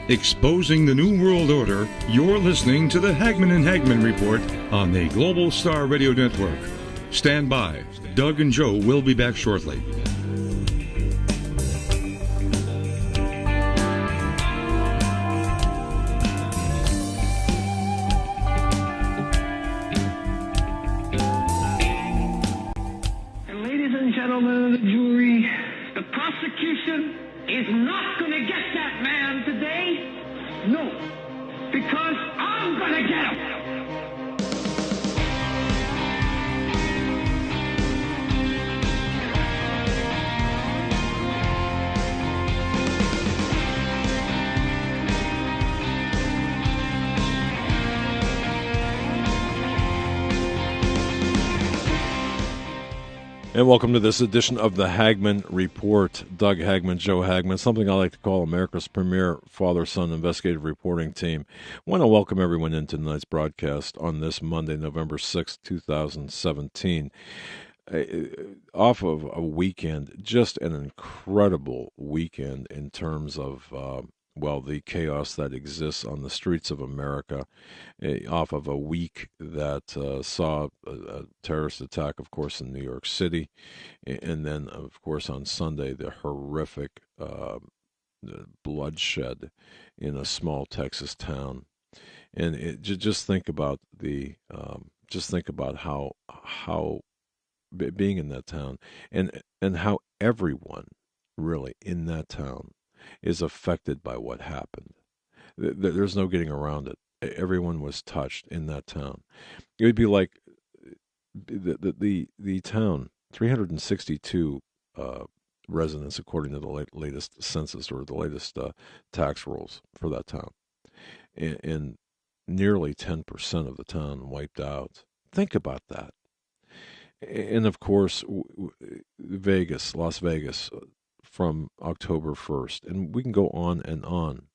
Exposing the New World Order, you're listening to the Hagmann and Hagmann Report on the Global Star Radio Network. Stand by. Doug and Joe will be back shortly. And ladies and gentlemen of the jury, the prosecution is not going to get that man today. No, because I'm going to get him. And welcome to this edition of the Hagmann Report. Doug Hagmann, Joe Hagmann, something I like to call America's premier father-son investigative reporting team. I want to welcome everyone into tonight's broadcast on this Monday, November 6th, 2017. Off of a weekend, just an incredible weekend in terms of, the chaos that exists on the streets of America, off of a week that saw a terrorist attack, of course, in New York City, and then, of course, on Sunday, the horrific bloodshed in a small Texas town. And just think about how being in that town and how everyone really in that town is affected by what happened. There's no getting around it. Everyone was touched in that town. It would be like the town, 362 residents according to the latest census or the latest tax rolls for that town, and nearly 10% of the town wiped out. Think about that. And of course, Las Vegas, from October 1st, and we can go on and on.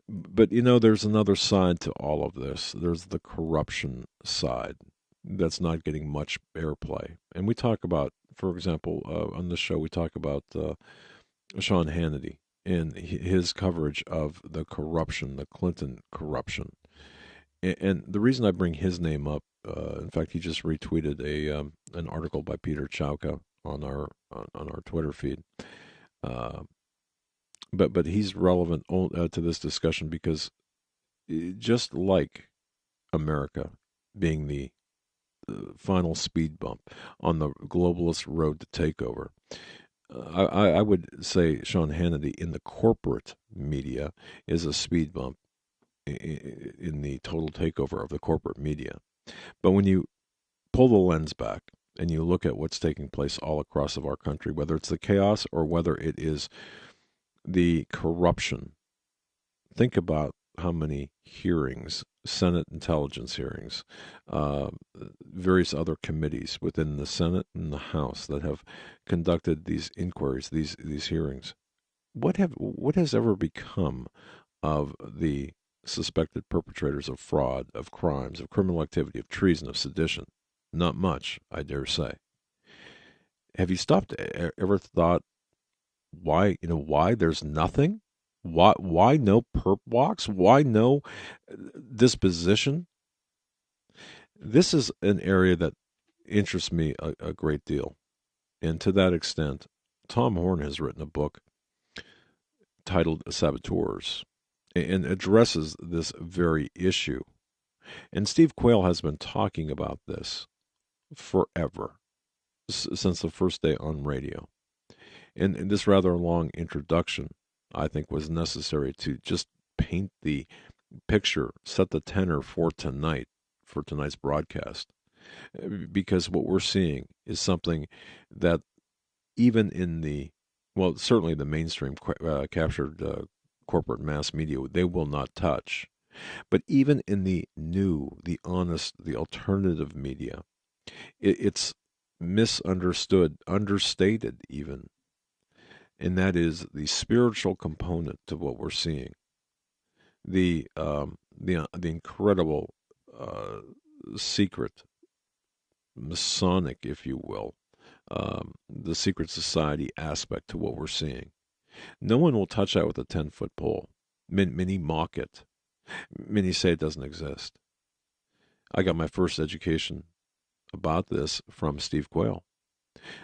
But, there's another side to all of this. There's the corruption side that's not getting much airplay. And we talk about, for example, on the show, we talk about Sean Hannity and his coverage of the corruption, the Clinton corruption. And the reason I bring his name up, in fact, he just retweeted an article by Peter Chauka on our Twitter feed, but he's relevant to this discussion because just like America being the final speed bump on the globalist road to takeover, I would say Sean Hannity in the corporate media is a speed bump in the total takeover of the corporate media. But when you pull the lens back and you look at what's taking place all across of our country, whether it's the chaos or whether it is the corruption, think about how many hearings, Senate intelligence hearings, various other committees within the Senate and the House that have conducted these inquiries, these hearings. What has ever become of the suspected perpetrators of fraud, of crimes, of criminal activity, of treason, of sedition? Not much, I dare say. Have you ever thought why there's nothing? Why no perp walks? Why no disposition? This is an area that interests me a great deal. And to that extent, Tom Horn has written a book titled Saboteurs and addresses this very issue. And Steve Quayle has been talking about this forever, since the first day on radio. And this rather long introduction, I think, was necessary to just paint the picture, set the tenor for tonight's broadcast. Because what we're seeing is something that even in certainly the mainstream captured corporate mass media, they will not touch. But even in the new, the honest, the alternative media, it's misunderstood, understated even. And that is the spiritual component to what we're seeing. The incredible secret, Masonic, if you will, the secret society aspect to what we're seeing. No one will touch that with a 10-foot pole. Many mock it. Many say it doesn't exist. I got my first education about this from Steve Quayle.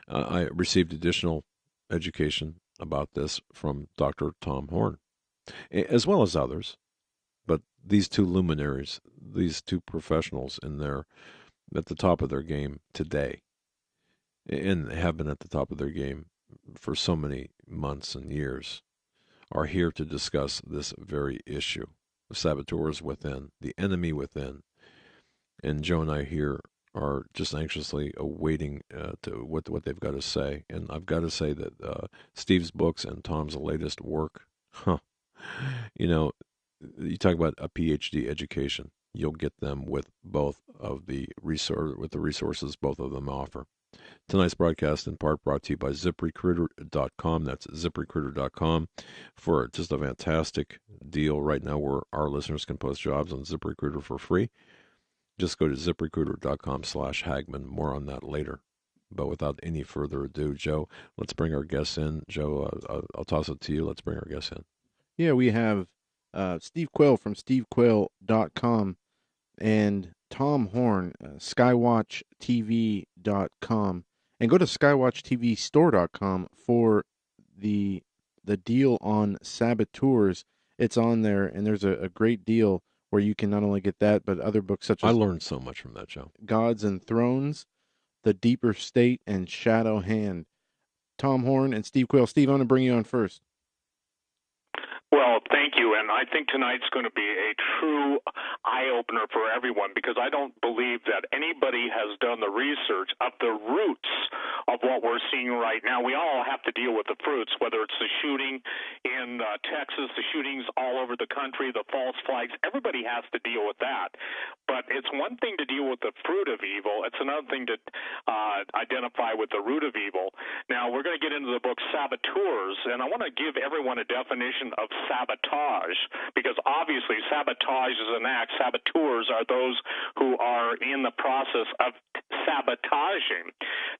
I received additional education about this from Dr. Tom Horn, as well as others. But these two luminaries, these two professionals at the top of their game today, and have been at the top of their game for so many months and years, are here to discuss this very issue. The saboteurs within, the enemy within. And Joe and I here are just anxiously awaiting to what they've got to say. And I've got to say that Steve's books and Tom's latest work, you talk about a PhD education. You'll get them with both of the resources both of them offer. Tonight's broadcast in part brought to you by ZipRecruiter.com. That's ZipRecruiter.com for just a fantastic deal right now where our listeners can post jobs on ZipRecruiter for free. Just go to ZipRecruiter.com/Hagmann. More on that later. But without any further ado, Joe, let's bring our guests in. Joe, I'll toss it to you. Let's bring our guests in. Yeah, we have Steve Quayle from SteveQuayle.com and Tom Horn, SkywatchTV.com, and go to SkywatchTVStore.com for the deal on saboteurs. It's on there, and there's a great deal where you can not only get that, but other books such as I learned so much from that, Joe. Gods and Thrones, The Deeper State, and Shadow Hand. Tom Horn and Steve Quayle. Steve, I'm going to bring you on first. Well, thank you, and I think tonight's going to be a true eye-opener for everyone because I don't believe that anybody has done the research of the roots of what we're seeing right now. We all have to deal with the fruits, whether it's the shooting in Texas, the shootings all over the country, the false flags. Everybody has to deal with that. But it's one thing to deal with the fruit of evil. It's another thing to identify with the root of evil. Now, we're going to get into the book Saboteurs, and I want to give everyone a definition of sabotage, because obviously sabotage is an act. Saboteurs are those who are in the process of sabotaging.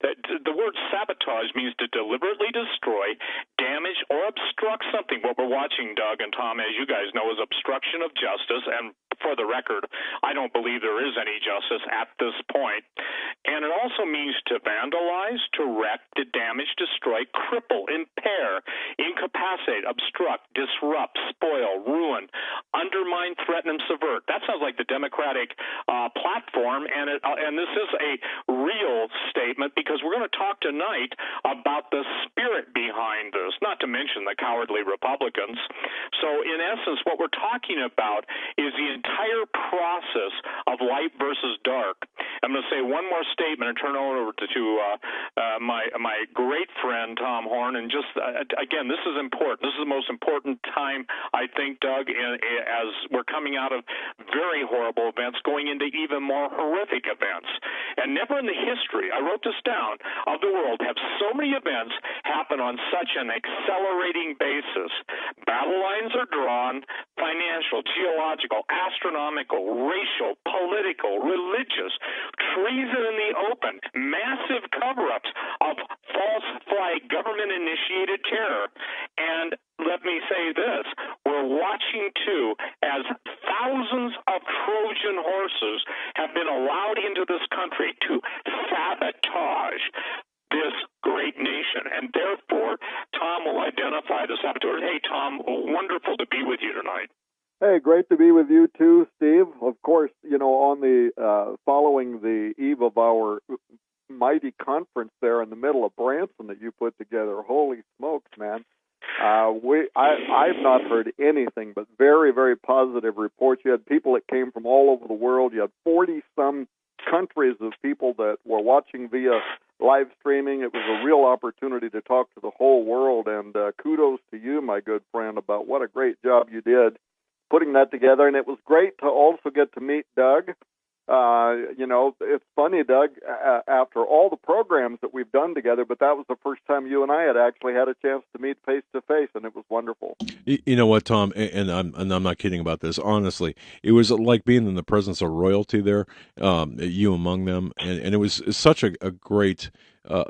The word sabotage means to deliberately destroy, damage, or obstruct something. What we're watching, Doug and Tom, as you guys know, is obstruction of justice, and for the record, I don't believe there is any justice at this point. And it also means to vandalize, to wreck, to damage, destroy, cripple, impair, incapacitate, obstruct, disrupt, spoil, ruin, undermine, threaten, and subvert. That sounds like the Democratic platform, and this is a real statement because we're going to talk tonight about the spirit behind this, not to mention the cowardly Republicans. So in essence, what we're talking about is the entire process of light versus dark. I'm going to say one more statement and turn it over to my great friend Tom Horn. And just again, this is important. This is the most important time, I think, Doug, as we're coming out of very horrible events, going into even more horrific events. And never in the history, I wrote this down, of the world have so many events happen on such an accelerating basis. Battle lines are drawn, financial, geological, astronomical, racial, political, religious, treason in the open, massive cover-ups of false flag government-initiated terror. And let me say this, we're watching, too, as thousands of Trojan horses have been allowed into this country to sabotage this great nation. And therefore, Tom will identify the saboteurs. Hey, Tom, wonderful to be with you tonight. Hey, great to be with you too, Steve. Of course, on the following the eve of our mighty conference there in the middle of Branson that you put together. Holy smokes, man! I've not heard anything but very, very positive reports. You had people that came from all over the world. You had 40-some countries of people that were watching via live streaming. It was a real opportunity to talk to the whole world, and kudos to you, my good friend, about what a great job you did putting that together. And it was great to also get to meet Doug. It's funny, Doug, after all the programs that we've done together, but that was the first time you and I had actually had a chance to meet face to face, and it was wonderful. You know what, Tom, and I'm not kidding about this. Honestly, it was like being in the presence of royalty there, you among them, and it was such a great.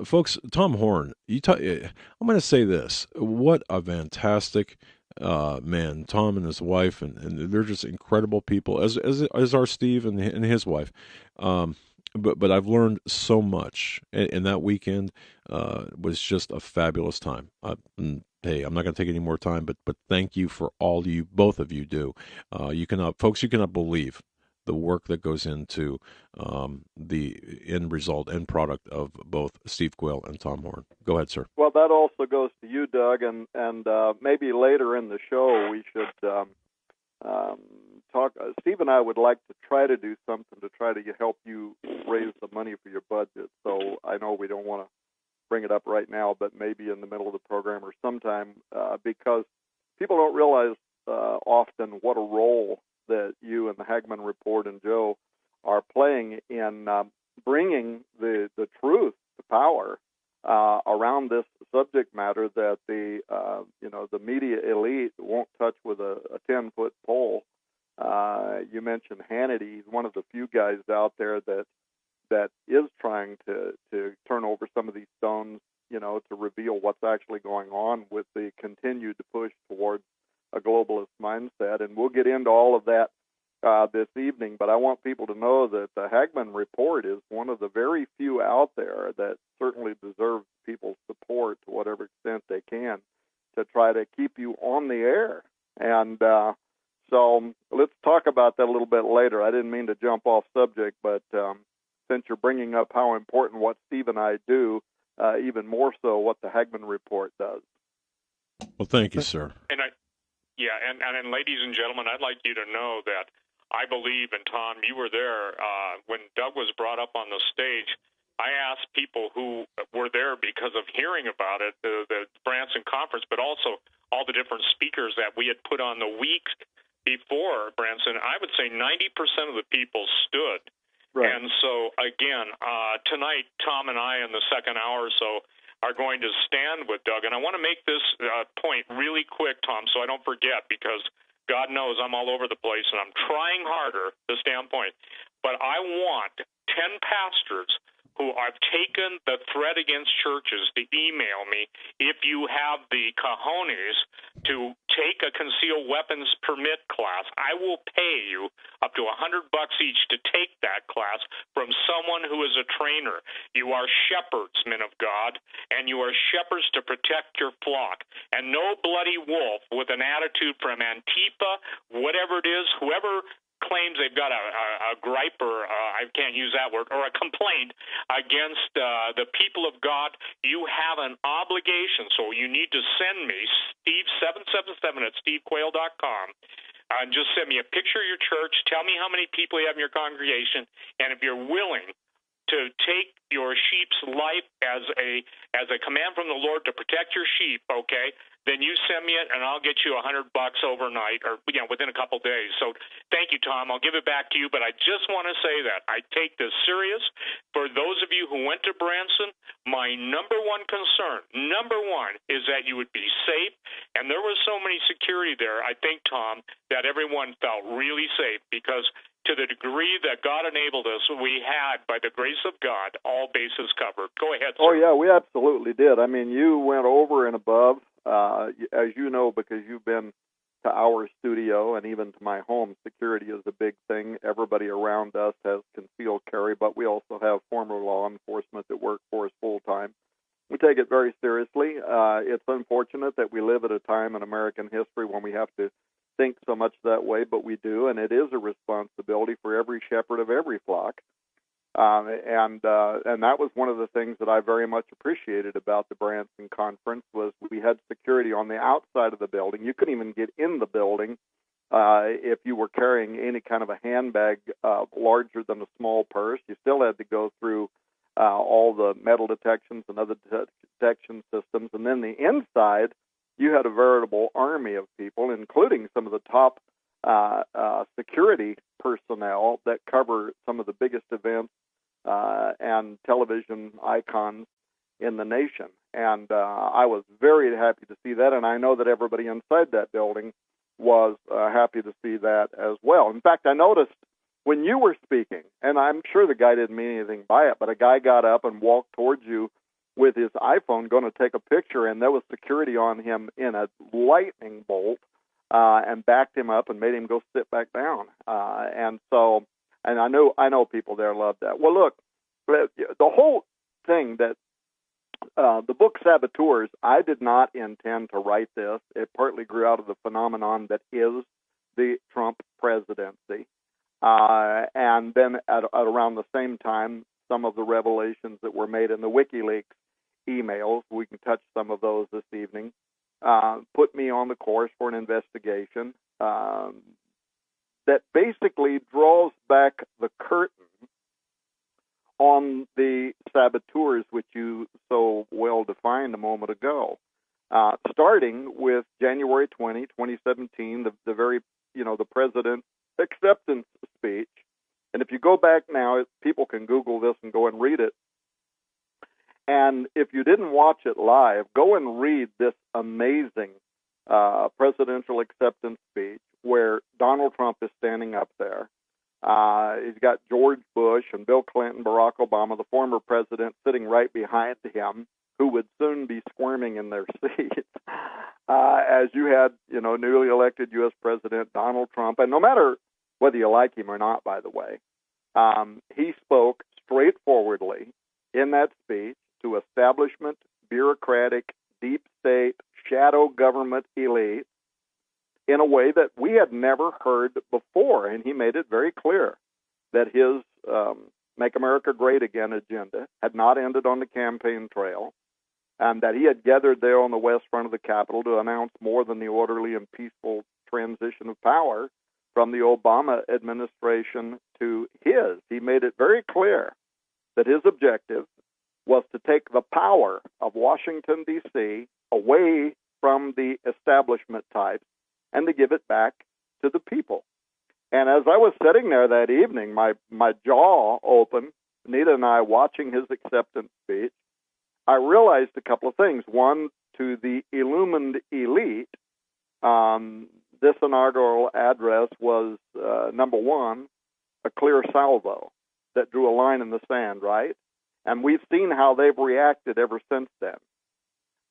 Folks, Tom Horn, I'm going to say this. What a fantastic man, Tom and his wife, and they're just incredible people, as are Steve and his wife. But I've learned so much, and that weekend was just a fabulous time. Hey, I'm not going to take any more time, but thank you for all you, both of you, do. You cannot believe the work that goes into the end product of both Steve Quayle and Tom Horn. Go ahead, sir. Well, that also goes to you, Doug, and maybe later in the show we should talk. Steve and I would like to try to do something to try to help you raise the money for your budget. So I know we don't want to bring it up right now, but maybe in the middle of the program or sometime, because people don't realize often what a role that you and the Hagmann Report and Joe are playing in bringing the truth to power around this subject matter that the media elite won't touch with a 10-foot pole. You mentioned Hannity. He's one of the few guys out there that is trying to turn over some of these stones, to reveal what's actually going on with the continued push towards a globalist mindset. And we'll get into all of that this evening, but I want people to know that the Hagmann Report is one of the very few out there that certainly deserves people's support to whatever extent they can to try to keep you on the air. And so let's talk about that a little bit later. I didn't mean to jump off subject, but since you're bringing up how important what Steve and I do, even more so what the Hagmann Report does. Well, thank you, sir. And ladies and gentlemen, I'd like you to know that I believe, and Tom, you were there when Doug was brought up on the stage. I asked people who were there because of hearing about it, the Branson conference, but also all the different speakers that we had put on the week before Branson. I would say 90% of the people stood. Right. And so, again, tonight, Tom and I in the second hour or so are going to stand with Doug. And I want to make this point really quick, Tom, so I don't forget, because God knows I'm all over the place, and I'm trying harder to stay on point. But I want 10 pastors who have taken the threat against churches to email me if you have the cojones to take a concealed weapons permit class. I will pay you up to $100 each to take that class from someone who is a trainer. You are shepherds, men of God, and you are shepherds to protect your flock. And no bloody wolf with an attitude from Antifa, whatever it is, whoever claims they've got a gripe, or I can't use that word, or a complaint against the people of God, you have an obligation. So you need to send me, Steve777@stevequayle.com. Just send me a picture of your church. Tell me how many people you have in your congregation, and if you're willing to take your sheep's life as a command from the Lord to protect your sheep, okay, then you send me it, and I'll get you $100 overnight, or within a couple days. So thank you, Tom. I'll give it back to you, but I just want to say that I take this serious. For those of you who went to Branson, my number one concern, is that you would be safe, and there was so many security there, I think, Tom, that everyone felt really safe, because to the degree that God enabled us, we had, by the grace of God, all bases covered. Go ahead, sir. Oh, yeah, we absolutely did. I mean, you went over and above, as you know, because you've been to our studio and even to my home. Security is a big thing. Everybody around us has concealed carry, but we also have former law enforcement that work for us full-time. We take it very seriously. It's unfortunate that we live at a time in American history when we have to think so much that way, but we do, and it is a responsibility for every shepherd of every flock. And that was one of the things that I very much appreciated about the Branson conference, was we had security on the outside of the building. You couldn't even get in the building if you were carrying any kind of a handbag larger than a small purse. You still had to go through all the metal detections and other detection systems. And then the inside, you had a veritable army of people, including some of the top security personnel that cover some of the biggest events and television icons in the nation. And I was very happy to see that, and I know that everybody inside that building was happy to see that as well. In fact, I noticed when you were speaking, and I'm sure the guy didn't mean anything by it, but a guy got up and walked towards you with his iPhone going to take a picture, and there was security on him in a lightning bolt, and backed him up and made him go sit back down. And I know people there loved that. Well, look, the whole thing that the book Saboteurs, I did not intend to write this. It partly grew out of the phenomenon that is the Trump presidency. And then at around the same time, some of the revelations that were made in the WikiLeaks emails, we can touch some of those this evening, put me on the course for an investigation that basically draws back the curtain on the saboteurs, which you so well defined a moment ago, starting with January 20, 2017, the very, the president's acceptance speech. And if you go back now, people can Google this and go and read it. And if you didn't watch it live, go and read this amazing presidential acceptance speech where Donald Trump is standing up there. He's got George Bush and Bill Clinton, Barack Obama, the former president, sitting right behind him, who would soon be squirming in their seats, as you had, newly elected U.S. President Donald Trump. And no matter whether you like him or not, by the way, he spoke straightforwardly in that speech to establishment, bureaucratic, deep state, shadow government elite in a way that we had never heard before. And he made it very clear that his Make America Great Again agenda had not ended on the campaign trail, and that he had gathered there on the west front of the Capitol to announce more than the orderly and peaceful transition of power from the Obama administration to his. He made it very clear that his objective was to take the power of Washington, D.C. away from the establishment types and to give it back to the people. And as I was sitting there that evening, my jaw open, Nita and I watching his acceptance speech, I realized a couple of things. One, to the illumined elite, this inaugural address was, number one, a clear salvo that drew a line in the sand, right? And we've seen how they've reacted ever since then.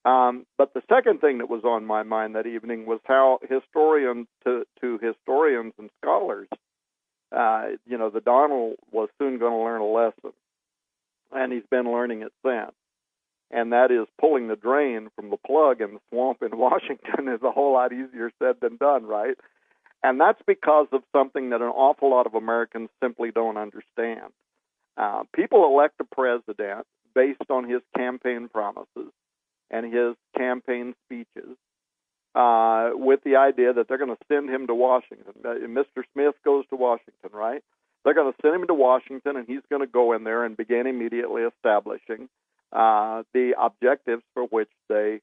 But the second thing that was on my mind that evening was how historians to historians and scholars, the Donald was soon going to learn a lesson, and he's been learning it since. And that is pulling the drain from the plug in the swamp in Washington is a whole lot easier said than done, right? And that's because of something that an awful lot of Americans simply don't understand. People elect a president based on his campaign promises and his campaign speeches with the idea that they're going to send him to Washington. Mr. Smith goes to Washington, right? They're going to send him to Washington, and he's going to go in there and begin immediately establishing the objectives for which they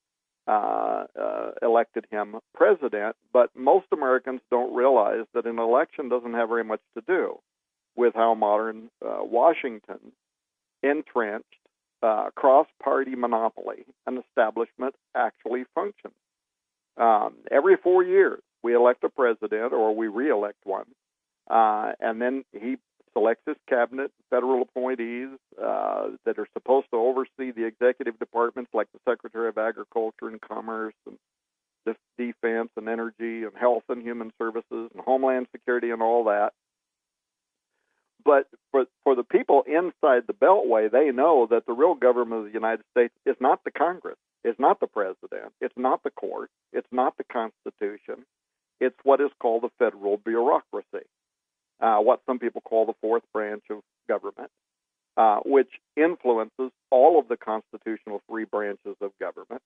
elected him president. But most Americans don't realize that an election doesn't have very much to do with how modern Washington entrenched cross-party monopoly and establishment actually functions. Every 4 years, we elect a president or we re-elect one, and then he selects his cabinet, federal appointees that are supposed to oversee the executive departments like the Secretary of Agriculture and Commerce and Defense and Energy and Health and Human Services and Homeland Security and all that. But for the people inside the Beltway, they know that the real government of the United States is not the Congress, it's not the president, it's not the court, it's not the Constitution. It's what is called the federal bureaucracy, what some people call the fourth branch of government, which influences all of the constitutional three branches of government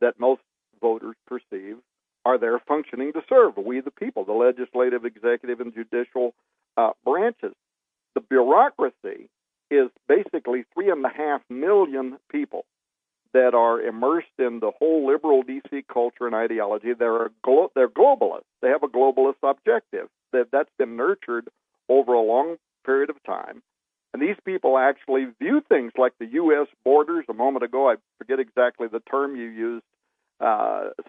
that most voters perceive are there functioning to serve we, the people, the legislative, executive, and judicial branches. The bureaucracy is basically 3.5 million people that are immersed in the whole liberal DC culture and ideology. They're globalists. They have a globalist objective that's been nurtured over a long period of time. And these people actually view things like the U.S. borders. A moment ago, I forget exactly the term you used,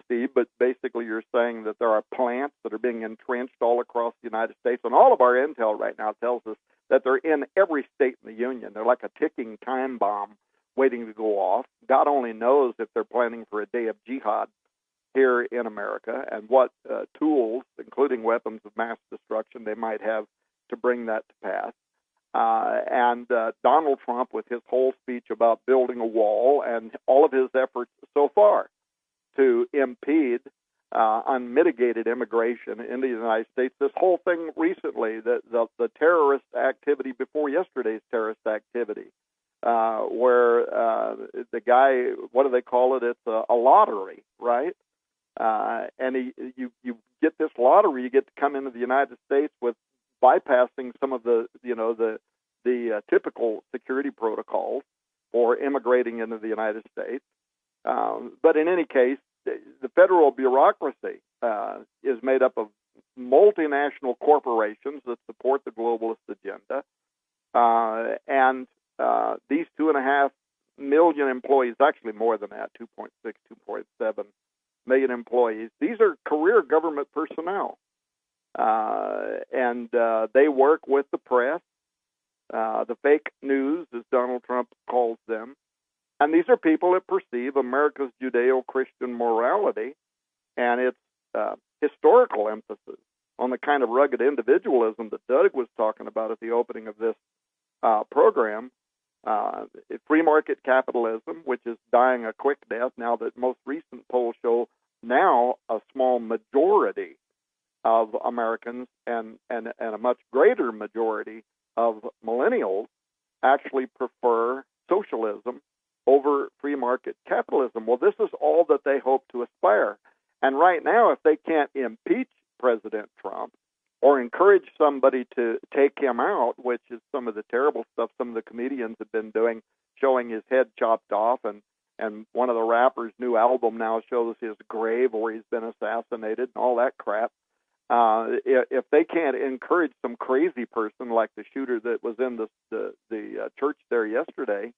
Steve, but basically you're saying that there are plants that are being entrenched all across the United States. And all of our intel right now tells us that they're in every state in the Union. They're like a ticking time bomb waiting to go off. God only knows if they're planning for a day of jihad here in America and what tools, including weapons of mass destruction, they might have to bring that to pass. And Donald Trump, with his whole speech about building a wall and all of his efforts so far to impede unmitigated immigration into the United States. This whole thing recently, the terrorist activity before yesterday's terrorist activity, where the guy, what do they call it? It's a lottery, right? And you get this lottery, you get to come into the United States with bypassing some of the typical security protocols for immigrating into the United States. But in any case, the federal bureaucracy is made up of multinational corporations that support the globalist agenda, and these 2.5 million employees, actually more than that, 2.6, 2.7 million employees. These are career government personnel, and they work with the press, the fake news, as Donald Trump calls them. And these are people that perceive America's Judeo-Christian morality and its historical emphasis on the kind of rugged individualism that Doug was talking about at the opening of this program. Free market capitalism, which is dying a quick death now that most recent polls show now a small majority of Americans and a much greater majority of millennials actually prefer socialism over free market capitalism. Well, this is all that they hope to aspire. And right now, if they can't impeach President Trump or encourage somebody to take him out, which is some of the terrible stuff some of the comedians have been doing, showing his head chopped off, and one of the rappers' new album now shows his grave where he's been assassinated and all that crap. If they can't encourage some crazy person like the shooter that was in the church there yesterday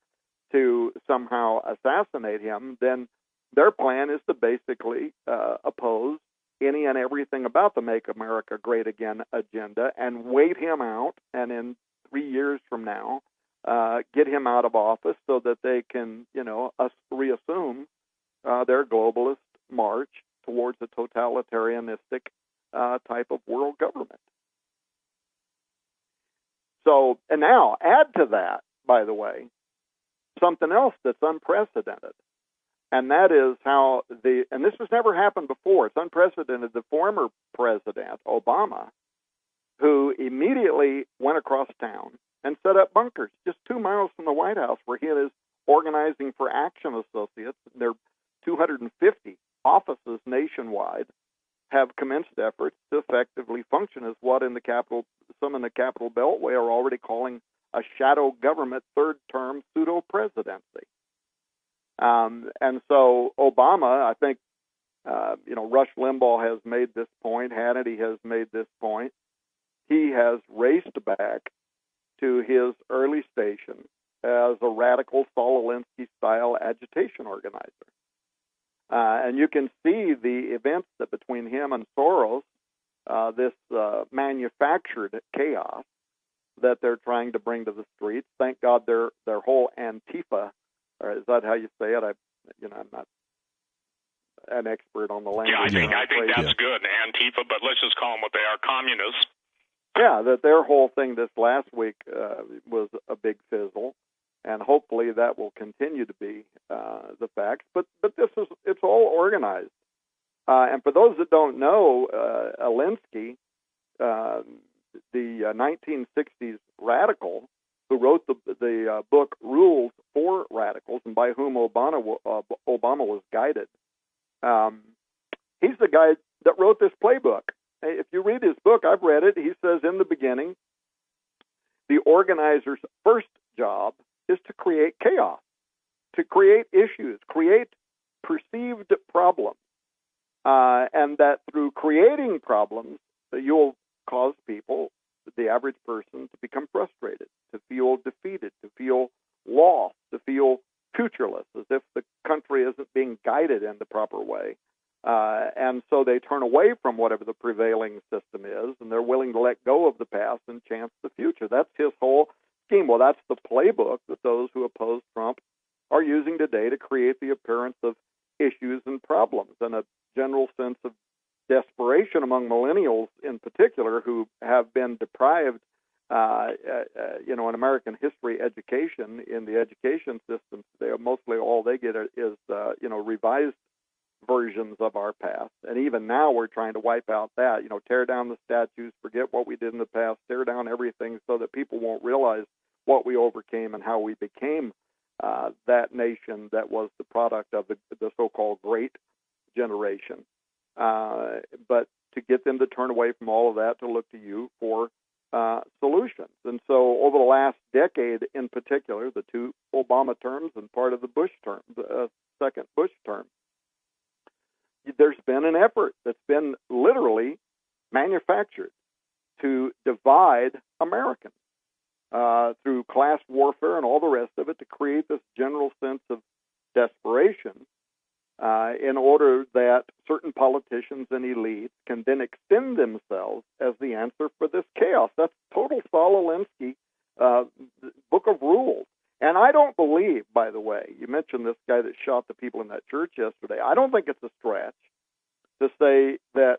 to somehow assassinate him, then their plan is to basically oppose any and everything about the Make America Great Again agenda and wait him out, and in 3 years from now, get him out of office so that they can, reassume their globalist march towards a totalitarianistic type of world government. So, and now add to that, by the way, something else that's unprecedented. And that is how and this has never happened before, it's unprecedented, the former president, Obama, who immediately went across town and set up bunkers just 2 miles from the White House, where he and his Organizing for Action associates, their 250 offices nationwide, have commenced efforts to effectively function as what some in the Capitol Beltway are already calling a shadow government third-term pseudo-presidency. And so Obama, I think, Rush Limbaugh has made this point, Hannity has made this point. He has raced back to his early station as a radical Saul Alinsky-style agitation organizer. And you can see the events that between him and Soros, this manufactured chaos that they're trying to bring to the streets. Thank God their whole Antifa, or is that how you say it? I'm not an expert on the language. Yeah, I think that's good, Antifa, but let's just call them what they are, communists. Yeah, that their whole thing this last week was a big fizzle, and hopefully that will continue to be the fact. But it's all organized. And for those that don't know, Alinsky, the 1960s radical who wrote the book Rules for Radicals, and by whom Obama was guided, he's the guy that wrote this playbook. If you read his book, I've read it, he says in the beginning, the organizer's first job is to create chaos, to create issues, create perceived problems, and that through creating problems, you'll cause people, the average person, to become frustrated, to feel defeated, to feel lost, to feel futureless, as if the country isn't being guided in the proper way. And so they turn away from whatever the prevailing system is, and they're willing to let go of the past and chance the future. That's his whole scheme. Well, that's the playbook that those who oppose Trump are using today to create the appearance of issues and problems and a general sense of desperation among millennials in particular, who have been deprived, in American history education, in the education system today. Mostly all they get is, revised versions of our past. And even now we're trying to wipe out that, tear down the statues, forget what we did in the past, tear down everything so that people won't realize what we overcame and how we became that nation that was the product of the so-called Great Generation. But to get them to turn away from all of that, to look to you for solutions. And so over the last decade in particular, the two Obama terms and part of the Bush term, the second Bush term, there's been an effort that's been literally manufactured to divide Americans through class warfare and all the rest of it, to create this general sense of desperation in order that certain politicians and elites can then extend themselves as the answer for this chaos. That's total Saul Alinsky book of rules. And I don't believe, by the way, you mentioned this guy that shot the people in that church yesterday. I don't think it's a stretch to say that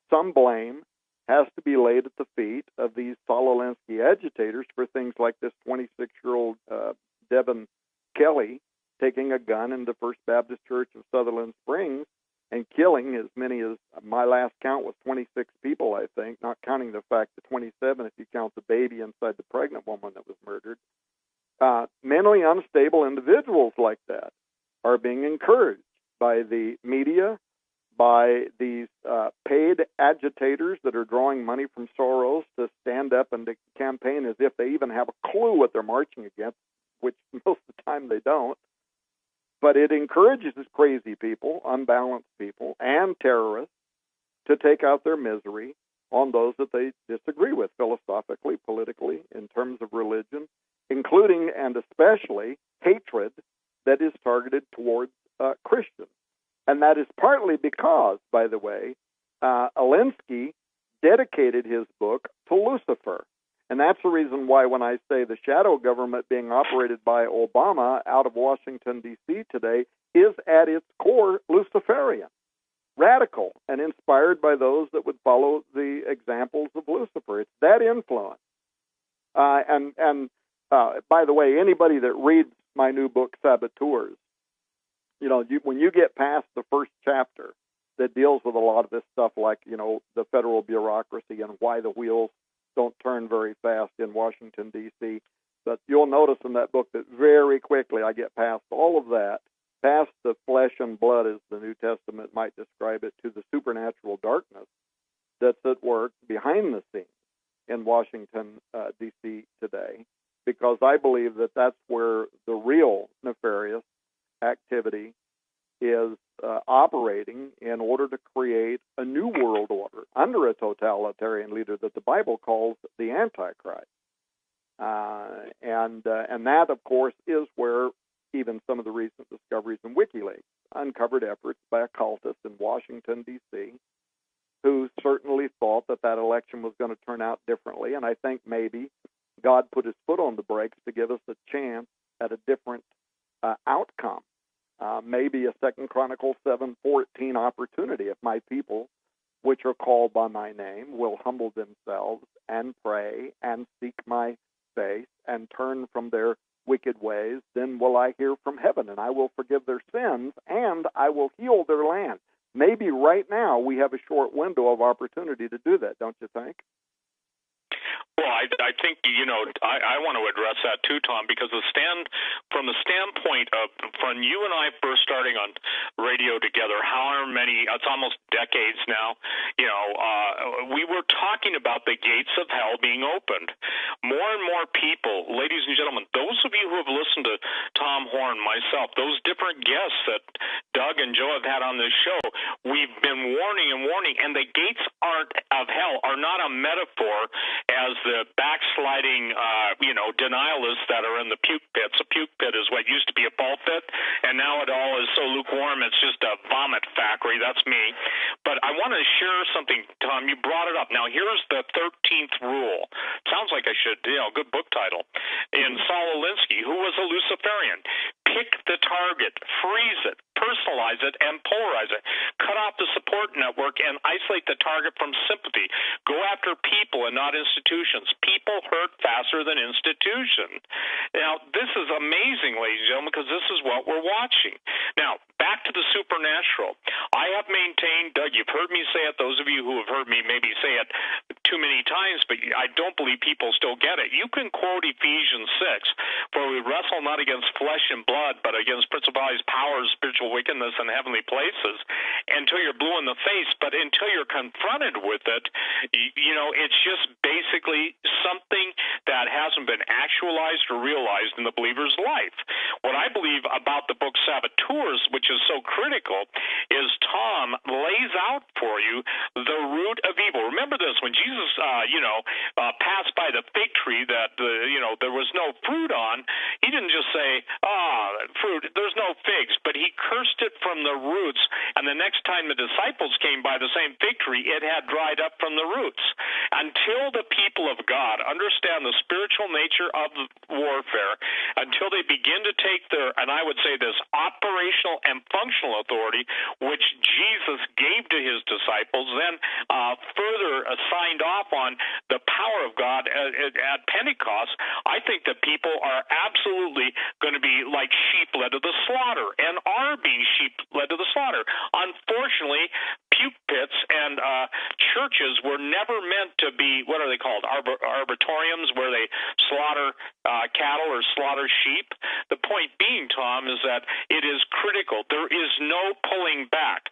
some blame has to be laid at the feet of these Saul Alinsky agitators for things like this 26-year-old Devin Kelly taking a gun into First Baptist Church of Sutherland Springs and killing as many as, my last count was 26 people, I think, not counting the fact that 27 if you count the baby inside the pregnant woman that was murdered. Mentally unstable individuals like that are being encouraged by the media, by these paid agitators that are drawing money from Soros to stand up and to campaign as if they even have a clue what they're marching against, which most of the time they don't. But it encourages crazy people, unbalanced people, and terrorists to take out their misery on those that they disagree with philosophically, politically, in terms of religion, including and especially hatred that is targeted towards Christians. And that is partly because, by the way, Alinsky dedicated his book to Lucifer. And that's the reason why when I say the shadow government being operated by Obama out of Washington, D.C. today is at its core Luciferian, radical, and inspired by those that would follow the examples of Lucifer. It's that influence. And by the way, anybody that reads my new book, Saboteurs, when you get past the first chapter that deals with a lot of this stuff, like, the federal bureaucracy and why the wheels don't turn very fast in Washington, D.C., but you'll notice in that book that very quickly I get past all of that, past the flesh and blood, as the New Testament might describe it, to the supernatural darkness that's at work behind the scenes in Washington, D.C. today, because I believe that that's where the real nefarious activity is operating in order to create a new world order under a totalitarian leader that the Bible calls the Antichrist. And that, of course, is where even some of the recent discoveries in WikiLeaks uncovered efforts by occultists in Washington, D.C., who certainly thought that that election was going to turn out differently. And I think maybe God put his foot on the brakes to give us a chance at a different outcome. Maybe a 2 Chronicles 7:14 opportunity if my people, which are called by my name, will humble themselves and pray and seek my face and turn from their wicked ways, then will I hear from heaven, and I will forgive their sins, and I will heal their land. Maybe right now we have a short window of opportunity to do that, don't you think? Well, I think, I want to address that too, Tom, because from the standpoint of when you and I first starting on radio together, it's almost decades now, we were talking about the gates of hell being opened. More and more people, ladies and gentlemen, those of you who have listened to Tom Horn, myself, those different guests that Doug and Joe have had on this show, we've been warning, and the gates of hell are not a metaphor as the backsliding, denialists that are in the puke pits. A puke pit is what used to be a ball pit, and now it all is so lukewarm it's just a vomit factory. That's me. But I want to share something, Tom. You brought it up. Now, here's the 13th rule. Sounds like I should, good book title. In Saul Alinsky, who was a Luciferian. Pick the the target from sympathy. Go after people and not institutions. People hurt faster than institutions. Now, this is amazing, ladies and gentlemen, because this is what we're watching. Now, back to the supernatural. I have maintained, Doug, you've heard me say it, those of you who have heard me maybe say it too many times, but I don't believe people still get it. You can quote Ephesians 6, for we wrestle not against flesh and blood, but against principalities, powers, spiritual wickedness in heavenly places, until you're blue in the face, but until you're confronted with it, it's just basically something that hasn't been actualized or realized in the believer's life. What I believe about the book Sabbateurs, which is so critical, is Tom lays out for you the root of evil. Remember this, when Jesus, passed by the fig tree that, there was no fruit on, he didn't just say, fruit, there's no figs, but he cursed it from the roots, and the next time the disciples came by the same fig tree, it had dried up from the roots. Until the people of God understand the spiritual nature of warfare, until they begin to take their, and I would say this, operational and functional authority, which Jesus gave to his disciples, then further signed off on the power of God at Pentecost, I think that people are absolutely going to be like sheep led to the slaughter, and are being sheep led to the slaughter. Unfortunately, puke pits and churches were never meant to be, what are they called, arbitoriums, where they slaughter cattle or slaughter sheep. The point being, Tom, is that it is critical. There is no pulling back.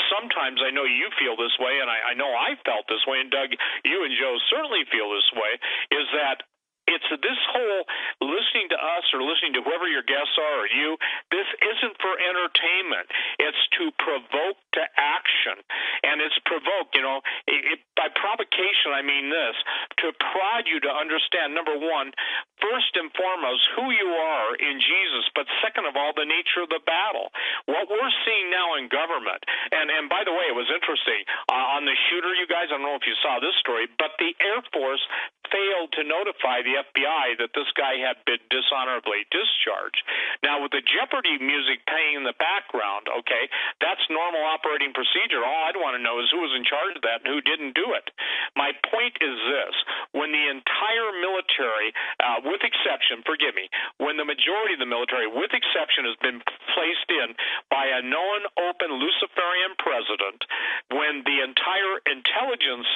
Sometimes I know you feel this way, and I know I felt this way, and Doug, you and Joe certainly feel this way, is that it's this whole listening to us or listening to whoever your guests are or you, this isn't for entertainment. It's to provoke to action. And it's provoke, by provocation I mean this, to prod you to understand, number one, first and foremost, who you are in Jesus, but second of all, the nature of the battle. What we're seeing now in government, and by the way, it was interesting, on the shooter, you guys, I don't know if you saw this story, but the Air Force failed to notify the FBI that this guy had been dishonorably discharged. Now, with the Jeopardy music playing in the background, okay, that's normal operating procedure. All I'd want to know is who was in charge of that and who didn't do it. My point is this. When the entire military, with exception, forgive me, when the majority of the military, with exception, has been placed in by a known open Luciferian president, when the entire intelligence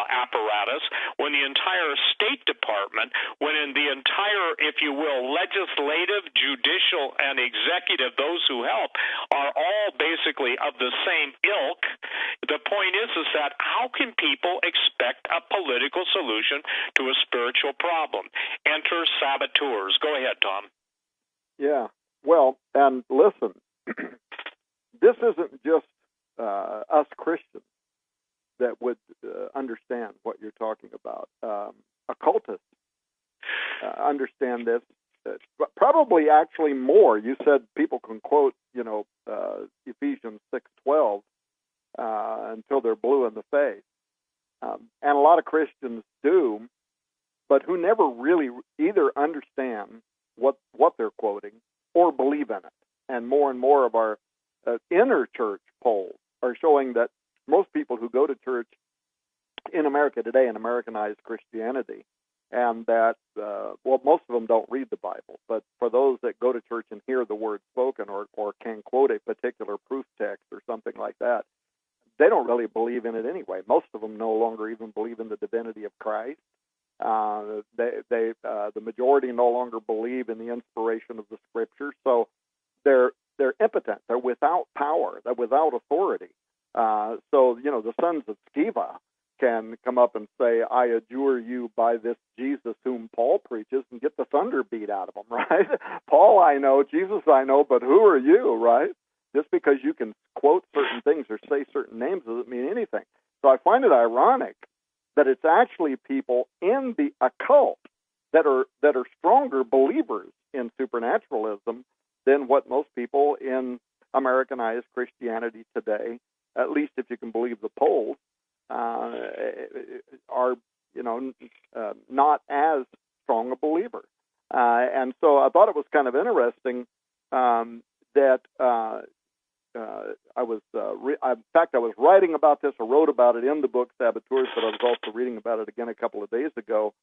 apparatus, when the entire State Department, when in the entire, if you will, legislative, judicial, and executive, those who help, are all basically of the same ilk, the point is that how can people expect a political solution to a spiritual problem? Enter saboteurs. Go ahead, Tom. Yeah. Well, and listen, this isn't just us Christians that would understand what you're talking about. Occultists understand this, but probably actually more. You said people can quote, Ephesians 6:12 until they're blue in the face, and a lot of Christians do, but who never really either understand what they're quoting or believe in it. And more of our inner church polls are showing that most people who go to church in America today, in Americanized Christianity, and that, most of them don't read the Bible, but for those that go to church and hear the word spoken or can quote a particular proof text or something like that, they don't really believe in it anyway. Most of them no longer even believe in the divinity of Christ. The majority no longer believe in the inspiration of the Scriptures, so they're impotent. They're without power. They're without authority. So the sons of Sceva can come up and say, I adjure you by this Jesus whom Paul preaches, and get the thunder beat out of them, right? Paul I know, Jesus I know, but who are you, right? Just because you can quote certain things or say certain names doesn't mean anything. So I find it ironic that it's actually people in the occult that are stronger believers in supernaturalism than what most people in Americanized Christianity today, at least if you can believe the polls, are not as strong a believer. And so I thought it was kind of interesting that I was writing about this, or wrote about it in the book Saboteurs, but I was also reading about it again a couple of days ago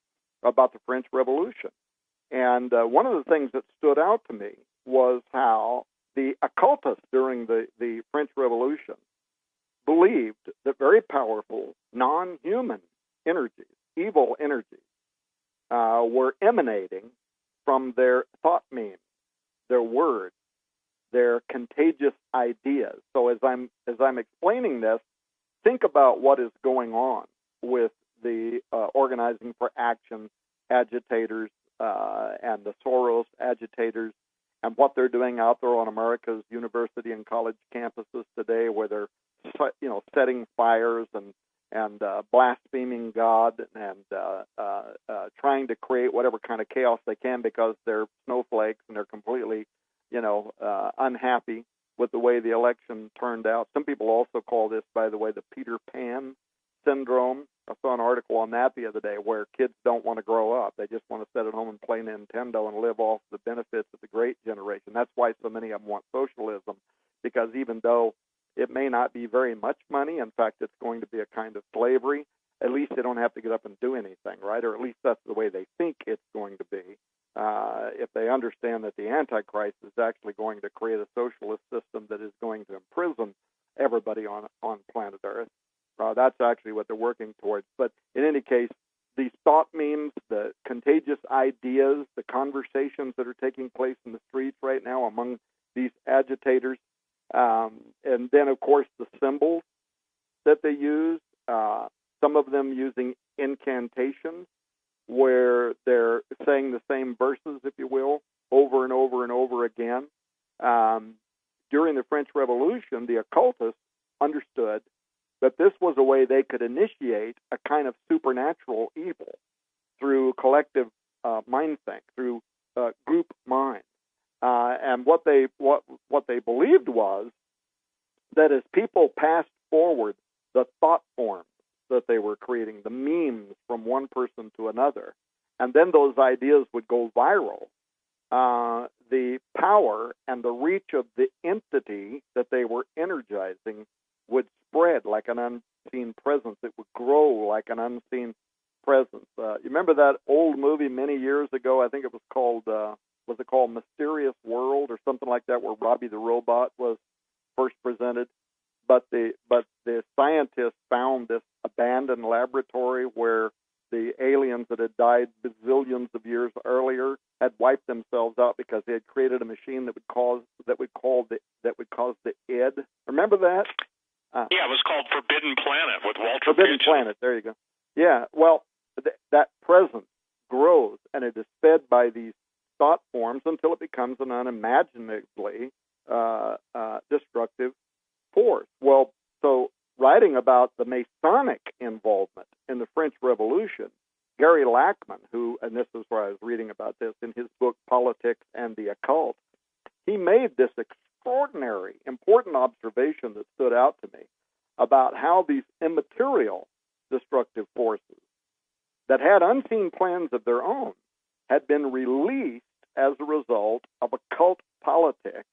about the French Revolution. And one of the things that stood out to me was how the occultists during the French Revolution believed that very powerful, non-human energies, evil energies, were emanating from their thought memes, their words, their contagious ideas. So as I'm explaining this, think about what is going on with the Organizing for Action agitators and the Soros agitators, and what they're doing out there on America's university and college campuses today, where they're setting fires and blaspheming God and trying to create whatever kind of chaos they can because they're snowflakes and they're completely unhappy with the way the election turned out. Some people also call this, by the way, the Peter Pan syndrome. I saw an article on that the other day where kids don't want to grow up. They just want to sit at home and play Nintendo and live off the benefits of the great generation. That's why so many of them want socialism, because even though it may not be very much money, in fact, it's going to be a kind of slavery, at least they don't have to get up and do anything, right? Or at least that's the way they think it's going to be. If they understand that the Antichrist is actually going to create a socialist system that is going to imprison everybody on planet Earth, that's actually what they're working towards. But in any case, these thought memes, the contagious ideas, the conversations that are taking place in the streets right now among these agitators, and then, of course, the symbols that they use, some of them using incantations, where they're saying the same verses, if you will, over and over and over again. During the French Revolution, the occultists understood that this was a way they could initiate a kind of supernatural evil through collective mind think, through group mind. And what they believed was that as people passed forward the thought forms that they were creating, the memes from one person to another, and then those ideas would go viral, the power and the reach of the entity that they were energizing would spread like an unseen presence. It would grow like an unseen presence. You remember that old movie many years ago? I think it was called Mysterious World or something like that, where Robbie the Robot was first presented. But the scientists found this abandoned laboratory where the aliens that had died bazillions of years earlier had wiped themselves out because they had created a machine that would cause the id. Remember that? Yeah, it was called Forbidden Planet with Walter Forbidden Pidgeon. Planet. There you go. Yeah. Well, that presence grows, and it is fed by these thought forms until it becomes an unimaginably destructive force. Well, so writing about the Masonic involvement in the French Revolution, Gary Lachman, and this is where I was reading about this in his book Politics and the Occult, he made this extraordinary, important observation that stood out to me about how these immaterial destructive forces that had unseen plans of their own had been released as a result of occult politics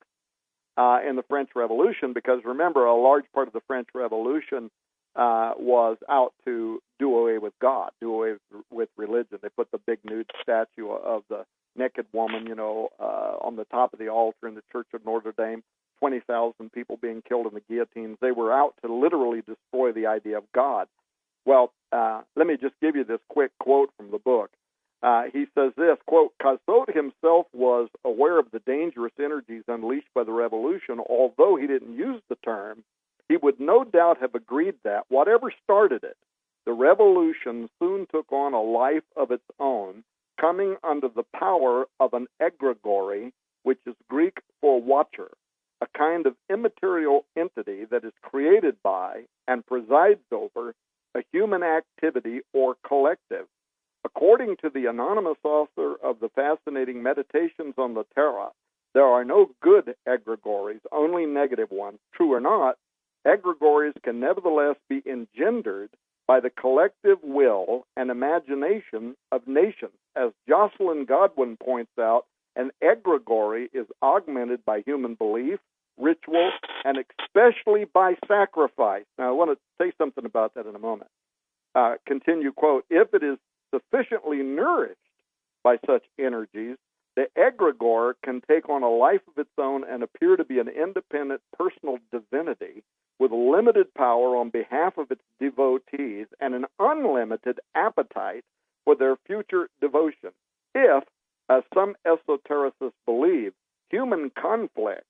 in the French Revolution, because remember, a large part of the French Revolution was out to do away with God, do away with religion. They put the big nude statue of the naked woman, on the top of the altar in the Church of Notre Dame, 20,000 people being killed in the guillotines. They were out to literally destroy the idea of God. Well, let me just give you this quick quote from the book. He says this, quote, Cazotte himself was aware of the dangerous energies unleashed by the revolution. Although he didn't use the term, he would no doubt have agreed that, whatever started it, the revolution soon took on a life of its own, coming under the power of an egregore, which is Greek for watcher, a kind of immaterial entity that is created by and presides over a human activity or collective. According to the anonymous author of the fascinating Meditations on the Terra, there are no good egregores, only negative ones. True or not, egregores can nevertheless be engendered by the collective will and imagination of nations. As Jocelyn Godwin points out, an egregore is augmented by human belief, ritual, and especially by sacrifice. Now, I want to say something about that in a moment. Continue, quote, if it is sufficiently nourished by such energies, the egregore can take on a life of its own and appear to be an independent personal divinity with limited power on behalf of its devotees and an unlimited appetite for their future devotion. If, as some esotericists believe, human conflicts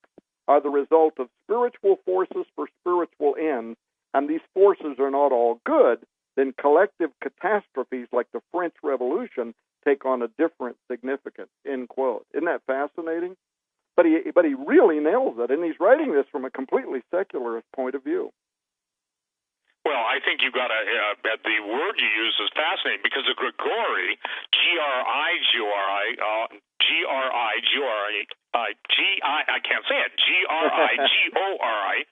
are the result of spiritual forces for spiritual ends, and these forces are not all good, then collective catastrophes like the French Revolution take on a different significance, end quote. Isn't that fascinating? But he really nails it, and he's writing this from a completely secularist point of view. Well, I think you've got to, the word you use is fascinating, because the Grigori, I can't say it, Grigori,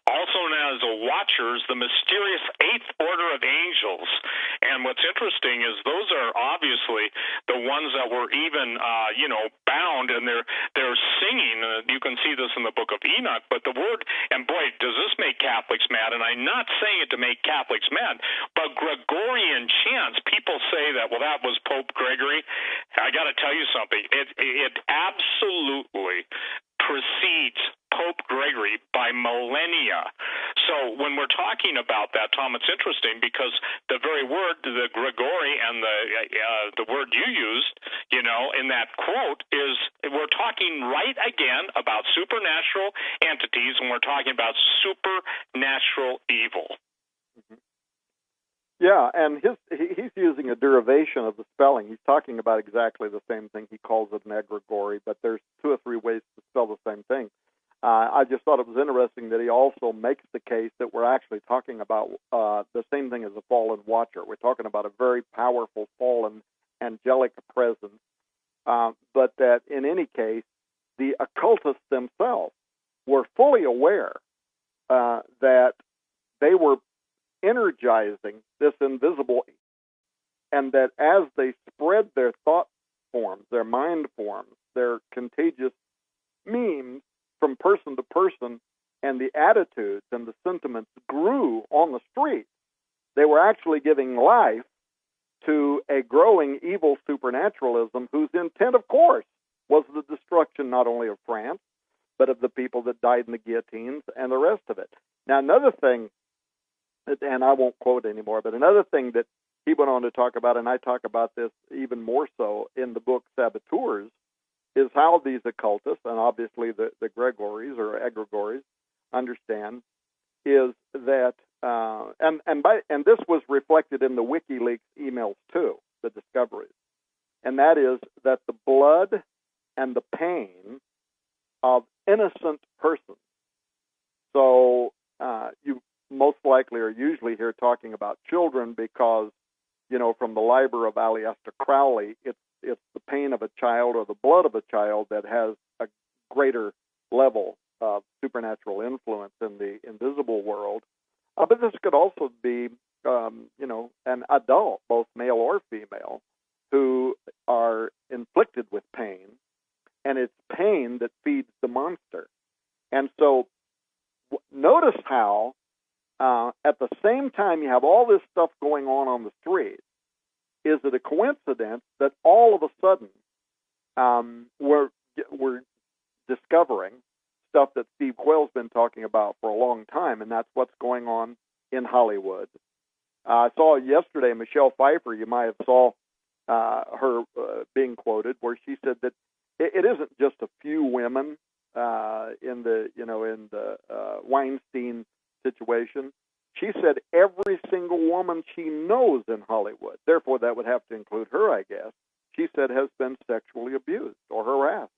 also known as the Watchers, the mysterious eighth order of angels. And what's interesting is those are obviously the ones that were even, bound, and they're singing. You can see this in the book of Enoch, but the word, and boy, does this make Catholics mad, and I'm not saying it to make Catholics mad, but Gregorian chants, people say that, well, that was Pope Gregory. I got to tell you something. It absolutely precedes Pope Gregory by millennia. So when we're talking about that, Tom, it's interesting because the very word, the Grigori, and the word you used, in that quote is, we're talking right again about supernatural entities, and we're talking about supernatural evil. Mm-hmm. Yeah, and he's using a derivation of the spelling. He's talking about exactly the same thing. He calls it an egregore, but there's 2 or 3 ways to spell the same thing. I just thought it was interesting that he also makes the case that we're actually talking about the same thing as a fallen watcher. We're talking about a very powerful fallen angelic presence, but that in any case, the occultists themselves were fully aware that they were energizing this invisible, and that as they spread their thought forms, their mind forms, their contagious memes from person to person, and the attitudes and the sentiments grew on the street, they were actually giving life to a growing evil supernaturalism whose intent, of course, was the destruction not only of France, but of the people that died in the guillotines and the rest of it. Now, another thing, and I won't quote anymore, but another thing that he went on to talk about, and I talk about this even more so in the book Saboteurs, is how these occultists, and obviously the Gregories or egregores, understand is that, and this was reflected in the WikiLeaks emails too, the discoveries, and that is that the blood and the pain of innocent persons. So you most likely are usually here talking about children because, from the Liber of Aleister Crowley, it's the pain of a child or the blood of a child that has a greater level of supernatural influence in the invisible world. But this could also be, an adult, both male or female, who are inflicted with pain, and it's pain that feeds the monster. And so notice how at the same time you have all this stuff going on the street. Is it a coincidence that all of a sudden we're discovering stuff that Steve Quayle's been talking about for a long time, and that's what's going on in Hollywood? I saw yesterday Michelle Pfeiffer, you might have saw her being quoted, where she said that it isn't just a few women in the Weinstein situation. She said every single woman she knows in Hollywood, therefore that would have to include her, I guess, she said has been sexually abused or harassed.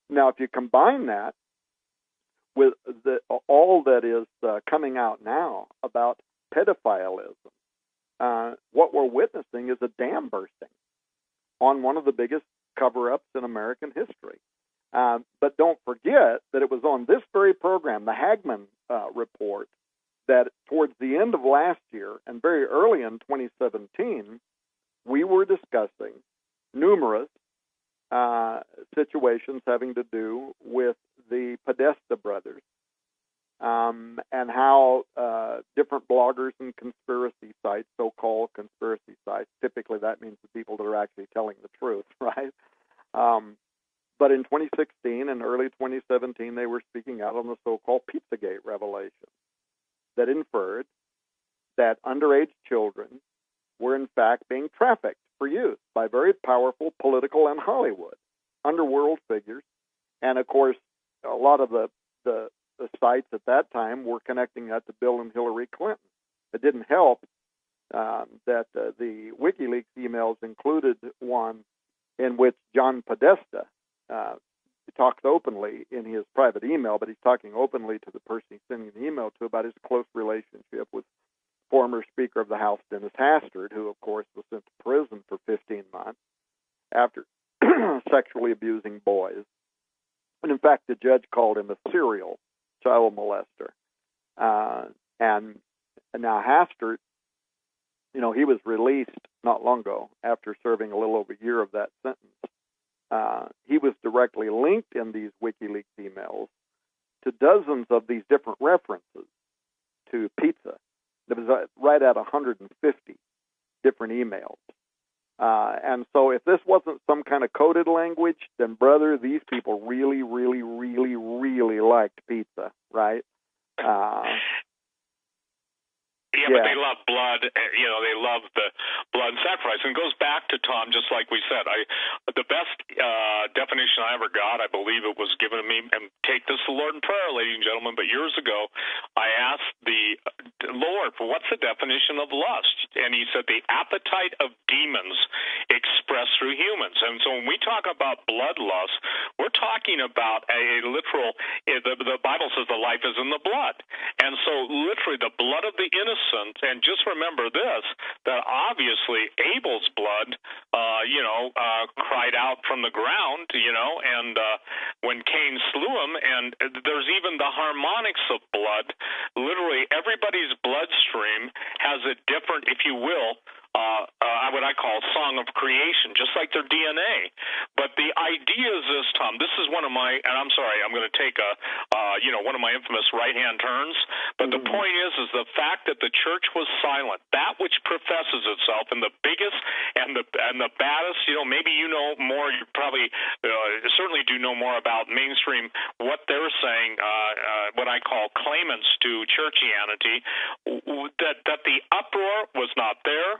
Now, if you combine that with all that is coming out now about pedophilism, what we're witnessing is a dam bursting on one of the biggest cover-ups in American history. But don't forget that it was on this very program, the Hagmann report, that towards the end of last year and very early in 2017, we were discussing numerous situations having to do with the Podesta brothers, and how different bloggers and conspiracy sites, so-called conspiracy sites, typically that means the people that are actually telling the truth, right? But in 2016 and early 2017, they were speaking out on the so-called Pizzagate revelation that inferred that underage children were in fact being trafficked for use by very powerful political and Hollywood underworld figures. And of course, a lot of the sites at that time were connecting that to Bill and Hillary Clinton. It didn't help that the WikiLeaks emails included one in which John Podesta talks openly in his private email, but he's talking openly to the person he's sending the email to about his close relationship with former Speaker of the House Dennis Hastert, who, of course, was sent to prison for 15 months after sexually abusing boys. And in fact, the judge called him a serial child molester. And now Hastert, you know, he was released not long ago after serving a little over a year of that sentence. He was directly linked in these WikiLeaks emails to dozens of these different references to pizza. There was right at 150 different emails. And so if this wasn't some kind of coded language, then, brother, these people really, really, really, really liked pizza, right? Yeah, but they love blood. You know, they love the blood sacrifice. And it goes back to, Tom, just like we said, the best definition I ever got, I believe it was given to me, and take this to the Lord in prayer, ladies and gentlemen, but years ago, I asked the Lord, what's the definition of lust? And he said, the appetite of demons expressed through humans. And so when we talk about bloodlust, we're talking about a literal, the Bible says the life is in the blood. And so literally the blood of the innocent. And just remember this, that obviously Abel's blood, cried out from the ground, and when Cain slew him, and there's even the harmonics of blood. Literally everybody's bloodstream has a different, if you will, what I call song of creation, just like their DNA. But the idea is this, Tom. This is one of my, and I'm sorry, I'm going to take one of my infamous right-hand turns. But the point is the fact that the church was silent, that which professes itself in the biggest and the baddest. Maybe you know more. You probably certainly do know more about mainstream what they're saying. What I call claimants to churchianity. That the uproar was not there.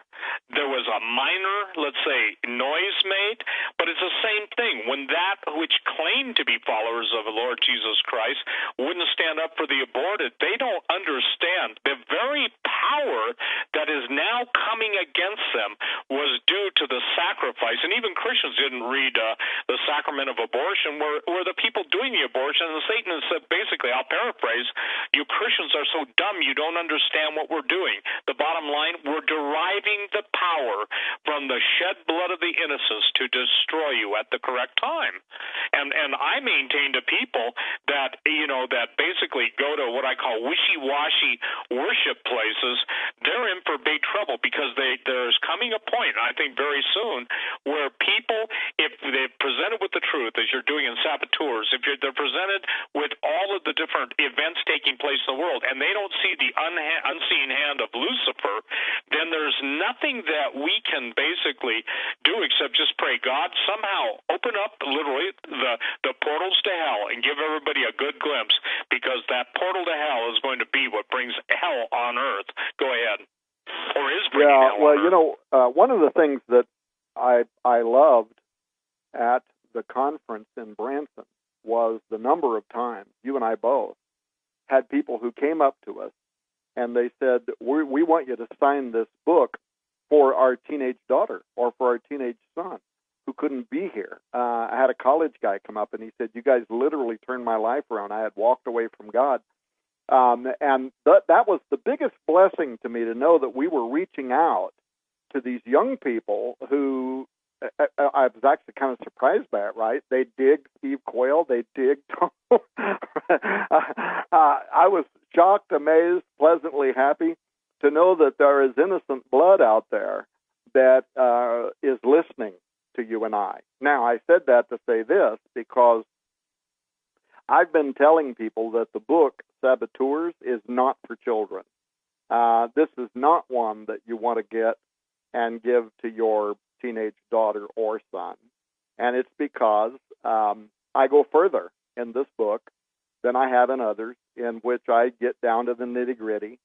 There was a minor, let's say, noise made, but it's the same thing. When that which claimed to be followers of the Lord Jesus Christ wouldn't stand up for the aborted, they don't understand the very power that is now coming against them was due to the sacrifice. And even Christians didn't read the sacrament of abortion, where the people doing the abortion, and Satan said, basically, I'll paraphrase, you Christians are so dumb you don't understand what we're doing. The bottom line, we're deriving the power from the shed blood of the innocents to destroy you at the correct time. And I maintain to people that, that basically go to what I call wishy-washy worship places, they're in for big trouble, because there's coming a point, I think very soon, where people, if they're presented with the truth, as you're doing in Saboteurs, if they're presented with all of the different events taking place in the world, and they don't see the unseen hand of Lucifer, then there's nothing that we can basically do except just pray, God, somehow open up literally the portals to hell and give everybody a good glimpse, because that portal to hell is going to be what brings hell on earth. Go ahead. Or is bringing hell on earth. One of the things that I loved at the conference in Branson was the number of times you and I both had people who came up to us and they said, we want you to sign this book for our teenage daughter or for our teenage son who couldn't be here. I had a college guy come up and he said, you guys literally turned my life around. I had walked away from God. And that was the biggest blessing to me, to know that we were reaching out to these young people who I was actually kind of surprised by it, right? They dig Steve Quayle. They dig Tom. I was shocked, amazed, pleasantly happy to know that there is innocent blood out there that is listening to you and I. Now, I said that to say this, because I've been telling people that the book Saboteurs is not for children. This is not one that you want to get and give to your teenage daughter or son. And it's because I go further in this book than I have in others, in which I get down to the nitty-gritty,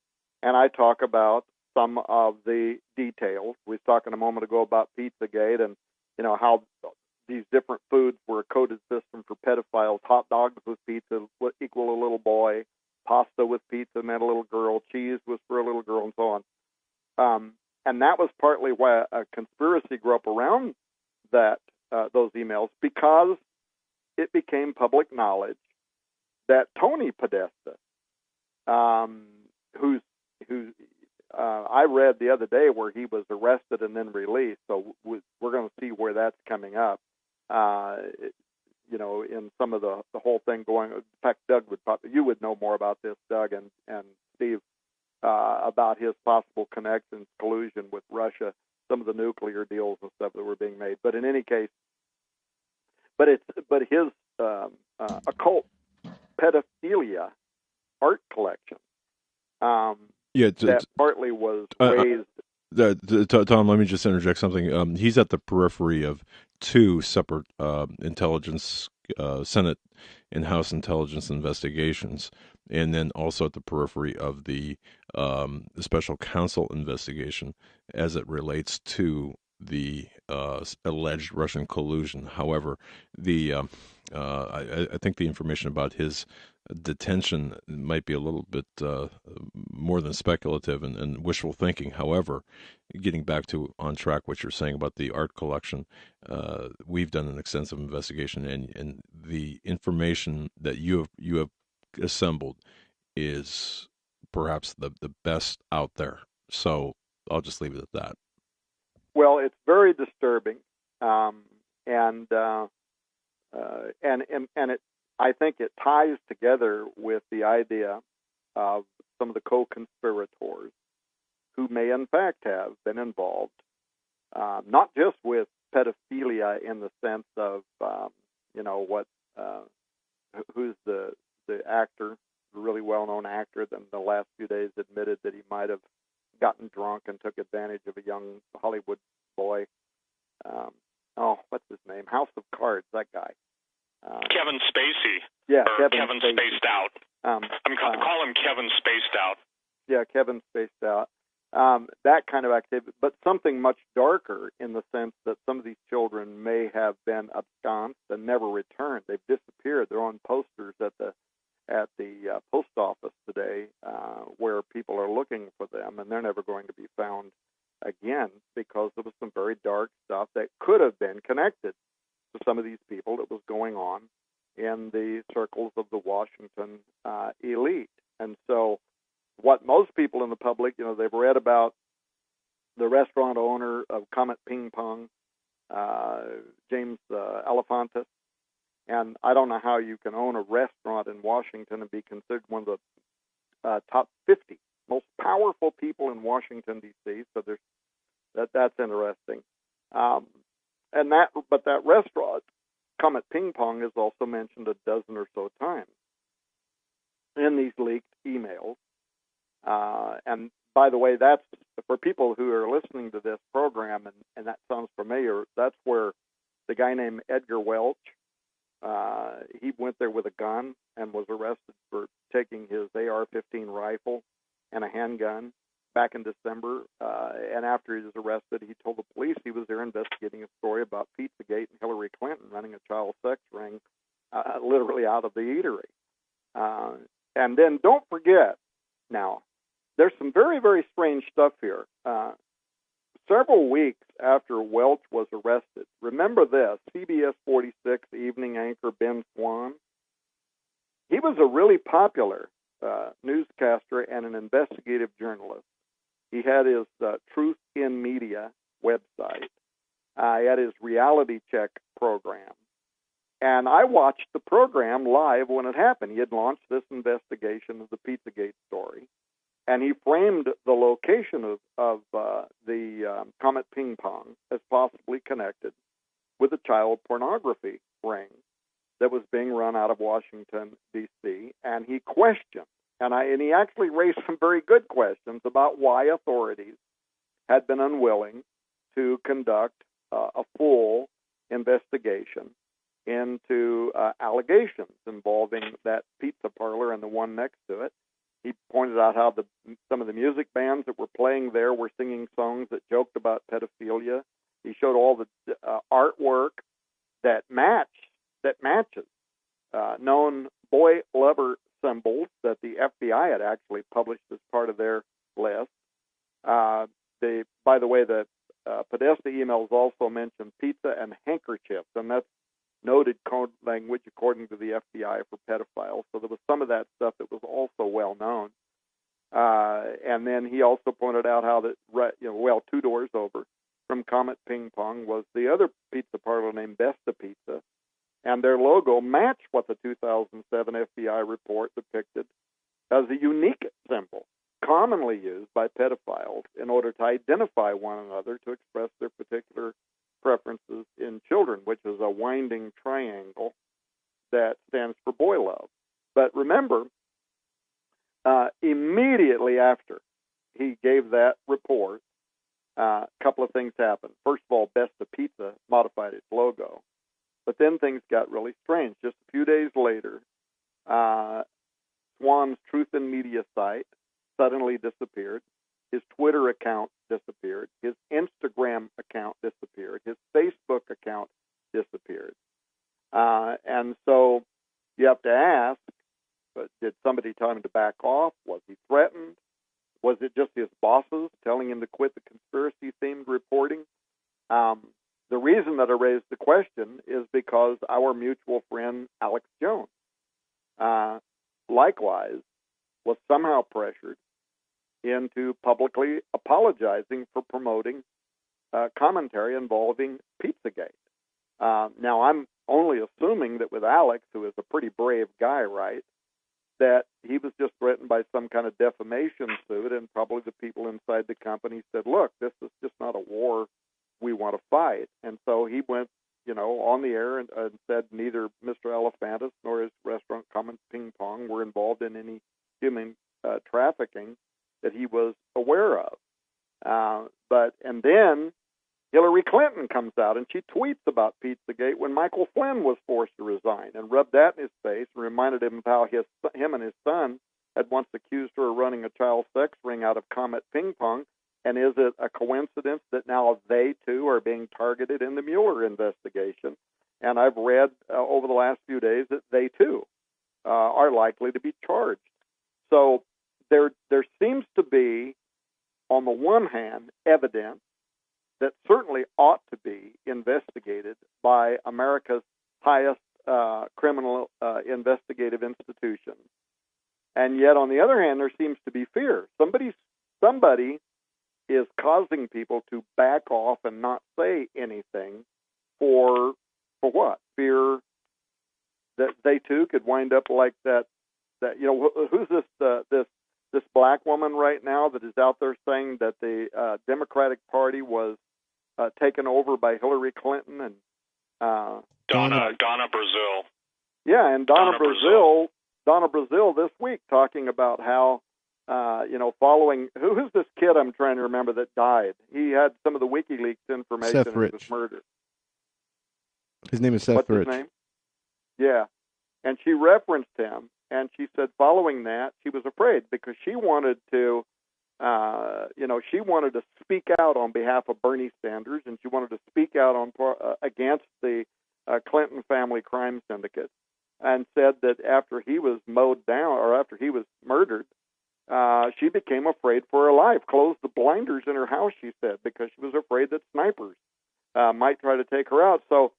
and I talk about some of the details. We were talking a moment ago about Pizzagate and, how these different foods were a coded system for pedophiles. Hot dogs with pizza equal a little boy. Pasta with pizza meant a little girl. Cheese was for a little girl, and so on. And that was partly why a conspiracy grew up around those emails, because it became public knowledge that Tony Podesta, who's I read the other day where he was arrested and then released, so we're going to see where that's coming up. In some of the whole thing going. In fact, you would know more about this, Doug and Steve, about his possible connections, collusion with Russia, some of the nuclear deals and stuff that were being made. But in any case, his occult pedophilia art collection. That partly was raised. Tom, let me just interject something. He's at the periphery of two separate intelligence, Senate and House intelligence investigations, and then also at the periphery of the special counsel investigation as it relates to the alleged Russian collusion. However, I think the information about his detention might be a little bit more than speculative and wishful thinking. However, getting back to on track what you're saying about the art collection, we've done an extensive investigation, and the information that you have assembled is perhaps the best out there. So I'll just leave it at that. Well, it's very disturbing, and it. I think it ties together with the idea of some of the co-conspirators who may in fact have been involved, not just with pedophilia in the sense of who's the actor, the really well-known actor that in the last few days admitted that he might have gotten drunk and took advantage of a young Hollywood boy. What's his name? House of Cards, that guy. Kevin Spacey. Yeah, Kevin Spaced Out. Call him Kevin Spaced Out. Yeah, Kevin Spaced Out. That kind of activity, but something much darker in the sense that some of these children may have been absconded and never returned. They've disappeared. They're on posters at the post office today, where people are looking for them, and they're never going to be found again because there was some very dark stuff that could have been connected to some of these people that was going on in the circles of the Washington elite. And so what most people in the public, they've read about the restaurant owner of Comet Ping Pong, James Alefantis, and I don't know how you can own a restaurant in Washington and be considered one of the top 50 most powerful people in Washington, D.C., so that's interesting. But that restaurant, Comet Ping Pong, is also mentioned a dozen or so times in these leaked emails. And by the way, that's for people who are listening to this program, and that sounds familiar. That's where the guy named Edgar Welch, he went there with a gun and was arrested for taking his AR-15 rifle and a handgun back in December, and after he was arrested, he told the police he was there investigating a story about Pizzagate and Hillary Clinton running a child sex ring literally out of the eatery. And then don't forget, now, there's some very, very strange stuff here. Several weeks after Welch was arrested, remember this, CBS 46 evening anchor Ben Swan, he was a really popular newscaster and an investigative journalist. He had his Truth in Media website. He had his Reality Check program. And I watched the program live when it happened. He had launched this investigation of the Pizzagate story. And he framed the location of the Comet Ping Pong as possibly connected with a child pornography ring. that was being run out of Washington, D.C., and he questioned, and he actually raised some very good questions about why authorities had been unwilling to conduct a full investigation into allegations involving that pizza parlor and the one next to it. He pointed out how some of the music bands that were playing there were singing songs that joked about pedophilia. He showed all the artwork that matches known boy lover symbols that the FBI had actually published as part of their list. By the way, the Podesta emails also mentioned pizza and handkerchiefs, and that's noted code language according to the FBI for pedophiles. So there was some of that stuff that was also well known. And then he also pointed out how that, 2 doors over from Comet Ping Pong was the other pizza parlor named Besta Pizza, and their logo matched what the 2007 FBI report depicted as a unique symbol commonly used by pedophiles in order to identify one another to express their particular preferences in children, which is a winding triangle that stands for boy love. But remember, immediately after he gave that report, a couple of things happened. First of all, Besta Pizza modified its logo. But then things got really strange. Just a few days later, Swan's Truth and Media site suddenly disappeared. His Twitter account disappeared. His Instagram account disappeared. His Facebook account disappeared. And so you have to ask, but did somebody tell him to back off? Was he threatened? Was it just his bosses telling him to quit the conspiracy-themed reporting? The reason that I raised the question is because our mutual friend Alex Jones, likewise, was somehow pressured into publicly apologizing for promoting commentary involving Pizzagate. Now, I'm only assuming that with Alex, who is a pretty brave guy, right, that he was just threatened by some kind of defamation suit, and probably the people inside the company said, look, this is just not a war we want to fight. And so he went, on the air and said neither Mr. Elephantis nor his restaurant Comet Ping Pong were involved in any human trafficking that he was aware of. And then Hillary Clinton comes out and she tweets about Pizzagate when Michael Flynn was forced to resign, and rubbed that in his face and reminded him of how him and his son had once accused her of running a child sex ring out of Comet Ping Pong. And is it a coincidence that now they, too, are being targeted in the Mueller investigation? And I've read over the last few days that they, too, are likely to be charged. So there seems to be, on the one hand, evidence that certainly ought to be investigated by America's highest criminal investigative institutions. And yet, on the other hand, there seems to be fear. Somebody is causing people to back off and not say anything for what? Fear that they too could wind up like that. Who's this black woman right now that is out there saying that the Democratic Party was taken over by Hillary Clinton and Donna Brazile. Yeah, and Donna Brazile this week talking about how following who's this kid I'm trying to remember that died. He had some of the WikiLeaks information Seth and Rich. was murdered. His name is Seth What's Rich. His name? Yeah, and she referenced him, and she said following that she was afraid because she wanted to, she wanted to speak out on behalf of Bernie Sanders, and she wanted to speak out against the Clinton family crime syndicate, and said that after he was mowed down or after he was murdered, she became afraid for her life, closed the blinders in her house, she said, because she was afraid that snipers might try to take her out. So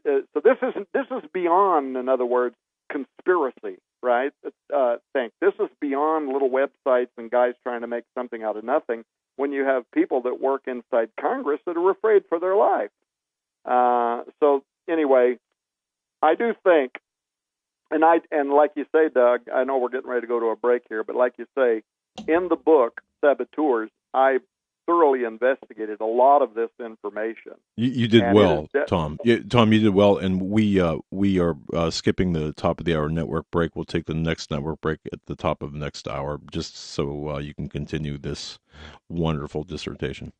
this is beyond, in other words, conspiracy, right? This is beyond little websites and guys trying to make something out of nothing when you have people that work inside Congress that are afraid for their life. So anyway, I do think, and like you say, Doug, I know we're getting ready to go to a break here, but like you say, in the book Saboteurs, I thoroughly investigated a lot of this information. You did And well, it is Tom. Tom, you did well, and we are skipping the top of the hour network break. We'll take the next network break at the top of the next hour, just so you can continue this wonderful dissertation.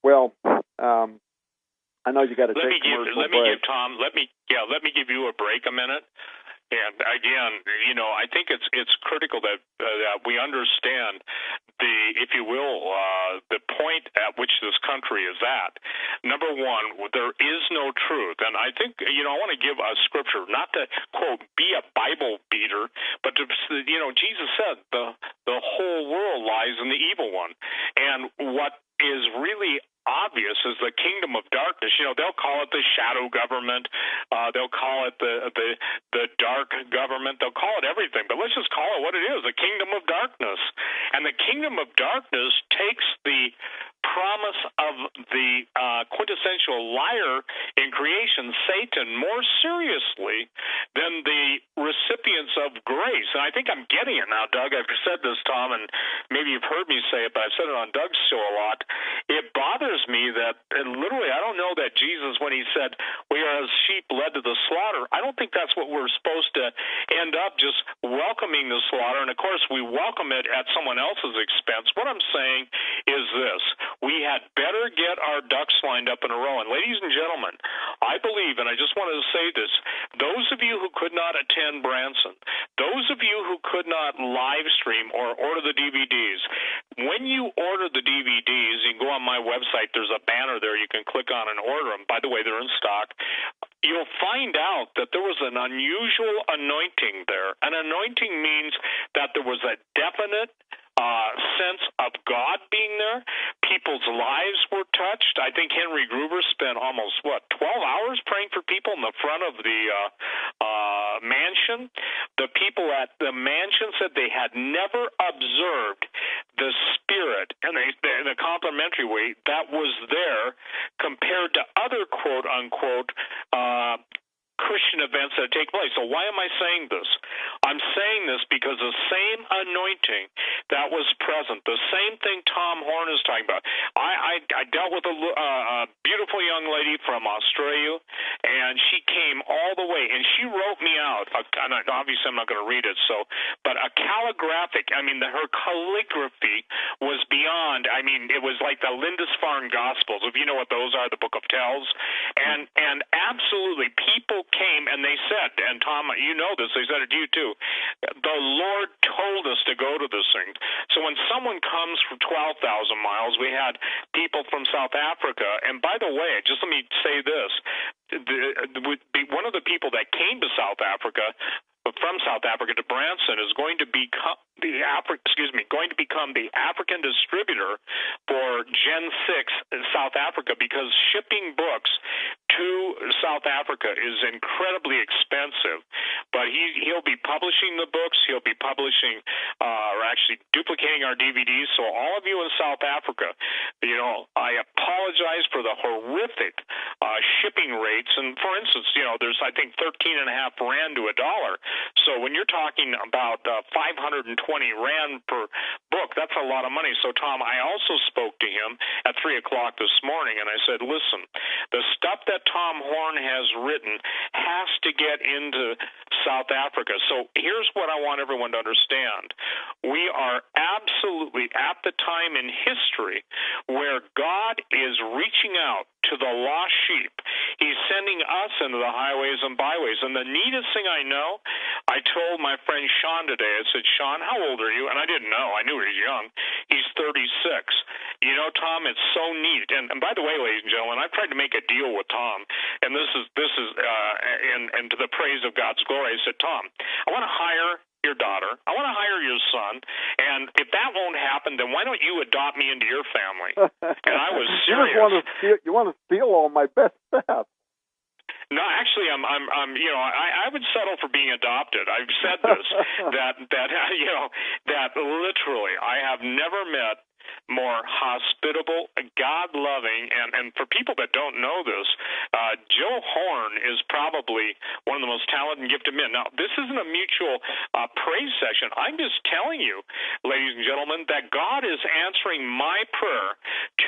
Well, I know you got to take commercial break. Let me give you a break a minute. And again, I think it's critical that we understand if you will, the point at which this country is at. Number one, there is no truth, and I think I want to give a scripture, not to quote be a Bible beater, but to Jesus said the whole world lies in the evil one, and what is really obvious is the kingdom of darkness. They'll call it the shadow government. They'll call it the dark government. They'll call it everything. But let's just call it what it is, the kingdom of darkness. And the kingdom of darkness takes the promise of the quintessential liar in creation, Satan, more seriously than the recipients of grace. And I think I'm getting it now, Doug. I've said this, Tom, and maybe you've heard me say it, but I've said it on Doug's show a lot. It bothers me that, and literally, I don't know that Jesus, when he said, we are as sheep led to the slaughter, I don't think that's what we're supposed to end up just welcoming the slaughter. And, of course, we welcome it at someone else's expense. What I'm saying is this. We had better get our ducks lined up in a row. And ladies and gentlemen, I believe, and I just wanted to say this, those of you who could not attend Branson, those of you who could not live stream or order the DVDs, when you order the DVDs, you can go on my website, there's a banner there you can click on and order them. By the way, they're in stock. You'll find out that there was an unusual anointing there. An anointing means that there was a definite sense of God being there. People's lives were touched. I think Henry Gruber spent almost, 12 hours praying for people in the front of the mansion. The people at the mansion said they had never observed the spirit in a complimentary way that was there compared to other quote-unquote Christian events that take place. So why am I saying this? I'm saying this because the same anointing that was present, the same thing Tom Horn is talking about. I dealt with a beautiful young lady from Australia, and she came all the way, and she wrote me out. Obviously, I'm not going to read it, but a calligraphic, her calligraphy was beyond, it was like the Lindisfarne Gospels, if you know what those are, the Book of Tells, and absolutely, people came and they said, and Tom, you know this, they said it to you too, the Lord told us to go to this thing. So when someone comes from 12,000 miles, we had people from South Africa, and by the way, just let me say this, one of the people that came to South Africa, from South Africa to Branson, is going to become the African distributor for Gen 6 in South Africa, because shipping books to South Africa is incredibly expensive. But he'll be publishing the books. He'll be publishing, or actually duplicating our DVDs. So all of you in South Africa, I apologize for the horrific shipping rates. And for instance, there's I think 13.5 rand to $1. So when you're talking about 520 rand per book, that's a lot of money. So Tom, I also spoke to him at 3 o'clock this morning, and I said, listen, the stuff that Tom Horn has written has to get into South Africa. So here's what I want everyone to understand. We are absolutely at the time in history where God is reaching out to the lost sheep. He's sending us into the highways and byways. And the neatest thing I know, I told my friend Sean today, I said, Sean, how old are you? And I didn't know. I knew he was young. He's 36. Tom, it's so neat. And by the way, ladies and gentlemen, I've tried to make a deal with Tom, and this is and to the praise of God's glory. I said, Tom, I want to hire your daughter. I want to hire your son. And if that won't happen, then why don't you adopt me into your family? And I was serious. You want to steal all my best stuff. No, actually, I would settle for being adopted. I've said this, that literally, I have never met more hospitable, God-loving, and for people that don't know this, Joe Horn is probably one of the most talented and gifted men. Now, this isn't a mutual praise session. I'm just telling you, ladies and gentlemen, that God is answering my prayer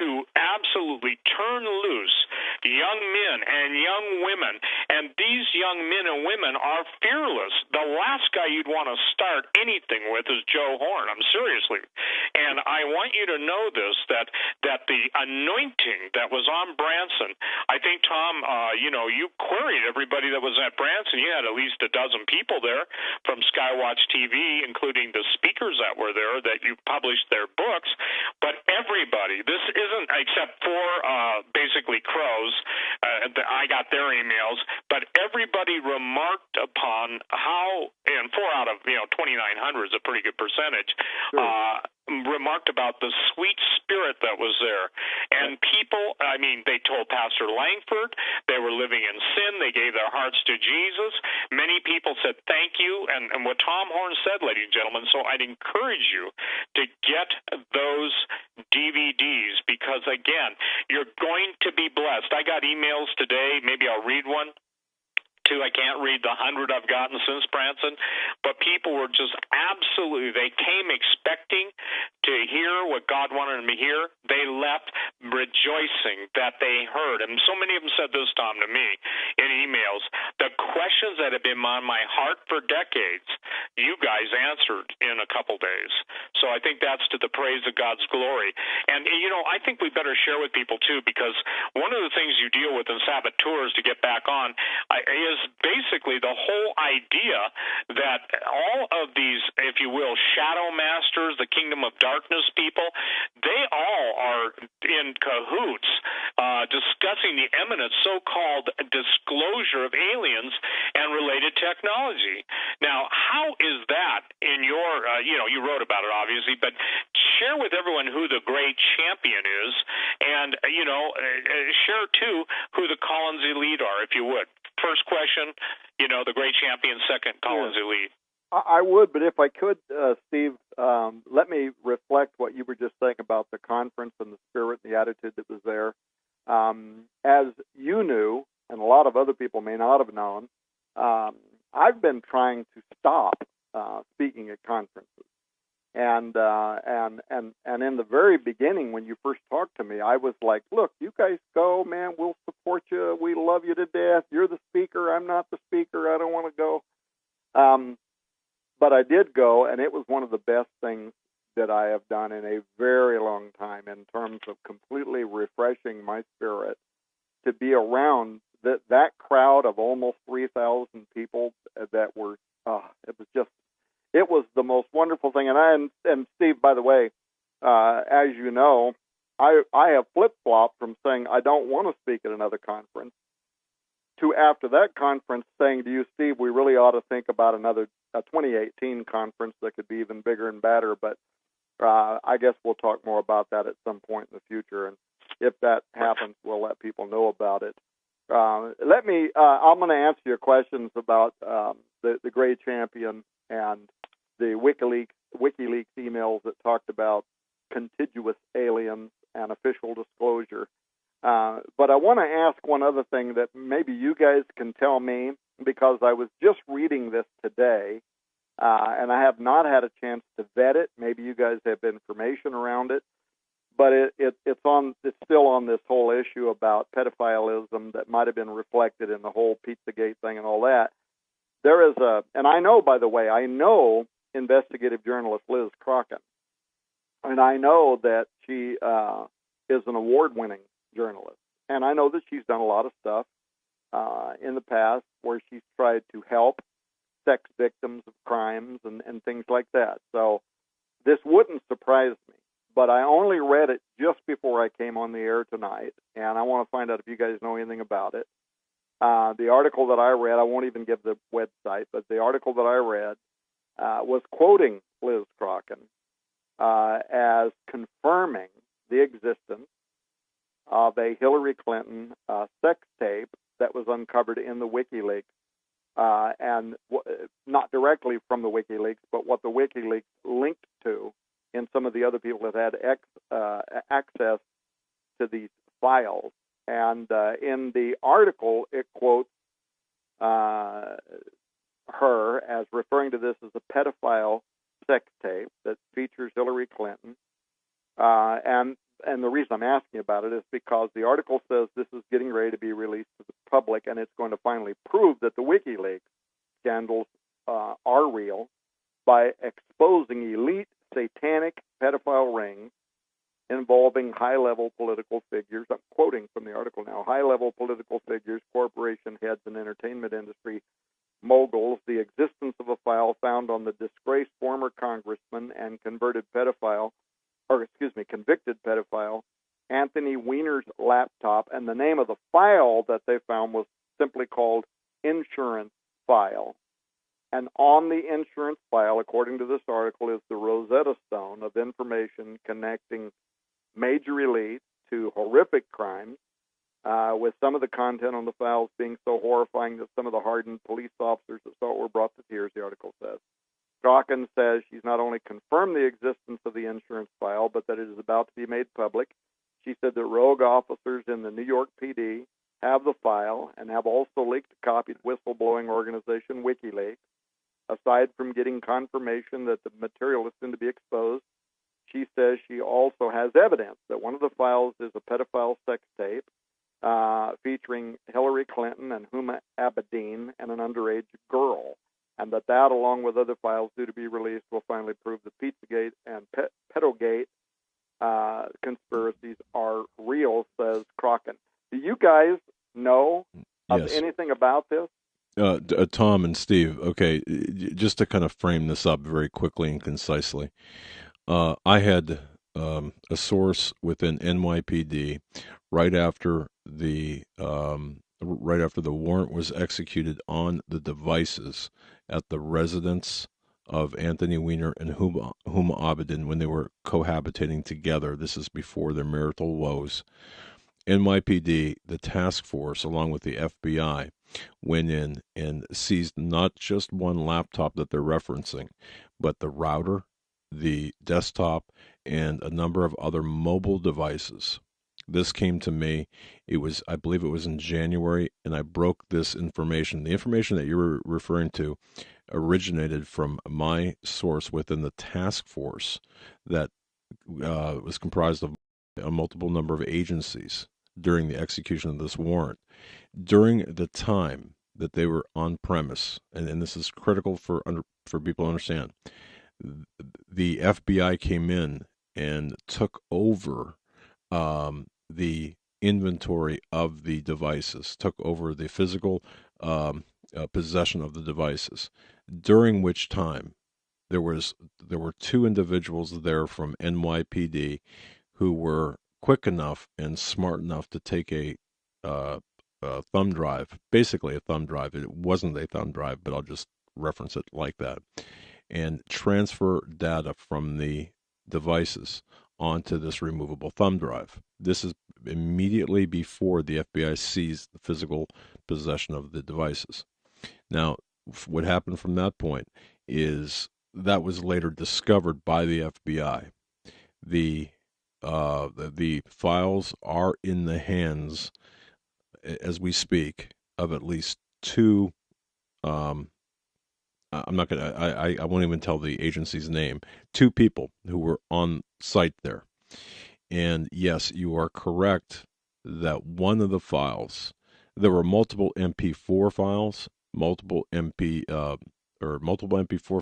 to absolutely turn loose young men and young women, and these young men and women are fearless. The last guy you'd want to start anything with is Joe Horn. I'm seriously. And I want you to know this, that the anointing that was on Branson, I think, Tom, you queried everybody that was at Branson. You had at least a dozen people there from Skywatch TV, including the speakers that were there, that you published their books. But everybody, this isn't except for basically crows. I got their emails, but everybody remarked upon how, and 4 out of 2,900 is a pretty good percentage. Sure. Remarked about the sweet spirit that was there. And people, they told Pastor Langford they were living in sin. They gave their hearts to Jesus. Many people said thank you. And what Tom Horn said, ladies and gentlemen, so I'd encourage you to get those DVDs because, again, you're going to be blessed. I got emails today. Maybe I'll read one. I can't read the 100 I've gotten since Branson, but people were just absolutely, they came expecting to hear what God wanted them to hear. They left rejoicing that they heard. And so many of them said this, Tom, to me in emails, the questions that have been on my heart for decades, you guys answered in a couple days. So I think that's to the praise of God's glory. And, I think we better share with people, too, because one of the things you deal with in saboteurs to get back on is basically the whole idea that all of these, if you will, shadow masters, the kingdom of darkness people, they all are in cahoots discussing the imminent so-called disclosure of aliens and related technology. Now, how is that in your, you wrote about it, obviously, but share with everyone who the great champion is and, share, too, who the Collins Elite are, if you would. First question, the great champion. Second, Collins Elite. I would, but if I could, Steve, let me reflect what you were just saying about the conference and the spirit and the attitude that was there. As you knew, and a lot of other people may not have known, I've been trying to stop speaking at conferences. And in the very beginning, when you first talked to me, I was like, look, you guys go, man, we'll support you. We love you to death. You're the speaker. I'm not the speaker. I don't want to go. But I did go, and it was one of the best things that I have done in a very long time in terms of completely refreshing my spirit to be around that crowd of almost 3,000 people that were, it was the most wonderful thing. And Steve, by the way, as you know, I have flip-flopped from saying I don't want to speak at another conference to after that conference saying to you, Steve, we really ought to think about a 2018 conference that could be even bigger and badder. But I guess we'll talk more about that at some point in the future. And if that happens, we'll let people know about it. I'm going to answer your questions about the great champion and the WikiLeaks emails that talked about contiguous aliens and official disclosure. But I want to ask one other thing that maybe you guys can tell me, because I was just reading this today, and I have not had a chance to vet it. Maybe you guys have information around it, but it's still on this whole issue about pedophilism that might have been reflected in the whole Pizzagate thing and all that. There is and I know, by the way, investigative journalist Liz Crokin, and I know that she is an award-winning journalist, and I know that she's done a lot of stuff in the past where she's tried to help sex victims of crimes and things like that. So this wouldn't surprise me, but I only read it just before I came on the air tonight, and I want to find out if you guys know anything about it. The article that I read, I won't even give the website, but the article that I read was quoting Liz Crokin as confirming the existence of a Hillary Clinton sex tape that was uncovered in the WikiLeaks, and not directly from the WikiLeaks, but what the WikiLeaks linked to in some of the other people that had access to these files. And in the article, it quotes her as referring to this as a pedophile sex tape that features Hillary Clinton. And the reason I'm asking about it is because the article says this is getting ready to be released to the public, and it's going to finally prove that the WikiLeaks scandals are real by exposing elite satanic pedophile rings involving high-level political figures. I'm quoting from the article now. High-level political figures, corporation heads, and entertainment industry moguls. The existence of a file found on the disgraced former congressman and convicted pedophile Anthony Weiner's laptop, and the name of the file that they found was simply called Insurance File. And on the insurance file, according to this article, is the Rosetta Stone of information connecting major elites to horrific crimes, with some of the content on the files being so horrifying that some of the hardened police officers that saw it were brought to tears, the article says. Strachan says she's not only confirmed the existence of the insurance file, but that it is about to be made public. She said that rogue officers in the New York PD have the file and have also leaked a copy to whistleblowing organization WikiLeaks. Aside from getting confirmation that the material is soon to be exposed, she says she also has evidence that one of the files is a pedophile sex tape featuring Hillary Clinton and Huma Abedin and an underage girl, and that along with other files due to be released, will finally prove the Pizzagate and Pedogate conspiracies are real, says Crokin. Do you guys know of anything about this? Tom and Steve, okay, just to kind of frame this up very quickly and concisely, I had a source within NYPD right after the warrant was executed on the devices at the residence of Anthony Weiner and Huma Abedin when they were cohabitating together. This is before their marital woes. NYPD, the task force, along with the FBI, went in and seized not just one laptop that they're referencing, but the router, the desktop, and a number of other mobile devices. This came to me, I believe it was in January, and I broke this information. The information that you're referring to originated from my source within the task force that was comprised of a multiple number of agencies during the execution of this warrant. During the time that they were on premise, and this is critical for people to understand, the FBI came in and took over the inventory of the devices, took over the physical possession of the devices, during which time there were two individuals there from NYPD who were quick enough and smart enough to take a thumb drive, basically a thumb drive. It wasn't a thumb drive, but I'll just reference it like that, and transfer data from the devices onto this removable thumb drive. This is immediately before the FBI seized the physical possession of the devices. Now, what happened from that point is that was later discovered by the FBI. The files are in the hands, as we speak, of at least two. I won't even tell the agency's name. Two people who were on site there. And yes, you are correct that one of the files, there were multiple MP4 files, multiple MP4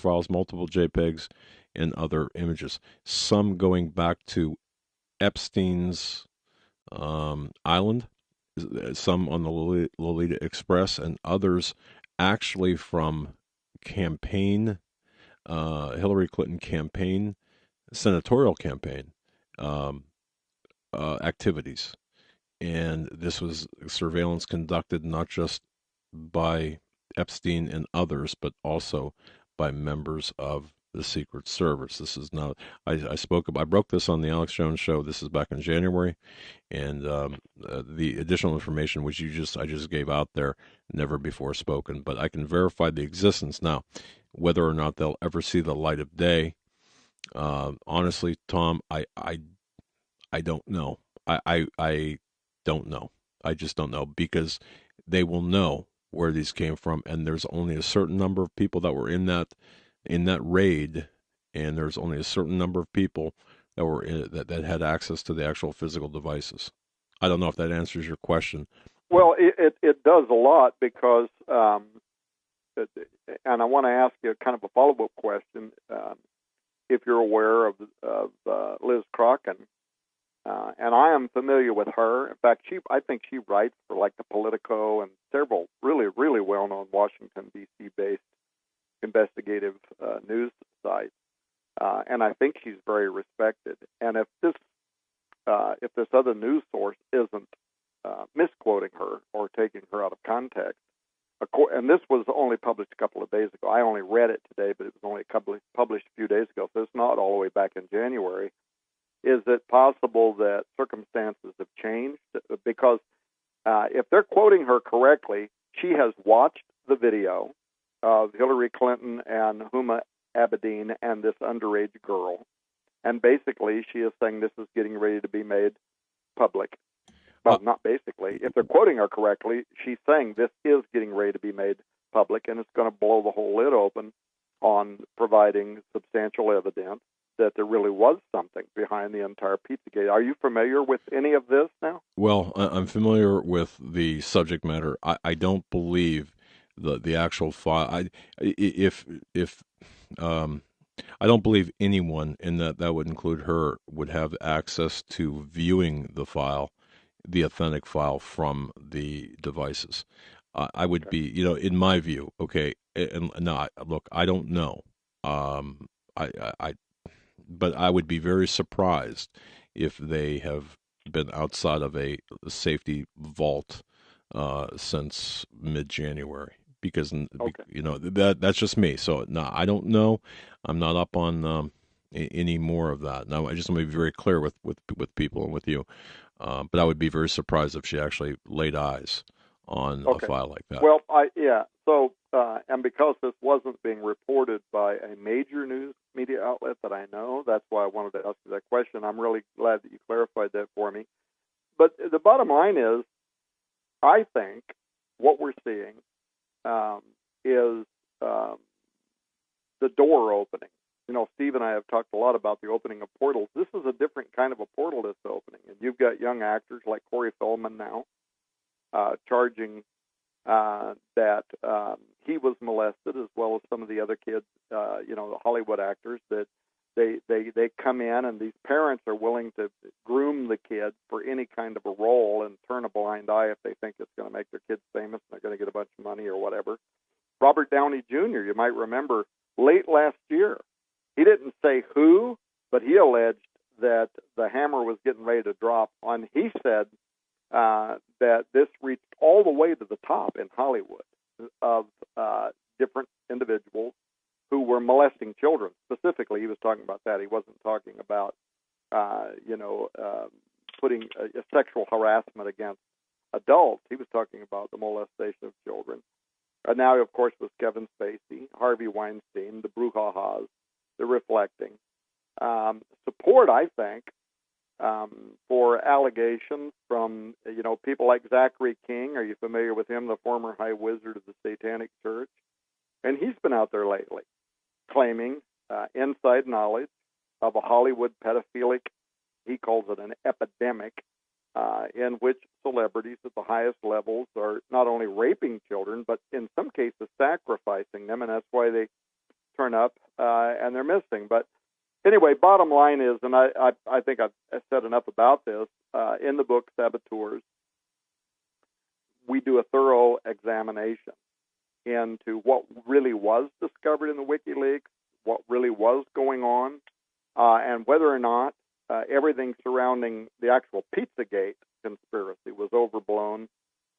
files, multiple JPEGs, and other images. Some going back to Epstein's Island, some on the Lolita Express, and others actually from campaign, Hillary Clinton campaign, senatorial campaign activities. And this was surveillance conducted not just by Epstein and others, but also by members of the Secret Service. This is not, I broke this on the Alex Jones show. This is back in January, and the additional information which I just gave out there, never before spoken, but I can verify the existence now. Whether or not they'll ever see the light of day, Honestly, Tom, I don't know. I don't know. I just don't know because they will know where these came from, and there's only a certain number of people that were in that raid, and there's only a certain number of people that were that had access to the actual physical devices. I don't know if that answers your question. Well, it does a lot because, and I want to ask you kind of a follow-up question. If you're aware of Liz Crokin, and I am familiar with her. In fact, I think she writes for like the Politico and several really, really well-known Washington, D.C. based investigative news sites. And I think she's very respected. And if this other news source isn't misquoting her or taking her out of context, and this was only published a couple of days ago. I only read it today, but it was only published a few days ago, so it's not all the way back in January. Is it possible that circumstances have changed? Because if they're quoting her correctly, she has watched the video of Hillary Clinton and Huma Abedin and this underage girl, and basically she is saying this is getting ready to be made public. Well, not basically. If they're quoting her correctly, she's saying this is getting ready to be made public, and it's going to blow the whole lid open on providing substantial evidence that there really was something behind the entire Pizzagate. Are you familiar with any of this now? Well, I'm familiar with the subject matter. I don't believe the actual file. I don't believe anyone, and that would include her, would have access to viewing the file, the authentic file from the devices. I would be, in my view, okay. And no, look, I don't know. But I would be very surprised if they have been outside of a safety vault since mid-January, because that's just me. So no, I don't know. I'm not up on any more of that. Now, I just want to be very clear with people and with you. But I would be very surprised if she actually laid eyes on a file like that. Well, So, and because this wasn't being reported by a major news media outlet that I know, that's why I wanted to ask you that question. I'm really glad that you clarified that for me. But the bottom line is, I think what we're seeing is the door opening. Steve and I have talked a lot about the opening of portals. This is a different kind of a portal that's opening. And you've got young actors like Corey Feldman now charging that he was molested, as well as some of the other kids, the Hollywood actors, that they come in and these parents are willing to groom the kid for any kind of a role and turn a blind eye if they think it's going to make their kids famous and they're going to get a bunch of money or whatever. Robert Downey Jr., you might remember, late last year, he didn't say who, but he alleged that the hammer was getting ready to drop on. He said that this reached all the way to the top in Hollywood of different individuals who were molesting children. Specifically, he was talking about that. He wasn't talking about, putting a sexual harassment against adults. He was talking about the molestation of children. And now, of course, with Kevin Spacey, Harvey Weinstein, the brouhahas, the reflecting. Support, I think, for allegations from, people like Zachary King. Are you familiar with him, the former high wizard of the Satanic Church? And he's been out there lately claiming inside knowledge of a Hollywood pedophilic, he calls it an epidemic, in which celebrities at the highest levels are not only raping children, but in some cases sacrificing them, and that's why they turn up and they're missing. But anyway, bottom line is, and I think I've said enough about this, in the book Saboteurs, we do a thorough examination into what really was discovered in the WikiLeaks, what really was going on, and whether or not everything surrounding the actual Pizzagate conspiracy was overblown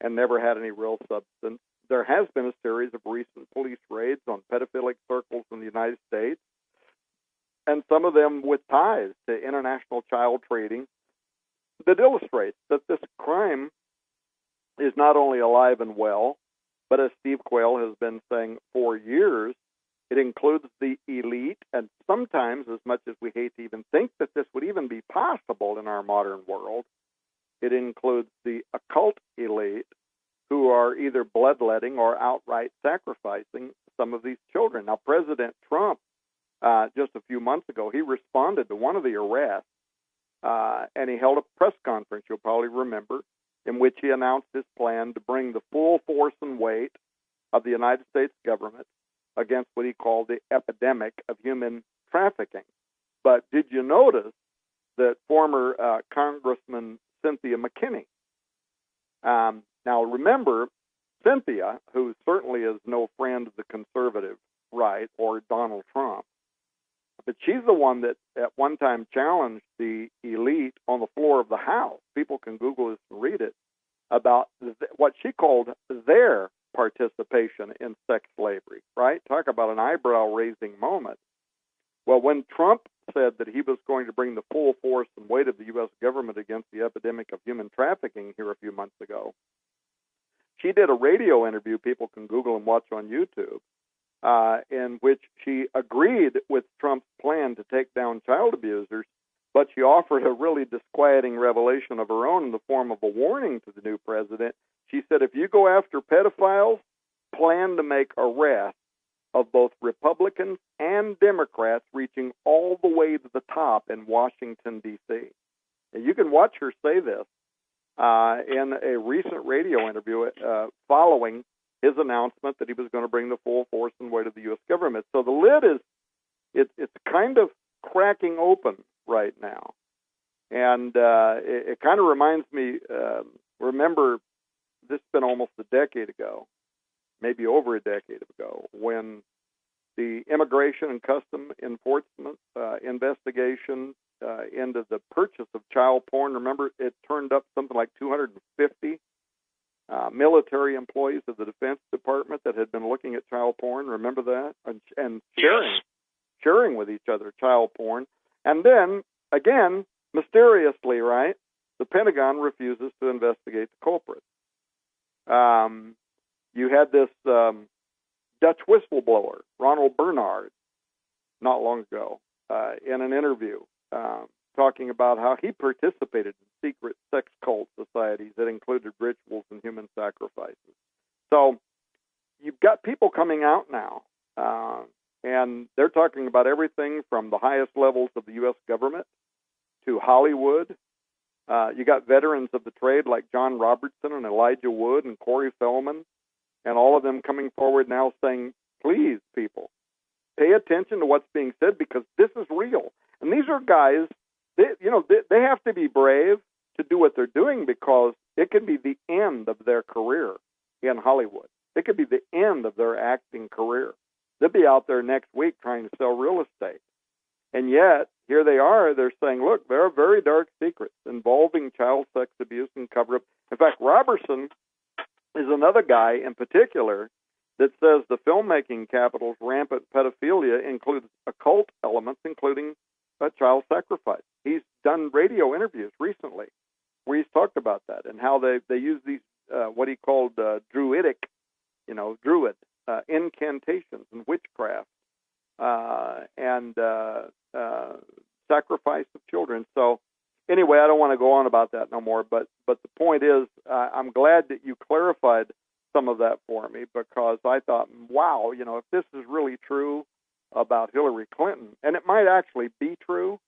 and never had any real substance. There has been a series of recent police raids on pedophilic circles in the United States, and some of them with ties to international child trading, that illustrates that this crime is not only alive and well, but as Steve Quayle has been saying for years, it includes the elite, and sometimes, as much as modern world. It includes the occult elite, who are either bloodletting or outright sacrificing some of these children. Now, President Trump, just a few months ago, he responded to one of the arrests, and he held a press conference, you'll probably remember, in which he announced his plan to bring the full force and weight of the United States government against what he called the epidemic of human trafficking. But did you notice that former Congressman Cynthia McKinney, now remember, Cynthia, who certainly is no friend of the conservative right or Donald Trump, but she's the one that at one time challenged the elite on the floor of the House. People can Google this and read it, about what she called their participation in sex slavery, right? Talk about an eyebrow-raising moment. Well, when Trump said that he was going to bring the full force and weight of the U.S. government against the epidemic of human trafficking here a few months ago, she did a radio interview people can Google and watch on YouTube, in which she agreed with Trump's plan to take down child abusers, but she offered a really disquieting revelation of her own in the form of a warning to the new president. She said, if you go after pedophiles, plan to make arrests of both Republicans and Democrats reaching all the way to the top in Washington, D.C. And you can watch her say this in a recent radio interview following his announcement that he was going to bring the full force and weight of the U.S. government. So the lid is it's kind of cracking open right now. And it kind of reminds me, remember, this has been almost a decade ago, maybe over a decade ago, when the Immigration and Custom Enforcement investigation into the purchase of child porn. Remember, it turned up something like 250 military employees of the Defense Department that had been looking at child porn. Remember that? And sharing with each other child porn. And then, again, mysteriously, right, the Pentagon refuses to investigate the culprit. You had this Dutch whistleblower, Ronald Bernard, not long ago, in an interview, talking about how he participated in secret sex cult societies that included rituals and human sacrifices. So you've got people coming out now, and they're talking about everything from the highest levels of the U.S. government to Hollywood. You got veterans of the trade like John Robertson and Elijah Wood and Corey Feldman, and all of them coming forward now saying, please, people, pay attention to what's being said because this is real. And these are guys, they have to be brave to do what they're doing because it could be the end of their career in Hollywood. It could be the end of their acting career. They'll be out there next week trying to sell real estate. And yet, here they are, they're saying, look, there are very dark secrets involving child sex abuse and cover-up. In fact, Robertson is another guy in particular that says the filmmaking capital's rampant pedophilia includes occult elements, including child sacrifice. He's done radio interviews recently where he's talked about that and how they use these, what he called druid incantations and witchcraft and sacrifice of children. So anyway, I don't want to go on about that no more, but the point is I'm glad that you clarified some of that for me because I thought, wow, if this is really true about Hillary Clinton, and it might actually be true,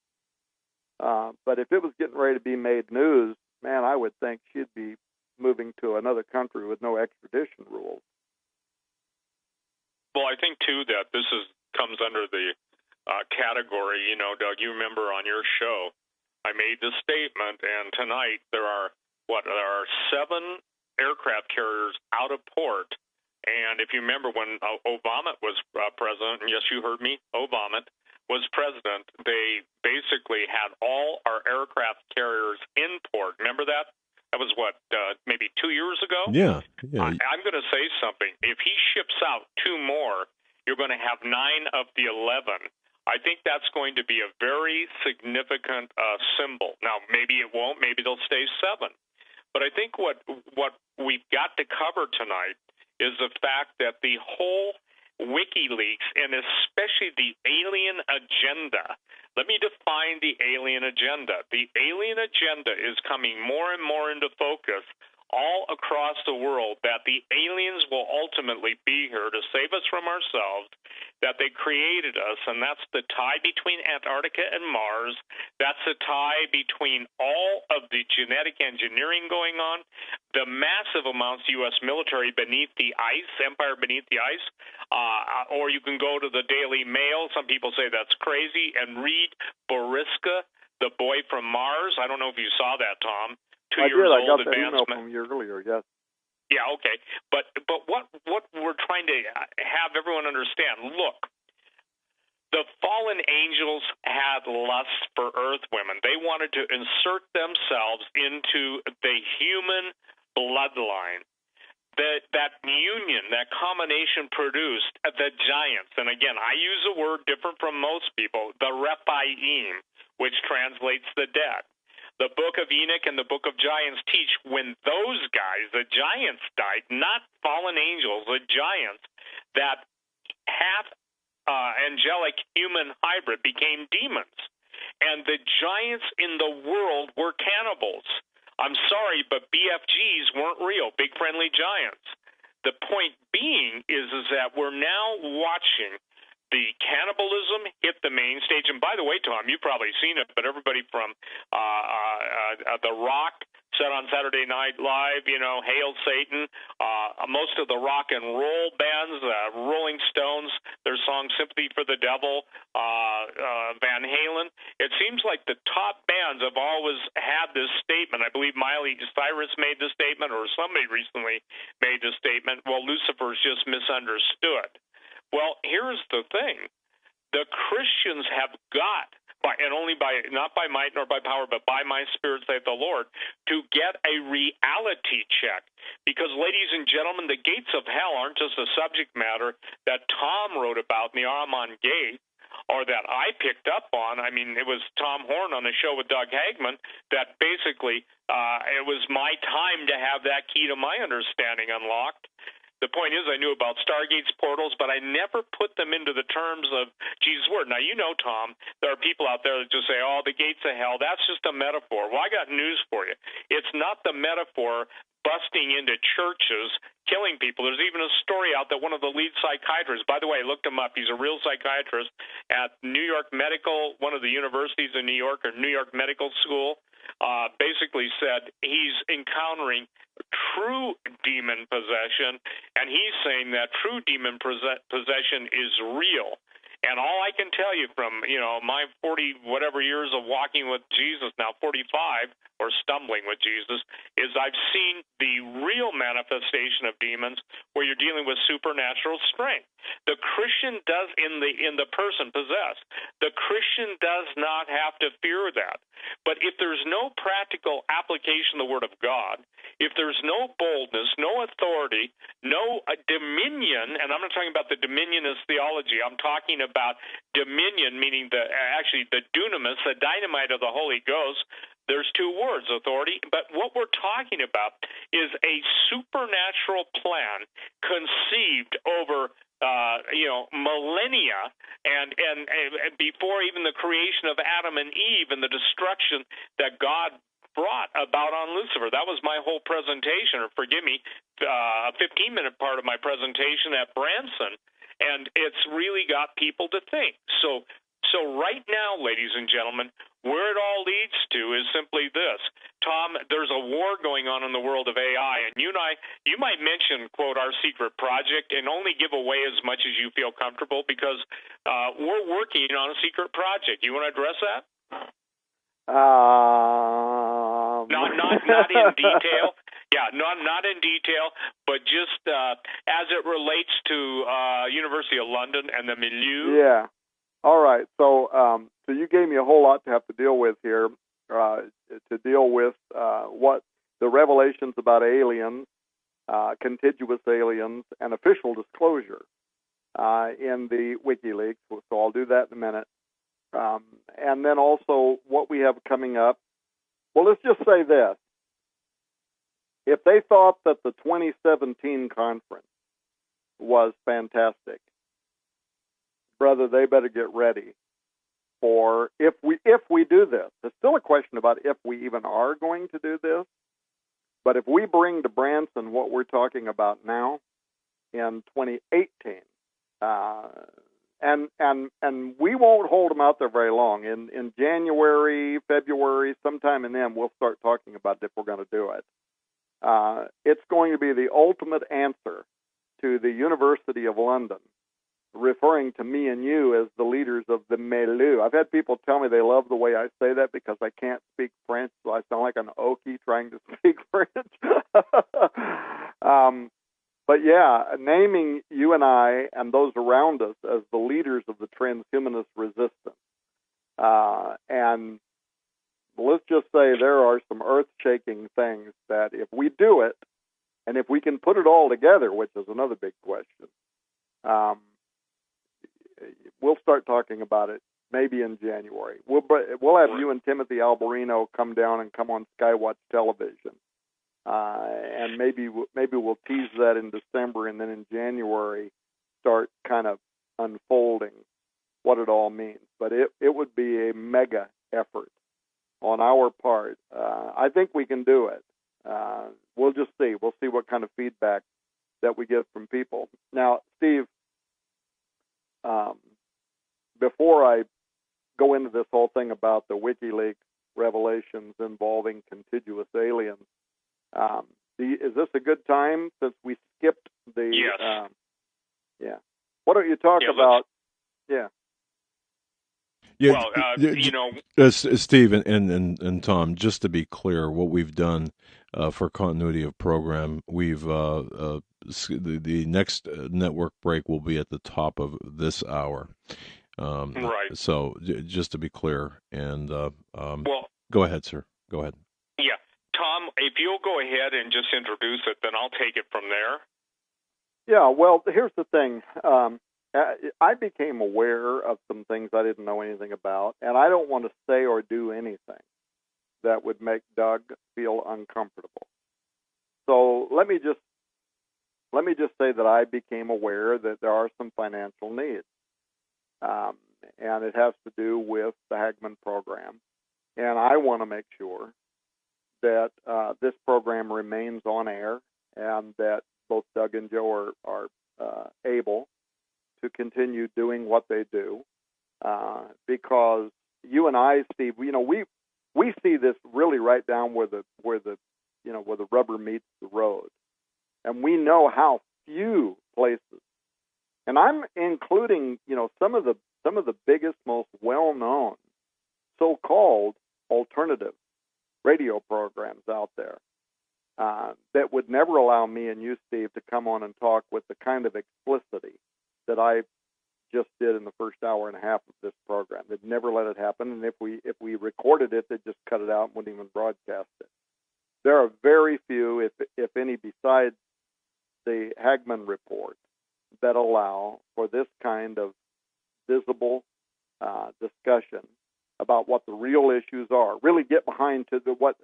but if it was getting ready to be made news, man, I would think she'd be moving to another country with no extradition rules. Well, I think, too, that this comes under the category, Doug, you remember on your show, I made this statement, and tonight there are 7 aircraft carriers out of port. And if you remember when Obama was president, and yes, you heard me, Obama was president, they basically had all our aircraft carriers in port. Remember that? That was, maybe 2 years ago? Yeah. I'm going to say something. If he ships out 2 more, you're going to have 9 of the 11. I think that's going to be a very significant symbol. Now, maybe it won't. Maybe they'll stay 7. But I think what we've got to cover tonight is the fact that the whole WikiLeaks, and especially the alien agenda, let me define behind the alien agenda. The alien agenda is coming more and more into focus all across the world, that the aliens will ultimately be here to save us from ourselves, that they created us, and that's the tie between Antarctica and Mars. That's the tie between all of the genetic engineering going on, the massive amounts of U.S. military beneath the ice, empire beneath the ice, or you can go to the Daily Mail. Some people say that's crazy, and read Boriska, the boy from Mars. I don't know if you saw that, Tom. 2 years old I got that advancement. email from you earlier, yes. Yeah, okay. But what we're trying to have everyone understand, look, the fallen angels had lust for earth women. They wanted to insert themselves into the human bloodline. That union, that combination produced the giants. And again, I use a word different from most people, the Rephaim, which translates the dead. The book of Enoch and the book of Giants teach when those guys, the giants, died, not fallen angels, the giants, that half angelic human hybrid became demons. And the giants in the world were cannibals. I'm sorry, but BFGs weren't real, big friendly giants. The point being is that we're now watching the cannibalism hit the main stage. And by the way, Tom, you've probably seen it, but everybody from The Rock said on Saturday Night Live, Hail Satan. Most of the rock and roll bands, Rolling Stones, their song Sympathy for the Devil, Van Halen. It seems like the top bands have always had this statement. I believe Miley Cyrus made the statement, or somebody recently made the statement, well, Lucifer's just misunderstood. Well, here's the thing. The Christians have got, and only by, not by might nor by power, but by my spirit, saith the Lord, to get a reality check. Because, ladies and gentlemen, the gates of hell aren't just a subject matter that Tom wrote about in the Ahriman Gate, or that I picked up on. I mean, it was Tom Horn on the show with Doug Hagman that basically it was my time to have that key to my understanding unlocked. The point is, I knew about stargates, portals, but I never put them into the terms of Jesus' word. Now, Tom, there are people out there that just say, oh, the gates of hell, that's just a metaphor. Well, I got news for you. It's not the metaphor busting into churches, killing people. There's even a story out that one of the lead psychiatrists, by the way, I looked him up. He's a real psychiatrist at New York Medical, one of the universities in New York, or New York Medical School, basically said he's encountering true demon possession, and he's saying that true demon possession is real. And all I can tell you from, my 40-whatever years of walking with Jesus, now 45, or stumbling with Jesus, is I've seen the real manifestation of demons where you're dealing with supernatural strength. The Christian does, in the person possessed, the Christian does not have to fear that. But if there's no practical application of the Word of God, if there's no boldness, no authority, no dominion, and I'm not talking about the dominionist theology, I'm talking about dominion, meaning the dunamis, the dynamite of the Holy Ghost. There's two words, authority, but what we're talking about is a supernatural plan conceived over millennia and before even the creation of Adam and Eve and the destruction that God brought about on Lucifer. That was my whole presentation, or forgive me, a 15-minute part of my presentation at Branson, and it's really got people to think. So right now, ladies and gentlemen, where it all leads to is simply this. Tom, there's a war going on in the world of AI, and you might mention, quote, our secret project, and only give away as much as you feel comfortable, because we're working on a secret project. You want to address that? Not in detail. Yeah, not in detail, but just as it relates to University of London and the milieu. Yeah. All right. So you gave me a whole lot to have to deal with here, to deal with what the revelations about aliens, contiguous aliens, and official disclosure in the WikiLeaks. So I'll do that in a minute. And then also what we have coming up. Well, let's just say this. If they thought that the 2017 conference was fantastic, brother, they better get ready, for if we do this. There's still a question about if we even are going to do this. But if we bring to Branson what we're talking about now in 2018, and we won't hold them out there very long. In January, February, sometime in them, we'll start talking about if we're going to do it. It's going to be the ultimate answer to the University of London, referring to me and you as the leaders of the milieu. I've had people tell me they love the way I say that because I can't speak French, so I sound like an Okie trying to speak French. But yeah, naming you and I and those around us as the leaders of the transhumanist resistance. And let's just say there are some earth-shaking things that if we do it, and if we can put it all together, which is another big question, we'll start talking about it maybe in January. We'll have you and Timothy Alberino come down and come on Skywatch Television. And maybe we'll tease that in December, and then in January start kind of unfolding what it all means. But it would be a mega effort on our part. I think we can do it. We'll just see. We'll see what kind of feedback that we get from people. Now, Steve, before I go into this whole thing about the WikiLeaks revelations involving contiguous aliens, is this a good time since we skipped the? Yes. Yeah. Why don't you talk about? Yeah. Yeah. Well, Steve and Tom, just to be clear, what we've done for continuity of program, we've the next network break will be at the top of this hour. Right. So just to be clear, and well, go ahead, sir. Go ahead. Yeah, Tom, if you'll go ahead and just introduce it, then I'll take it from there. Yeah. Well, here's the thing. I became aware of some things I didn't know anything about, and I don't want to say or do anything that would make Doug feel uncomfortable. So let me just say that I became aware that there are some financial needs, and it has to do with the Hagmann program, and I want to make sure that this program remains on air and that both Doug and Joe are able to continue doing what they do, because you and I, Steve, we see this really right down where the rubber meets the road, and we know how few places, and I'm including some of the biggest, most well-known so-called alternative radio programs out there that would never allow me and you, Steve, to come on and talk with the kind of explicitity that I just did in the first hour and a half of this program. They'd never let it happen, and if we recorded it, they'd just cut it out and wouldn't even broadcast it. There are very few, if any, besides the Hagmann report, that allow for this kind of visible discussion about what the real issues are. Really get behind to what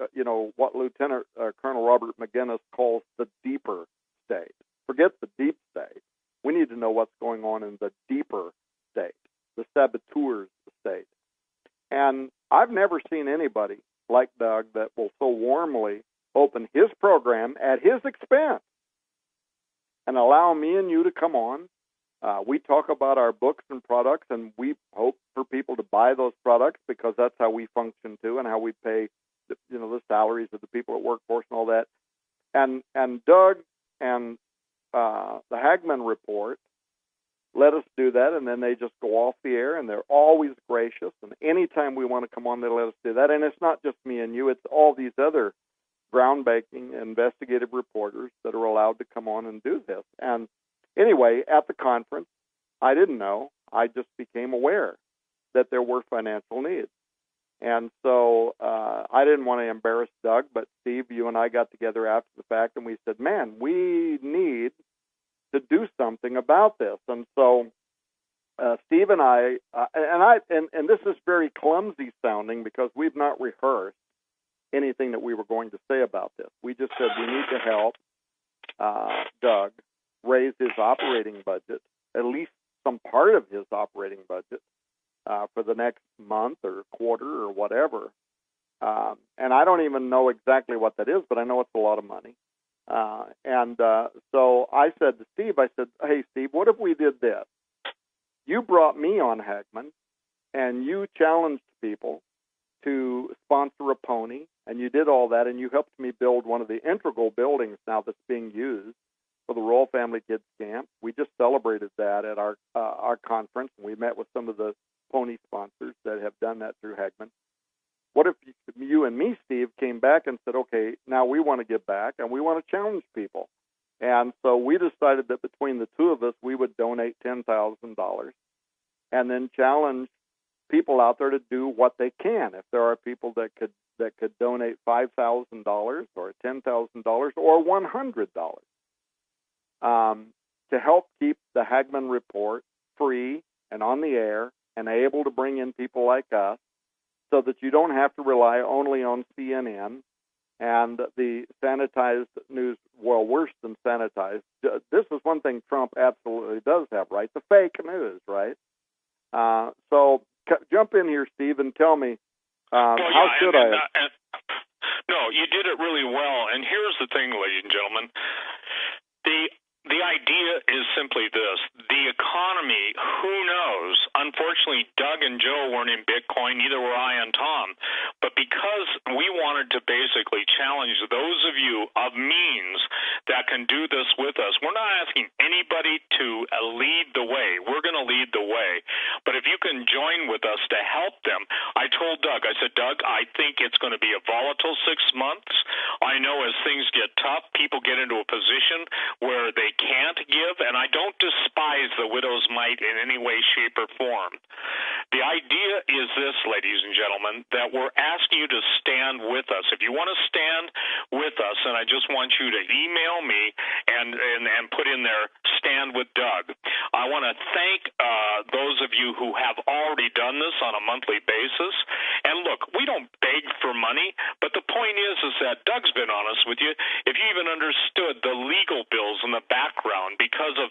Lieutenant Colonel Robert McGinnis calls the deeper state. Forget the deep state. We need to know what's going on in the deeper state, the saboteurs state. And I've never seen anybody like Doug that will so warmly open his program at his expense and allow me and you to come on. We talk about our books and products, and we hope for people to buy those products because that's how we function too, and how we pay the salaries of the people at Workforce and all that. And Doug and the Hagmann report let us do that, and then they just go off the air, and they're always gracious. And anytime we want to come on, they let us do that. And it's not just me and you; it's all these other groundbreaking investigative reporters that are allowed to come on and do this. And anyway, at the conference, I didn't know. I just became aware that there were financial needs. And so I didn't want to embarrass Doug, but Steve, you and I got together after the fact, and we said, man, we need to do something about this. And so Steve and I, and this is very clumsy sounding because we've not rehearsed anything that we were going to say about this. We just said we need to help Doug raise his operating budget, at least some part of his operating budget, for the next month or quarter or whatever. And I don't even know exactly what that is, but I know it's a lot of money. So I said to Steve, I said, hey, Steve, what if we did this? You brought me on Hagmann, and you challenged people to sponsor a pony, and you did all that, and you helped me build one of the integral buildings now that's being used for the Royal Family Kids Camp. We just celebrated that at our conference, and we met with some of the pony sponsors that have done that through Hagmann. What if you and me, Steve, came back and said, okay, now we want to give back, and we want to challenge people? And so we decided that between the two of us, we would donate $10,000 and then challenge people out there to do what they can. If there are people that could donate $5,000 or $10,000 or $100 to help keep the Hagmann Report free and on the air and able to bring in people like us, so that you don't have to rely only on CNN and the sanitized news, well, worse than sanitized. This is one thing Trump absolutely does have, right? The fake news, right? So jump in here, Steve, and tell me, how should I? No, you did it really well. And here's the thing, ladies and gentlemen. The idea is simply this. The economy, who knows? Unfortunately, Doug and Joe weren't in Bitcoin, neither were I and Tom. But because we wanted to basically challenge those of you of means that can do this with us, we're not asking anybody to lead the way. We're going to lead the way. But if you can join with us to help them, I told Doug, I said, Doug, I think it's going to be a volatile 6 months. I know as things get tough, people get into a position where they can't give, and I don't despise the widow's mite in any way, shape, or form. The idea is this, ladies and gentlemen, that we're asking you to stand with us. If you want to stand with us, and I just want you to email me and put in there, stand with Doug. I want to thank those of you who have already done this on a monthly basis. And look, we don't beg for money, but the point is that Doug's been honest with you. If you even understood the legal bills in the background because of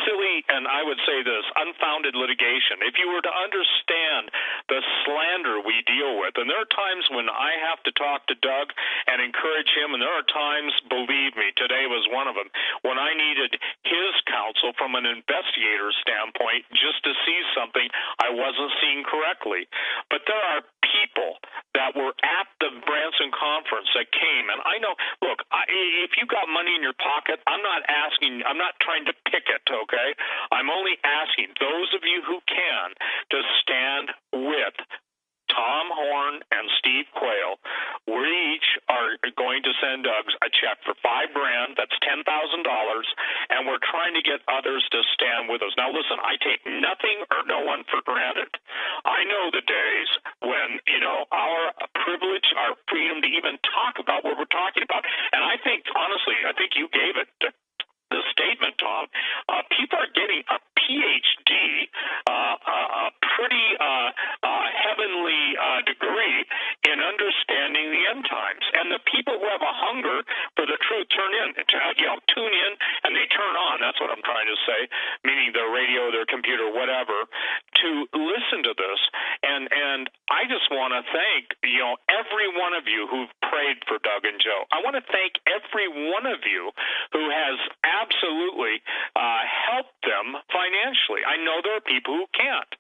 silly, and I would say this, unfounded litigation, if you were to understand the slander we deal with, and there are times when I have to talk to Doug and encourage him, and there are times, believe me, today was one of them, when I needed his counsel from an investigator standpoint just to see something I wasn't seeing correctly. But there are people that were at the Branson conference that came, and I know, look, if you got money in your pocket, I'm not trying to pick it, okay? I'm only asking those of you who can to stand with Tom Horn and Steve Quayle. We each are going to send Doug a check for $5,000. That's $10,000, and we're trying to get others to stand with us. Now, listen, I take nothing or no one for granted. I know the days when, our privilege, our freedom to even talk about what we're talking about, and I think, honestly, you gave it the statement, Tom. People are getting a PhD, a pretty heavenly degree in understanding the end times. And the people who have a hunger for the truth tune in, and they turn on. That's what I'm trying to say, meaning their radio, their computer, whatever, to listen to this. And I just want to thank, every one of you who've prayed for Doug and Joe. I want to thank every one of you who has absolutely helped them financially. I know there are people who can't.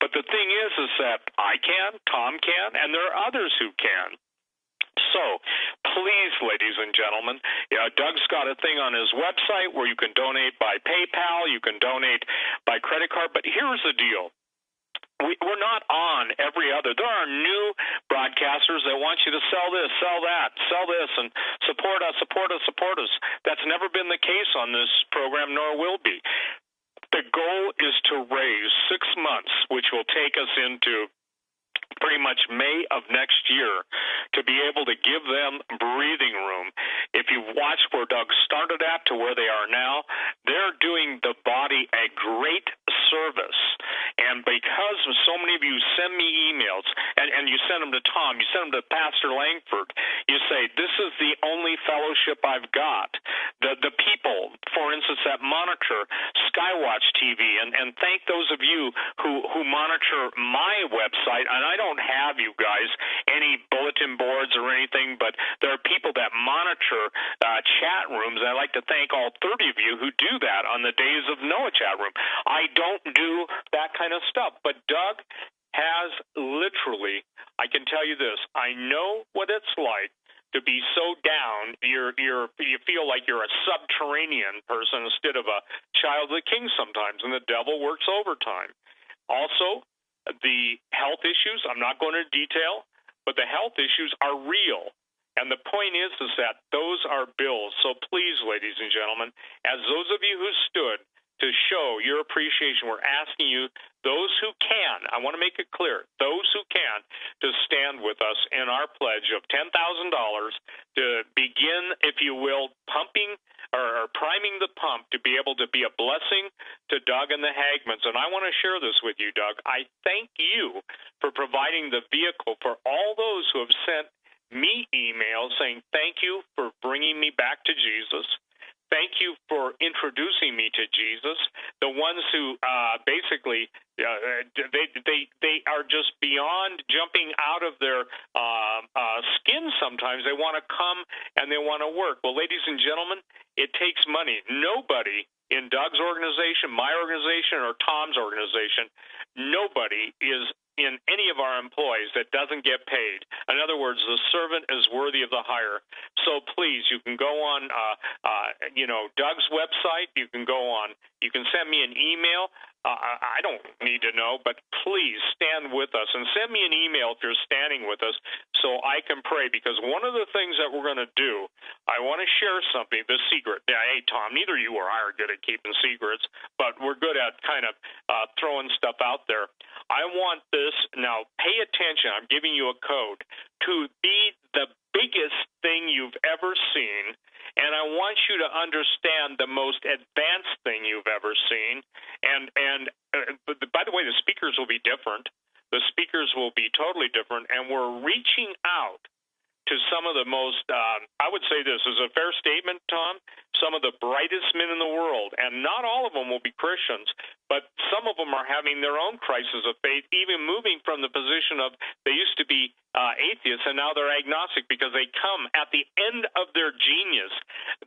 But the thing is that I can, Tom can, and there are others who can. So, please, ladies and gentlemen, Doug's got a thing on his website where you can donate by PayPal, you can donate by credit card, but here's the deal. We're not on every other. There are new broadcasters that want you to sell this, sell that, sell this, and support us, support us, support us. That's never been the case on this program, nor will be. The goal is to raise 6 months, which will take us into pretty much May of next year, to be able to give them breathing room. If you've watched where Doug started at to where they are now, they're doing the body a great service. And because so many of you send me emails, and you send them to Tom, you send them to Pastor Langford, you say, this is the only fellowship I've got the people, for instance, that monitor Skywatch TV, and thank those of you who monitor my website. And I don't have, you guys, any bulletin boards or anything, but there are people that monitor chat rooms. And I'd like to thank all 30 of you who do that on the Days of Noah chat room. I don't do that kind of stuff, but Doug has literally, I can tell you this, I know what it's like to be so down, you feel like you're a subterranean person instead of a child of the king sometimes, and the devil works overtime. Also, the health issues, I'm not going into detail, but the health issues are real. And the point is that those are bills. So please, ladies and gentlemen, as those of you who stood to show your appreciation, we're asking you, those who can, I want to make it clear, those who can, to stand with us in our pledge of $10,000 to begin, if you will, pumping or priming the pump to be able to be a blessing to Doug and the Hagmans. And I want to share this with you, Doug. I thank you for providing the vehicle for all those who have sent me emails saying thank you for bringing me back to Jesus. Thank you for introducing me to Jesus. The ones who basically they are just beyond jumping out of their skin sometimes. They want to come and they want to work. Well, ladies and gentlemen, it takes money. Nobody in Doug's organization, my organization, or Tom's organization, nobody is in any of our employees that doesn't get paid. In other words, the servant is worthy of the hire. So please, you can go on, Doug's website. You can go on. You can send me an email. I don't need to know, but please stand with us and send me an email if you're standing with us so I can pray, because one of the things that we're going to do, I want to share something, the secret. Hey, Tom, neither you or I are good at keeping secrets, but we're good at kind of throwing stuff out there. I want this, now pay attention, I'm giving you a code, to be the biggest thing you've ever seen. And I want you to understand the most advanced thing you've ever seen. And by the way, the speakers will be different. The speakers will be totally different. And we're reaching out to some of the most, I would say this is a fair statement, Tom, some of the brightest men in the world. And not all of them will be Christians, but some of them are having their own crisis of faith, even moving from the position of they used to be atheists, and now they're agnostic because they come at the end of their genius,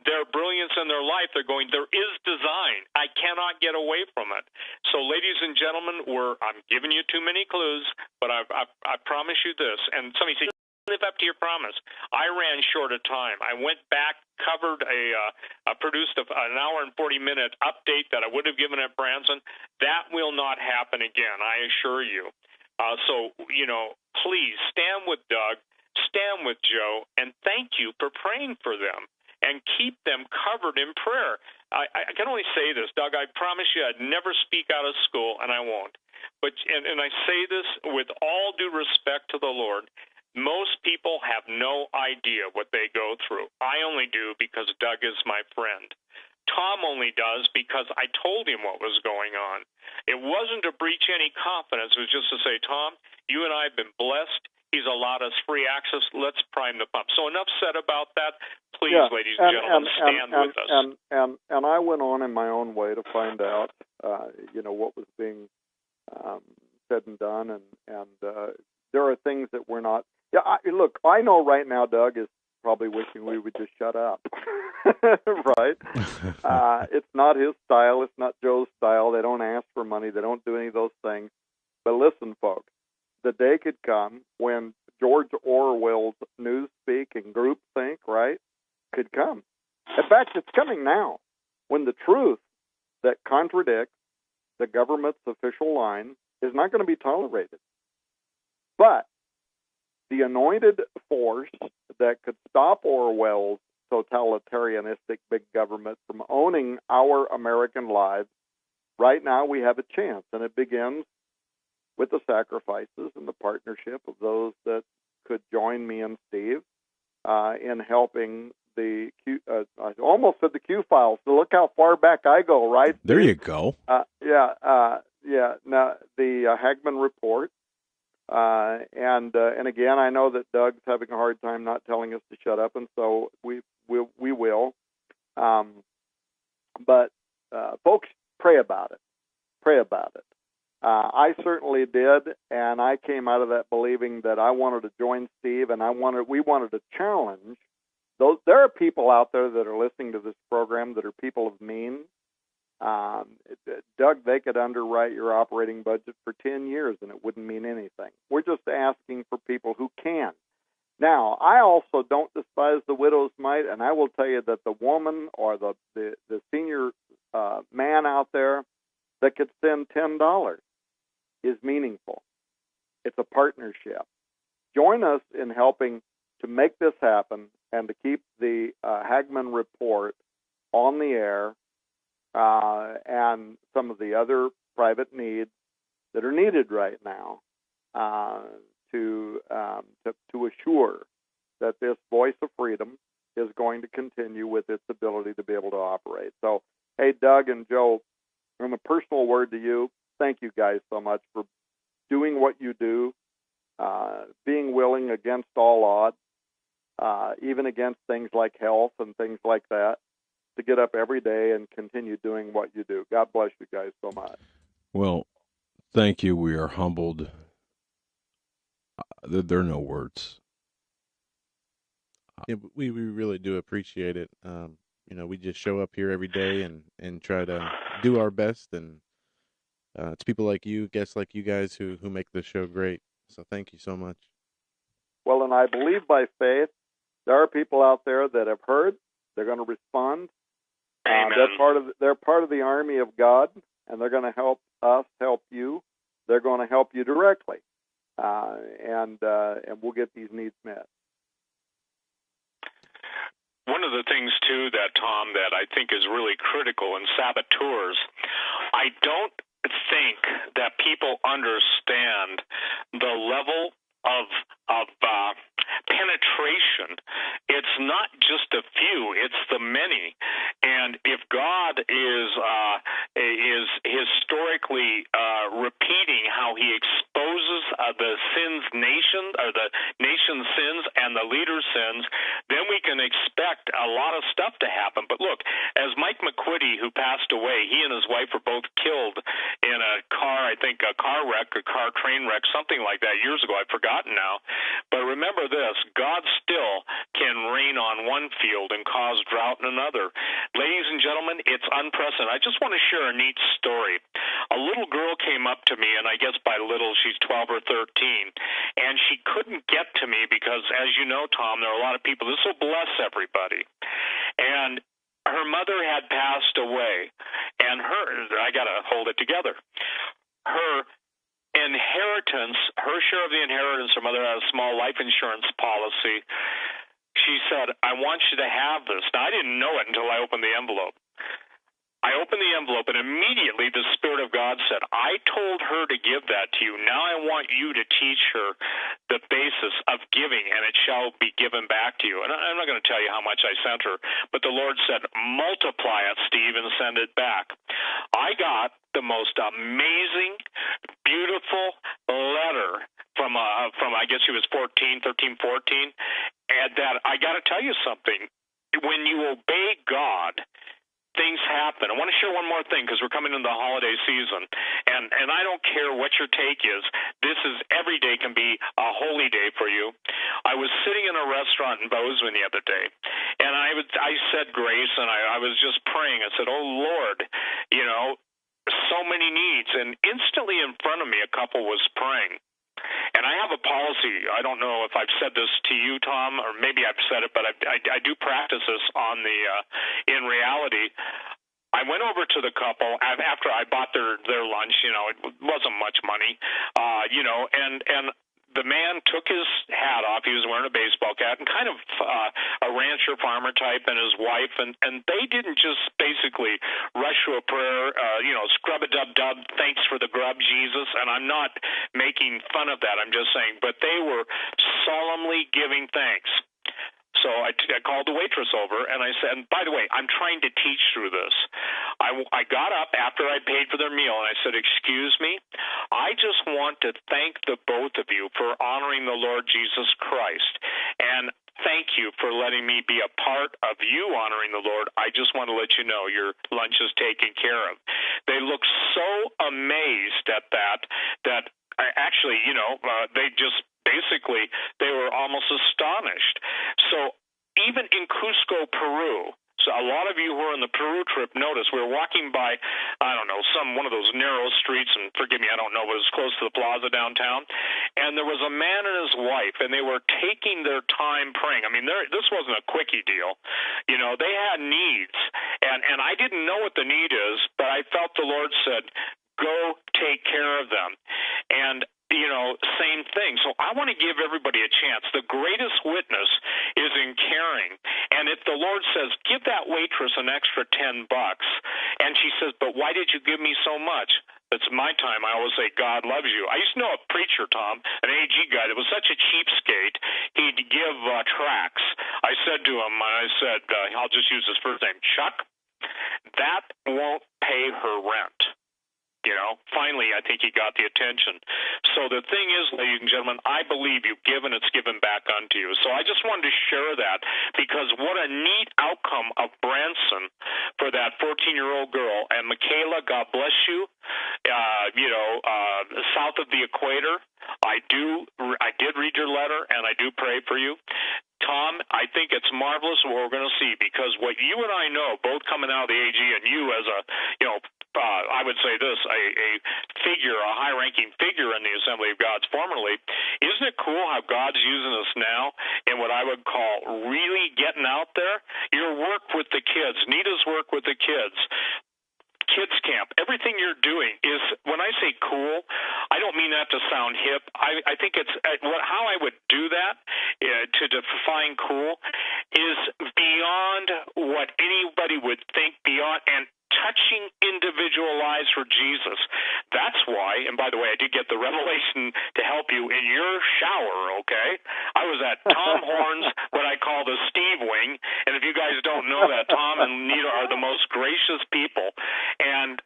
their brilliance in their life. They're going, there is design. I cannot get away from it. So, ladies and gentlemen, I'm giving you too many clues, but I promise you this. And somebody said, live up to your promise. I ran short of time. I went back, covered produced an hour and 40-minute update that I would have given at Branson. That will not happen again, I assure you. So, please stand with Doug, stand with Joe, and thank you for praying for them and keep them covered in prayer. I can only say this, Doug, I promise you I'd never speak out of school, and I won't. But and I say this with all due respect to the Lord. Most people have no idea what they go through. I only do because Doug is my friend. Tom only does because I told him what was going on. It wasn't to breach any confidence. It was just to say, Tom, you and I have been blessed. He's allowed us free access. Let's prime the pump. So enough said about that. Please, ladies and gentlemen, stand with us. And I went on in my own way to find out, what was being said and done. And there are things that we're not. Yeah, look, I know right now Doug is probably wishing we would just shut up, right? It's not his style. It's not Joe's style. They don't ask for money. They don't do any of those things. But listen, folks, the day could come when George Orwell's newspeak and groupthink, right, could come. In fact, it's coming now, when the truth that contradicts the government's official line is not going to be tolerated. But the anointed force that could stop Orwell's totalitarianistic big government from owning our American lives, right now we have a chance, and it begins with the sacrifices and the partnership of those that could join me and Steve in helping the Q. I almost said the Q files. So look how far back I go, right? There you go. Now the Hagman Report. And again, I know that Doug's having a hard time not telling us to shut up, and so we will. But folks, pray about it. Pray about it. I certainly did, and I came out of that believing that I wanted to join Steve, and we wanted to challenge those. There are people out there that are listening to this program that are people of means. Doug, they could underwrite your operating budget for 10 years, and it wouldn't mean anything. We're just asking for people who can. Now, I also don't despise the widow's mite, and I will tell you that the woman or the senior man out there that could send $10 is meaningful. It's a partnership. Join us in helping to make this happen and to keep the Hagmann Report on the air and some of the other private needs that are needed right now to assure that this voice of freedom is going to continue with its ability to be able to operate. So, hey, Doug and Joe, from a personal word to you, thank you guys so much for doing what you do, being willing against all odds, even against things like health and things like that, to get up every day and continue doing what you do. God bless you guys so much. Well, thank you. We are humbled. There are no words. Yeah, we really do appreciate it. We just show up here every day and try to do our best, and it's people like you, guests like you guys who make this show great. So thank you so much. Well, and I believe by faith, there are people out there that have heard. They're going to respond. They're part of the army of God, and they're going to help us help you. They're going to help you directly, and we'll get these needs met. One of the things, too, Tom, that I think is really critical in saboteurs, I don't think that people understand the level of penetration. It's not just a few; it's the many. And if God is historically repeating how He exposes the nation's sins and the leader's sins, then we can expect a lot of stuff to happen. But look, as Mike McQuitty, who passed away, he and his wife were both killed in a car wreck, a car train wreck, something like that years ago. I've forgotten now. But remember this, God still can rain on one field and cause drought in another. Ladies and gentlemen, it's unprecedented. I just want to share a neat story. A little girl came up to me, and I guess by little she's 12 or 13, and she couldn't get to me because, as you know, Tom, there are a lot of people. This will bless everybody. And her mother had passed away, and I got to hold it together. Her inheritance, her share of the inheritance, her mother had a small life insurance policy. She said, I want you to have this. Now, I didn't know it until I opened the envelope. I opened the envelope, and immediately the Spirit of God said, I told her to give that to you. Now I want you to teach her the basis of giving, and it shall be given back to you. And I'm not going to tell you how much I sent her, but the Lord said, multiply it, Steve, and send it back. I got the most amazing, beautiful letter from I guess she was 13, 14, and that I got to tell you something. When you obey God, things happen. I want to share one more thing because we're coming into the holiday season, and I don't care what your take is. Every day can be a holy day for you. I was sitting in a restaurant in Bozeman the other day, and I said grace, and I was just praying. I said, oh, Lord, so many needs. And instantly in front of me, a couple was praying. And I have a policy. I don't know if I've said this to you, Tom, or maybe I've said it, but I do practice this in reality. I went over to the couple after I bought their lunch. It wasn't much money, and the man took his hat off. He was wearing a baseball cap and kind of a rancher farmer type, and his wife, and they didn't just basically rush to a prayer, scrub-a-dub-dub, thanks for the grub, Jesus, and I'm not making fun of that. I'm just saying, but they were solemnly giving thanks. So I called the waitress over, and I said, and by the way, I'm trying to teach through this. I got up after I paid for their meal, and I said, excuse me, I just want to thank the both of you for honoring the Lord Jesus Christ. And thank you for letting me be a part of you honoring the Lord. I just want to let you know your lunch is taken care of. They look so amazed at that actually, they just basically, they were almost astonished. So even in Cusco, Peru, so a lot of you who are on the Peru trip notice we were walking by, I don't know, one of those narrow streets, and forgive me, I don't know, but it was close to the plaza downtown, and there was a man and his wife, and they were taking their time praying. I mean, this wasn't a quickie deal. They had needs, and I didn't know what the need is, but I felt the Lord said, go take care of them. And same thing. So I want to give everybody a chance. The greatest witness is in caring. And if the Lord says, give that waitress an extra $10, and she says, but why did you give me so much? It's my time. I always say, God loves you. I used to know a preacher, Tom, an AG guy that was such a cheapskate, he'd give tracts. I said to him, I'll just use his first name, Chuck, that won't pay her rent. Finally, I think he got the attention. So the thing is, ladies and gentlemen, I believe you give and it's given back unto you. So I just wanted to share that because what a neat outcome of Branson for that 14-year-old girl. And Michaela, God bless you, south of the equator. I did read your letter, and I do pray for you. Tom, I think it's marvelous what we're going to see because what you and I know, both coming out of the AG and you as a, I would say this, a high-ranking figure in the Assembly of God formerly, isn't it cool how God's using us now in what I would call really getting out there? Your work with the kids, Nita's work with the kids, kids camp, everything you're doing is, when I say cool, I don't mean that to sound hip. I think it's how I would do that to define cool is beyond what anybody would think, beyond and touching individual lives for Jesus. That's why, and by the way, I did get the revelation to help you in your shower, okay? I was at Tom Horn's, what I call the Steve Wing, and if you guys don't know that, Tom and Nita are the most gracious people, and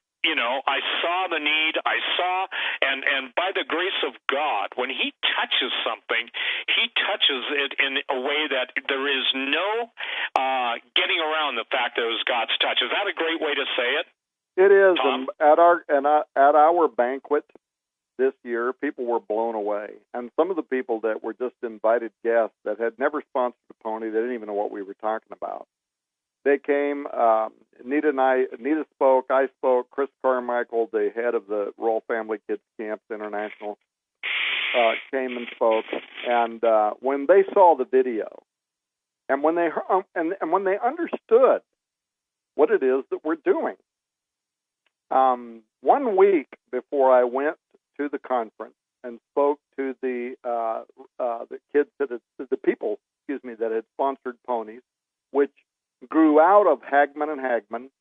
I saw the need, and by the grace of God, when he touches something, he touches it in a way that there is no getting around the fact that it was God's touch. Is that a great way to say it? It is, Tom? And at our banquet this year, people were blown away. And some of the people that were just invited guests that had never sponsored a pony, they didn't even know what we were talking about. They came, Nita spoke, I spoke, Chris Carmichael, the head of the Royal Family Kids Camps International, came and spoke. And when they saw the video, and when they understood what it is that we're doing, 1 week before I went to the conference and spoke to the kids the people that had sponsored ponies, which grew out of Hagman and Hagman,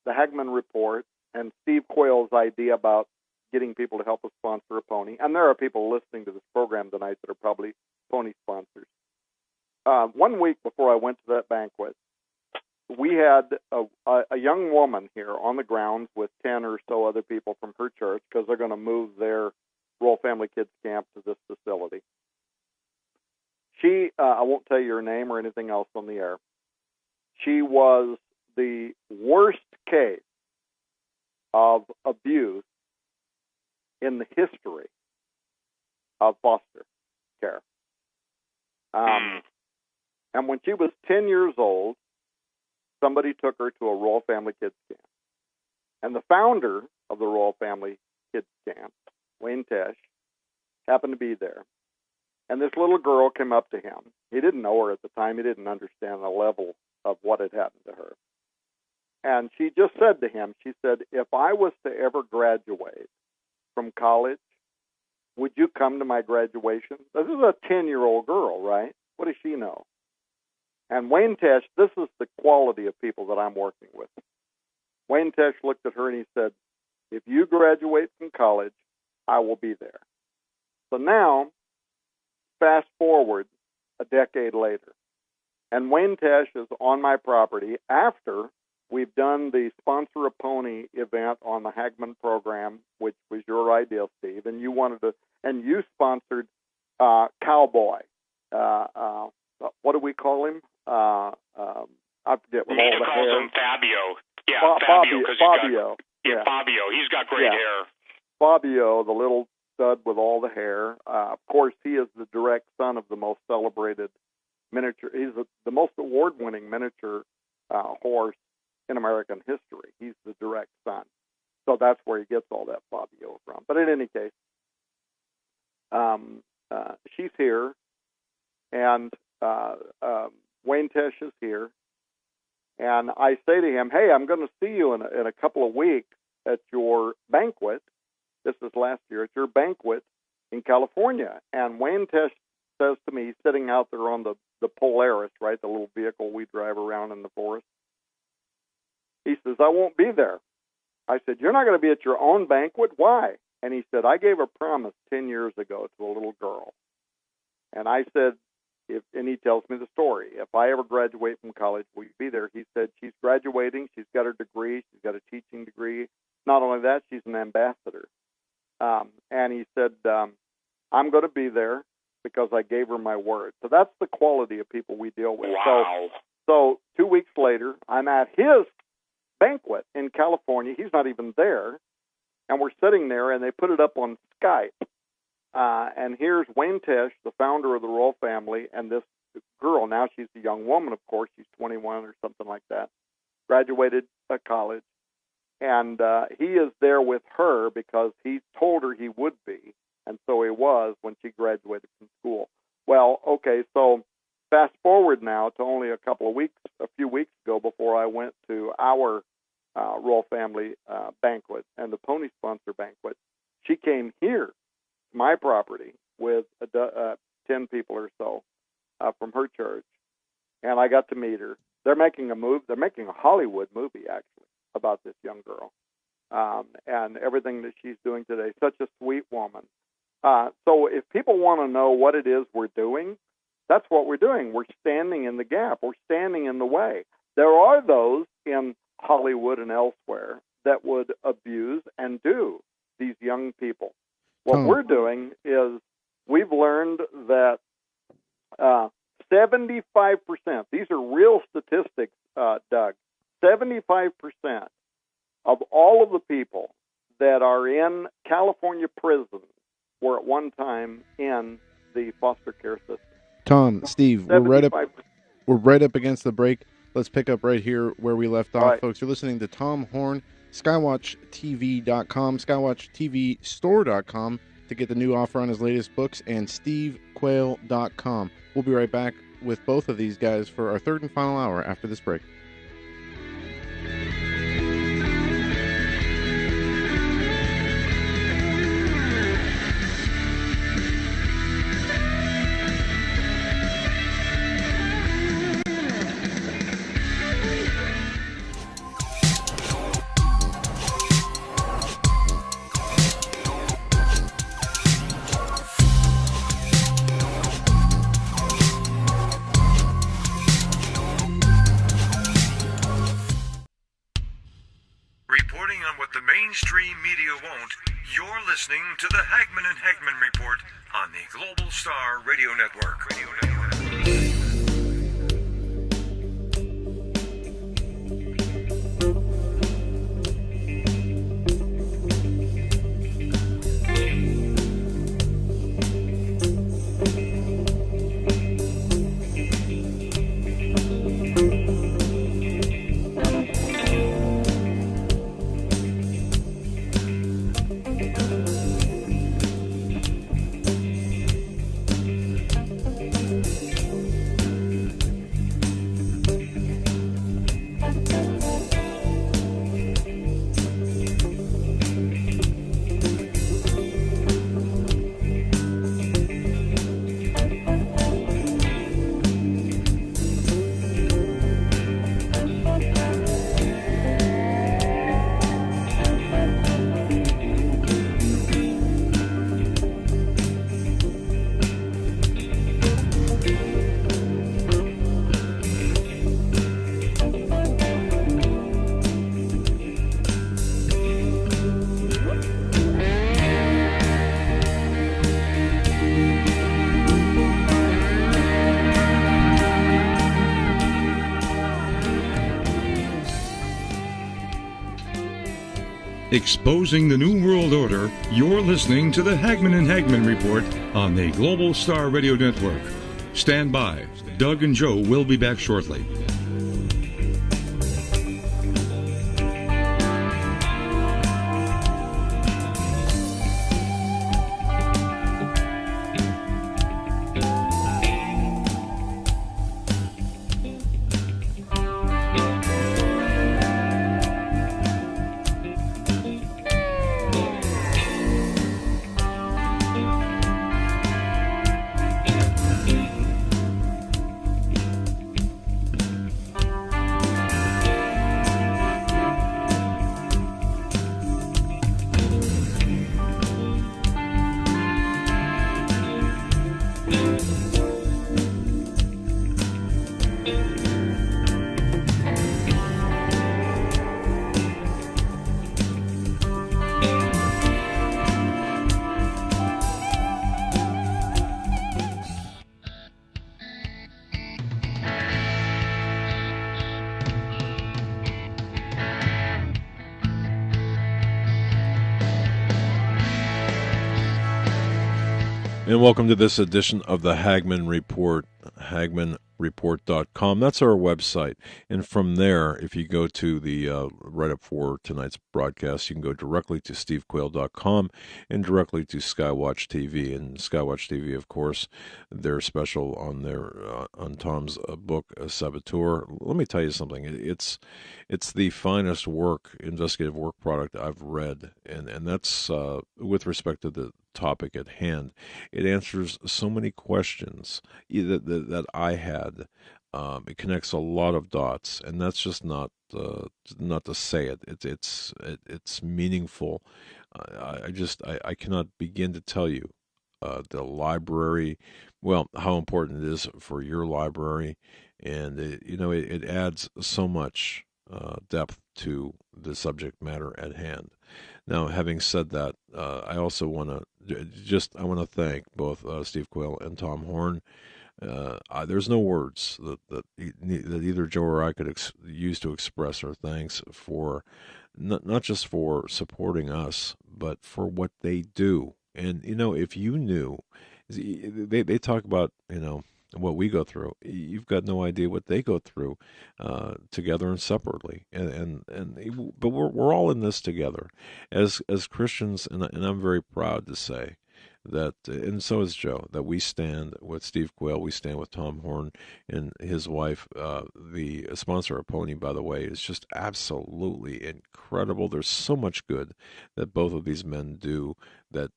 the Hagman Report, and Steve Quayle's idea about getting people to help us sponsor a pony. And there are people listening to this program tonight that are probably pony sponsors. 1 week before I went to that banquet, we had a young woman here on the grounds with 10 or so other people from her church because they're going to move their Royal Family Kids Camp to this facility. She, I won't tell you her name or anything else on the air. She was the worst case of abuse in the history of foster care. And when she was 10 years old, somebody took her to a Royal Family Kids Camp. And the founder of the Royal Family Kids Camp, Wayne Tesh, happened to be there. And this little girl came up to him. He didn't know her at the time. He didn't understand the level of what had happened to her. And she just said to him, she said, if I was to ever graduate from college, would you come to my graduation? This is a 10-year-old girl, right? What does she know? And Wayne Tesh, this is the quality of people that I'm working with. Wayne Tesh looked at her and he said, if you graduate from college, I will be there. So now, fast forward a decade later, and Wayne Tesh is on my property after we've done the Sponsor a Pony event on the Hagman program, which was your idea, Steve, and you sponsored Cowboy, what do we call him? I forget. With Nina all the calls hair. him Fabio. Yeah, Fabio. Fabio. Fabio. He's got great hair. Fabio, the little stud with all the hair. Of course, he is the direct son of the most celebrated miniature. He's the most award-winning miniature horse in American history. He's the direct son. So that's where he gets all that Fabio from. But in any case, she's here, and Wayne Tesh is here. And I say to him, hey, I'm going to see you in a couple of weeks at your banquet. This is last year, at your banquet in California. And Wayne Tesh says to me, sitting out there on the Polaris, right, the little vehicle we drive around in the forest, he says, I won't be there. I said, you're not going to be at your own banquet? Why? And he said, I gave a promise 10 years ago to a little girl. And I said, and he tells me the story. If I ever graduate from college, will you be there? He said, she's graduating. She's got her degree. She's got a teaching degree. Not only that, she's an ambassador. And he said, I'm going to be there because I gave her my word. So that's the quality of people we deal with. Wow. So 2 weeks later, I'm at his banquet in California. He's not even there. And we're sitting there, and they put it up on Skype. And here's Wayne Tesh, the founder of the Royal Family, and this girl. Now she's a young woman, of course. She's 21 or something like that. Graduated college. And he is there with her because he told her he would be. And so he was when she graduated from school. Well, okay, so fast forward now to only a few weeks ago before I went to our Royal Family banquet and the Pony Sponsor banquet. She came here, my property, with 10 people or so from her church, and I got to meet her. They're making a move. They're making a Hollywood movie, actually, about this young girl and everything that she's doing today. Such a sweet woman. So if people want to know what it is we're doing, that's what we're doing. We're standing in the gap. We're standing in the way. There are those in Hollywood and elsewhere that would abuse and do these young people. What we're doing is we've learned that 75%, these are real statistics, Doug, 75% of all of the people that are in California prisons were at one time in the foster care system. Tom, Steve, 75%. we're right up against the break. Let's pick up right here where we left off, right. Folks. You're listening to Tom Horn, SkywatchTV.com, SkywatchTVStore.com to get the new offer on his latest books, and SteveQuayle.com. We'll be right back with both of these guys for our third and final hour after this break. Reporting on what the mainstream media won't, you're listening to the Hagman and Hagman Report on the Global Star Radio Network. Exposing the New World Order, you're listening to the Hagman and Hagman Report on the Global Star Radio Network. Stand by. Doug and Joe will be back shortly. And welcome to this edition of the Hagman Report, HagmanReport.com. That's our website. And from there, if you go to the write-up for tonight's broadcast, you can go directly to stevequayle.com and directly to Skywatch TV. And Skywatch TV, of course, they're special on their on Tom's book, Saboteur. Let me tell you something. It's the finest investigative work product I've read. And that's with respect to the topic at hand. It answers so many questions that I had. It connects a lot of dots, and that's just not to say it. It's meaningful. I cannot begin to tell you the library, how important it is for your library, and it adds so much depth to the subject matter at hand. Now, having said that, I also want to thank both Steve Quayle and Tom Horn. There's no words that either Joe or I could use to express our thanks for not just for supporting us, but for what they do. And if you knew, they talk about what we go through. You've got no idea what they go through, together and separately. But we're all in this together as Christians, and I'm very proud to say that, and so is Joe, that we stand with Steve Quayle, we stand with Tom Horn and his wife. The sponsor of Pony, by the way, is just absolutely incredible. There's so much good that both of these men do that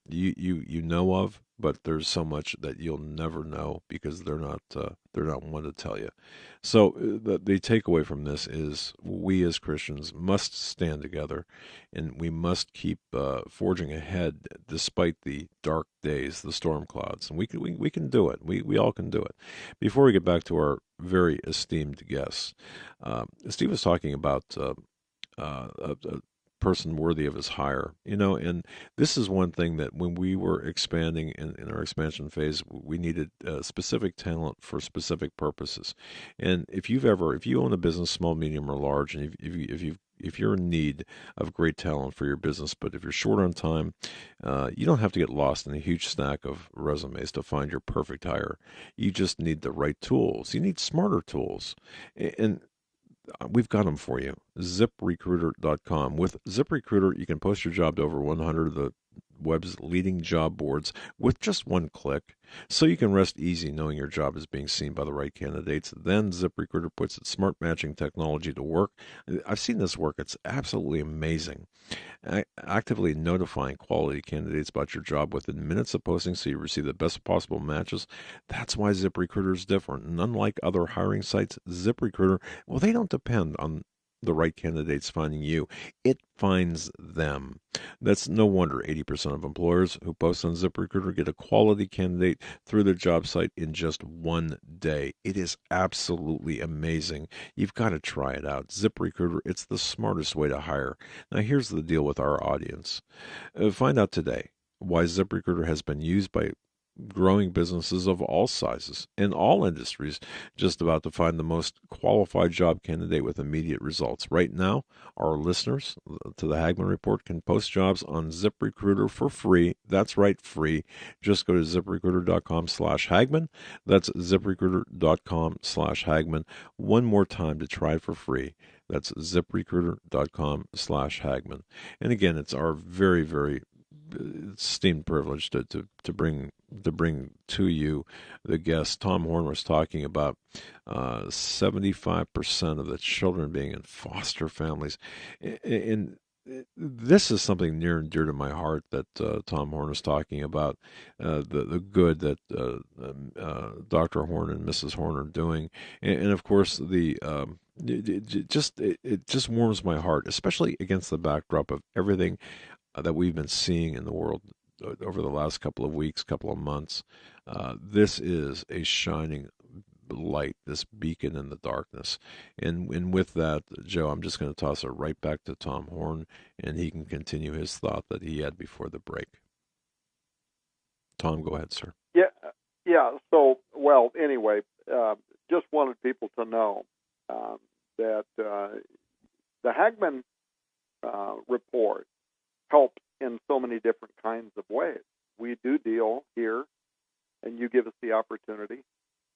you know of, but there's so much that you'll never know because they're not one to tell you. So the takeaway from this is we as Christians must stand together, and we must keep forging ahead despite the dark days, the storm clouds. And we can do it. We all can do it. Before we get back to our very esteemed guests, Steve was talking about a person worthy of his hire, and this is one thing that when we were expanding in our expansion phase, we needed specific talent for specific purposes. And if you own a business, small, medium, or large, and if you're in need of great talent for your business, but if you're short on time, you don't have to get lost in a huge stack of resumes to find your perfect hire. You just need the right tools. You need smarter tools, and we've got them for you. ZipRecruiter.com. With ZipRecruiter, you can post your job to over 100 of the web's leading job boards with just one click, so you can rest easy knowing your job is being seen by the right candidates. Then ZipRecruiter puts its smart matching technology to work. I've seen this work. It's absolutely amazing. Actively notifying quality candidates about your job within minutes of posting so you receive the best possible matches. That's why ZipRecruiter is different. And unlike other hiring sites, ZipRecruiter, they don't depend on the right candidates finding you. It finds them. That's no wonder 80% of employers who post on ZipRecruiter get a quality candidate through their job site in just one day. It is absolutely amazing. You've got to try it out. ZipRecruiter, it's the smartest way to hire. Now, here's the deal with our audience. Find out today why ZipRecruiter has been used by growing businesses of all sizes in all industries just about to find the most qualified job candidate with immediate results. Right now, our listeners to the Hagmann Report can post jobs on ZipRecruiter for free. That's right, free. Just go to ZipRecruiter.com/Hagmann. That's ZipRecruiter.com/Hagmann. One more time to try it for free. That's ZipRecruiter.com/Hagmann. And again, it's our very, very esteemed privilege to bring to you the guest. Tom Horn was talking about 75% of the children being in foster families, and this is something near and dear to my heart that Tom Horn was talking about, the good that Dr. Horn and Mrs. Horn are doing, and of course it just warms my heart, especially against the backdrop of everything that we've been seeing in the world over the last couple of weeks, couple of months. This is a shining light, this beacon in the darkness. And with that, Joe, I'm just going to toss it right back to Tom Horn, and he can continue his thought that he had before the break. Tom, go ahead, sir. Yeah. So, well, anyway, just wanted people to know that the Hagmann report helps in so many different kinds of ways. We do deal here, and you give us the opportunity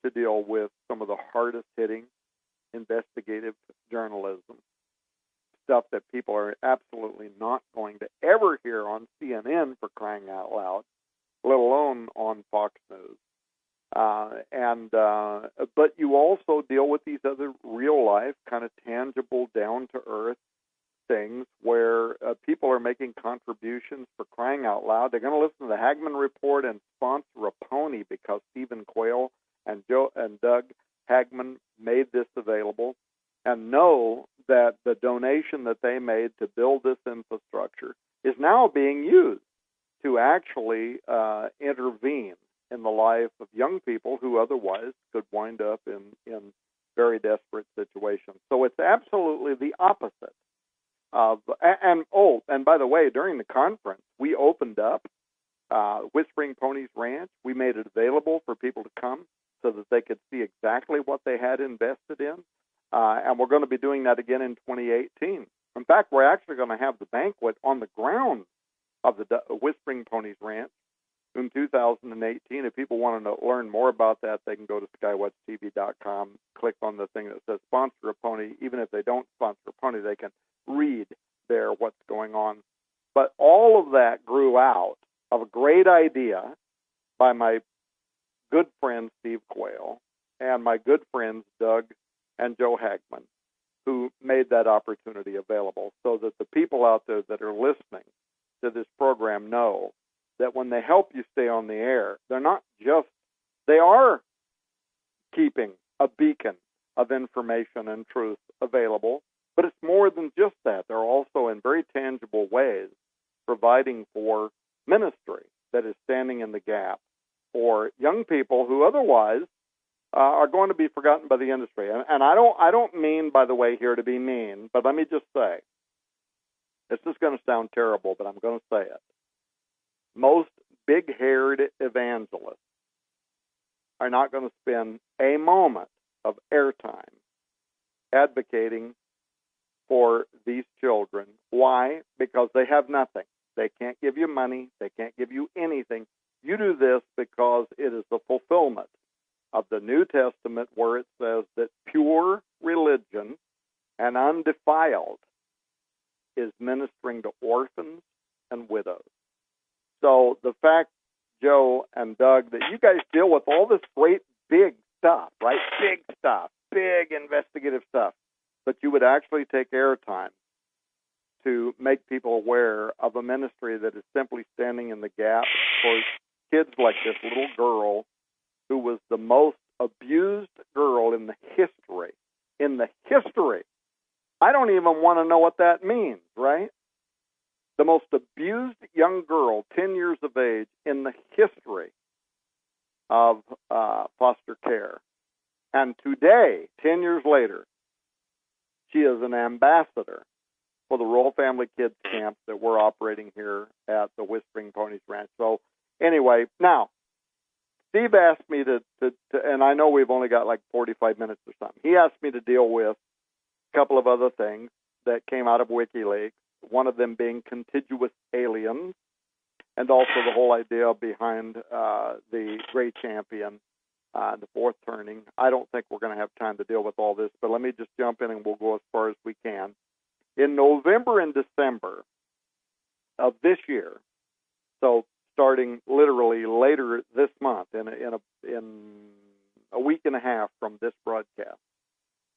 to deal with some of the hardest-hitting investigative journalism, stuff that people are absolutely not going to ever hear on CNN, for crying out loud, let alone on Fox News. But you also deal with these other real-life, kind of tangible, down-to-earth things where people are making contributions, for crying out loud. They're going to listen to the Hagmann Report and sponsor a pony because Stephen Quayle and Doug Hagmann made this available, and know that the donation that they made to build this infrastructure is now being used to actually intervene in the life of young people who otherwise could wind up in very desperate situations. So it's absolutely the opposite. And by the way, during the conference, we opened up Whispering Ponies Ranch. We made it available for people to come so that they could see exactly what they had invested in. And we're going to be doing that again in 2018. In fact, we're actually going to have the banquet on the grounds of the Whispering Ponies Ranch in 2018. If people want to learn more about that, they can go to skywatchtv.com, click on the thing that says sponsor a pony. Even if they don't sponsor a pony, they can read there what's going on. But all of that grew out of a great idea by my good friend Steve Quayle and my good friends Doug and Joe Hagmann, who made that opportunity available so that the people out there that are listening to this program know that when they help you stay on the air, they are keeping a beacon of information and truth available. But it's more than just that. They're also, in very tangible ways, providing for ministry that is standing in the gap for young people who otherwise are going to be forgotten by the industry. And I don't mean, by the way, here to be mean, but let me just say, this is going to sound terrible, but I'm going to say it. Most big-haired evangelists are not going to spend a moment of airtime advocating for these children. Why? Because they have nothing. They can't give you money. They can't give you anything. You do this because it is the fulfillment of the New Testament, where it says that pure religion and undefiled is ministering to orphans and widows. So the fact, Joe and Doug, that you guys deal with all this great big stuff, right? Big stuff, big investigative stuff, but you would actually take airtime to make people aware of a ministry that is simply standing in the gap for kids like this little girl who was the most abused girl in the history. In the history. I don't even want to know what that means, right? The most abused young girl, 10 years of age, in the history of foster care. And today, 10 years later, she is an ambassador for the Royal Family Kids Camp that we're operating here at the Whispering Ponies Ranch. So anyway, now, Steve asked me to, and I know we've only got like 45 minutes or something. He asked me to deal with a couple of other things that came out of WikiLeaks, one of them being contiguous aliens, and also the whole idea behind the Great Champion, the fourth turning. I don't think we're going to have time to deal with all this, but let me just jump in and we'll go as far as we can. In November and December of this year, so starting literally later this month, in a week and a half from this broadcast,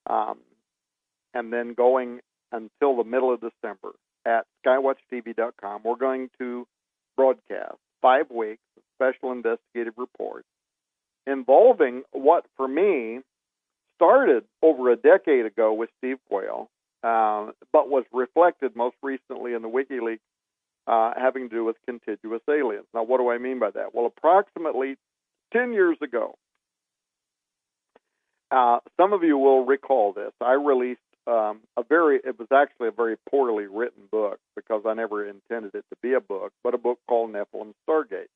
and then going until the middle of December at skywatchtv.com, we're going to broadcast 5 weeks of special investigative reports involving what, for me, started over a decade ago with Steve Quayle, but was reflected most recently in the WikiLeaks having to do with contiguous aliens. Now, what do I mean by that? Well, approximately 10 years ago, some of you will recall this. I released it was actually a very poorly written book because I never intended it to be a book, but a book called Nephilim Stargate.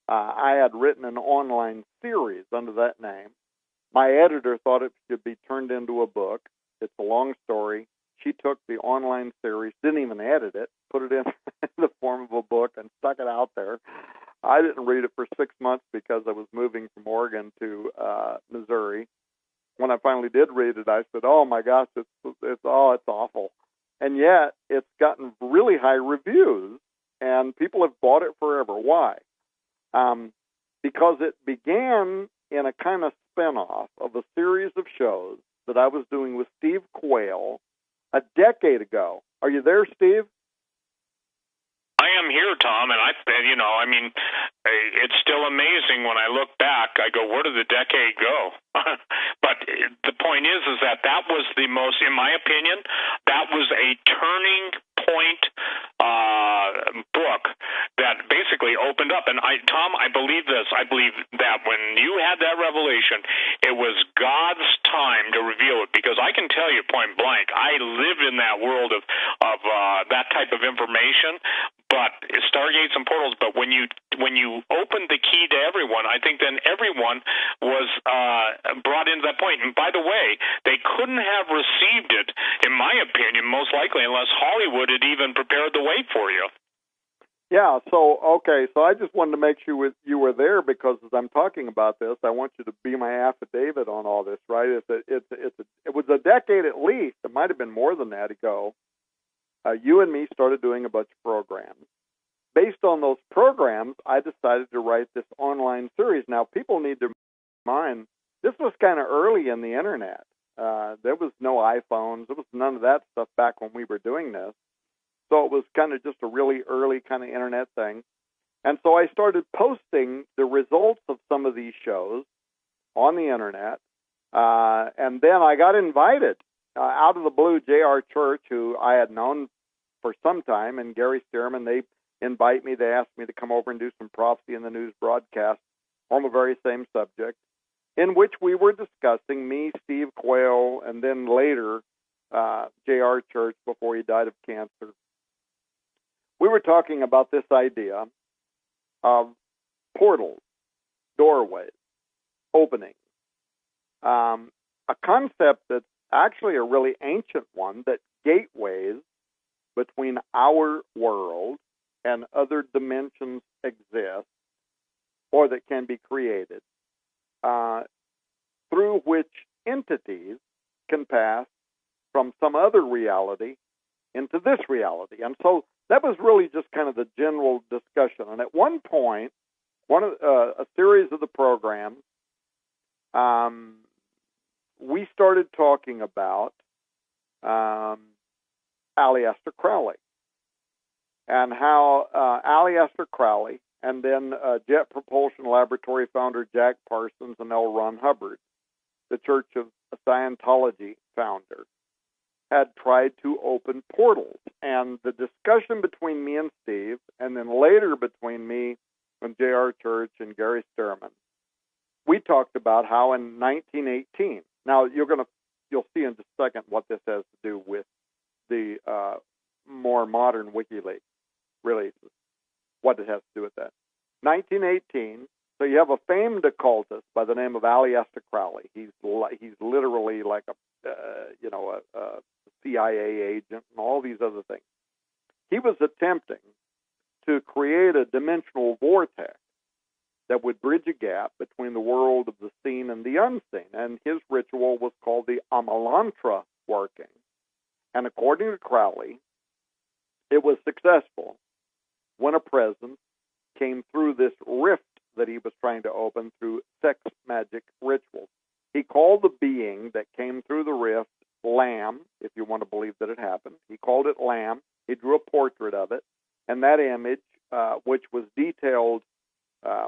I had written an online series under that name. My editor thought it should be turned into a book. It's a long story. She took the online series, didn't even edit it, put it in the form of a book and stuck it out there. I didn't read it for 6 months because I was moving from Oregon to Missouri. When I finally did read it, I said, "Oh my gosh, it's awful." And yet, it's gotten really high reviews, and people have bought it forever. Why? Because it began in a kind of spinoff of a series of shows that I was doing with Steve Quayle a decade ago. Are you there, Steve? I am here, Tom, and it's still amazing when I look back. I go, where did the decade go? But the point is that was the most, in my opinion, that was a turning point book that basically opened up. And Tom, I believe this. I believe that when you had that revelation, it was God's time to reveal it. Because I can tell you point blank, I lived in that world of that type of information. But Stargates and portals. But when you opened the key to everyone, I think then everyone was brought into that point. And by the way, they couldn't have received it, in my opinion, most likely, unless Hollywood had even prepared the way for you. Yeah. So I just wanted to make sure you were there because as I'm talking about this, I want you to be my affidavit on all this. Right? It was a decade at least. It might have been more than that ago. You and me started doing a bunch of programs. Based on those programs, I decided to write this online series. Now, people need to mind, this was kind of early in the Internet. There was no iPhones. There was none of that stuff back when we were doing this. So it was kind of just a really early kind of Internet thing. And so I started posting the results of some of these shows on the Internet. And then I got invited out of the blue. J.R. Church, who I had known for some time, and Gary Stearman, they invite me. They asked me to come over and do some Prophecy in the News broadcast on the very same subject, in which we were discussing, me, Steve Quayle, and then later J.R. Church before he died of cancer. We were talking about this idea of portals, doorways, openings, a concept that's actually a really ancient one, that gateways between our world and other dimensions exist, or that can be created, through which entities can pass from some other reality into this reality. And so that was really just kind of the general discussion. And at one point, a series of the programs, we started talking about Aleister Crowley, and how Aleister Crowley and then Jet Propulsion Laboratory founder Jack Parsons and L. Ron Hubbard, the Church of Scientology founder, had tried to open portals. And the discussion between me and Steve, and then later between me and J.R. Church and Gary Stearman, we talked about how in 1918, now you'll see in just a second what this has to do with the more modern WikiLeaks releases, what it has to do with that. 1918, So you have a famed occultist by the name of Aleister Crowley. He's literally like a CIA agent and all these other things. He was attempting to create a dimensional vortex that would bridge a gap between the world of the seen and the unseen. And his ritual was called the Amalantrah working. And according to Crowley, it was successful when a presence came through this rift that he was trying to open through sex magic rituals. He called the being that came through the rift Lamb, if you want to believe that it happened. He called it Lamb. He drew a portrait of it. And that image, which was detailed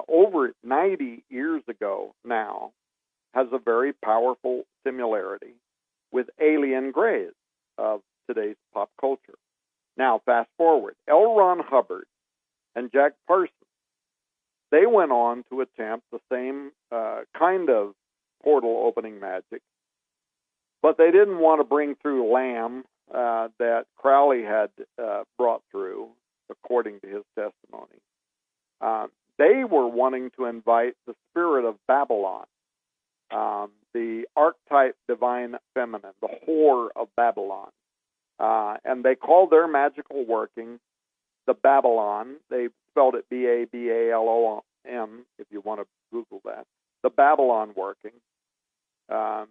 over 90 years ago now, has a very powerful similarity with alien grays of today's pop culture. Now, fast forward. L. Ron Hubbard and Jack Parsons, they went on to attempt the same kind of portal opening magic, but they didn't want to bring through Lamb that Crowley had brought through, according to his testimony. They were wanting to invite the spirit of Babylon, the archetype divine feminine, the whore of Babylon. And they called their magical working the Babylon. They spelled it Babalom, if you want to Google that. The Babylon working. But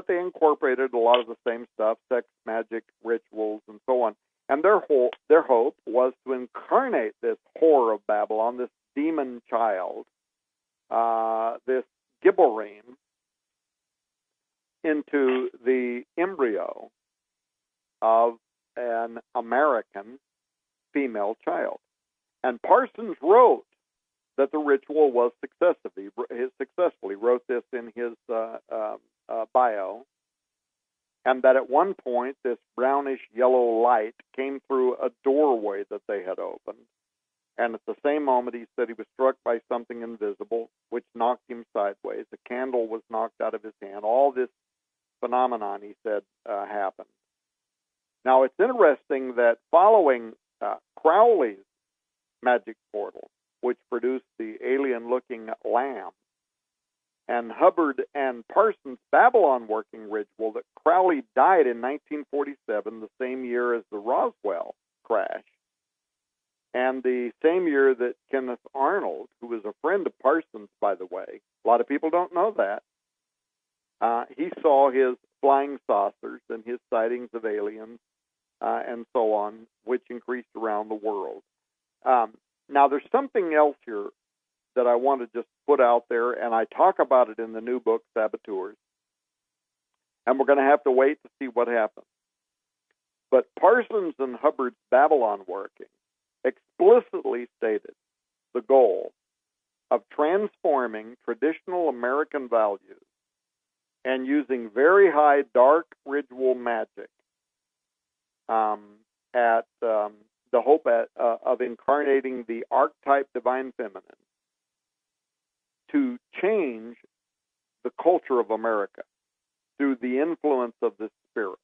they incorporated a lot of the same stuff, sex, magic, rituals, and so on. And their hope was to incarnate this whore of Babylon, this demon child, this Gibborim, into the embryo of an American female child. And Parsons wrote that the ritual was successful. He wrote this in his bio, and that at one point this brownish yellow light came through a doorway that they had opened. And at the same moment, he said he was struck by something invisible, which knocked him sideways. A candle was knocked out of his hand. All this phenomenon, he said, happened. Now, it's interesting that following Crowley's magic portal, which produced the alien-looking lamb, and Hubbard and Parsons' Babylon working ritual, that Crowley died in 1947, the same year as the Roswell crash, and the same year that Kenneth Arnold, who was a friend of Parsons, by the way, a lot of people don't know that, he saw his flying saucers and his sightings of aliens and so on, which increased around the world. Now, there's something else here that I want to just put out there, and I talk about it in the new book, Saboteurs, and we're going to have to wait to see what happens. But Parsons and Hubbard's Babylon working explicitly stated the goal of transforming traditional American values and using very high dark ritual magic at the hope of incarnating the archetype divine feminine to change the culture of America through the influence of this spirit.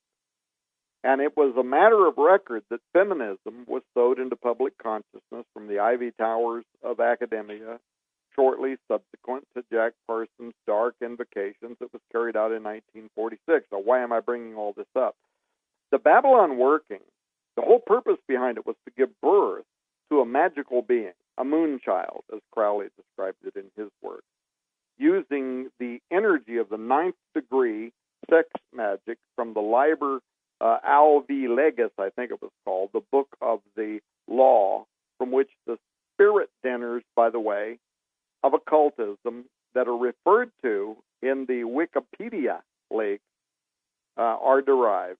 And it was a matter of record that feminism was sowed into public consciousness from the ivy towers of academia shortly subsequent to Jack Parsons' Dark Invocations that was carried out in 1946. So why am I bringing all this up? The Babylon working, the whole purpose behind it was to give birth to a magical being, a moon child, as Crowley described it in his work, using the energy of the ninth degree sex magic from the Liber Alvi Legis, I think it was called, the book of the law, from which the spirit dinners, by the way, of occultism that are referred to in the Wikipedia link are derived.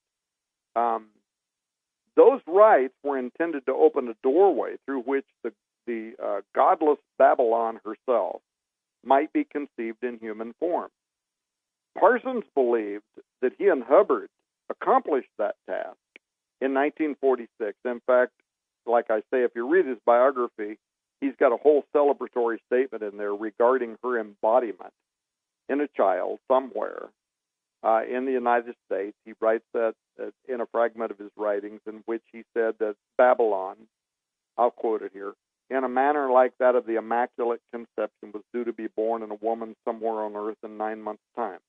Those rites were intended to open a doorway through which the godless Babylon herself might be conceived in human form. Parsons believed that he and Hubbard accomplished that task in 1946. In fact, like I say, if you read his biography, he's got a whole celebratory statement in there regarding her embodiment in a child somewhere in the United States. He writes that in a fragment of his writings in which he said that Babylon, I'll quote it here, in a manner like that of the Immaculate Conception, was due to be born in a woman somewhere on earth in 9 months' time.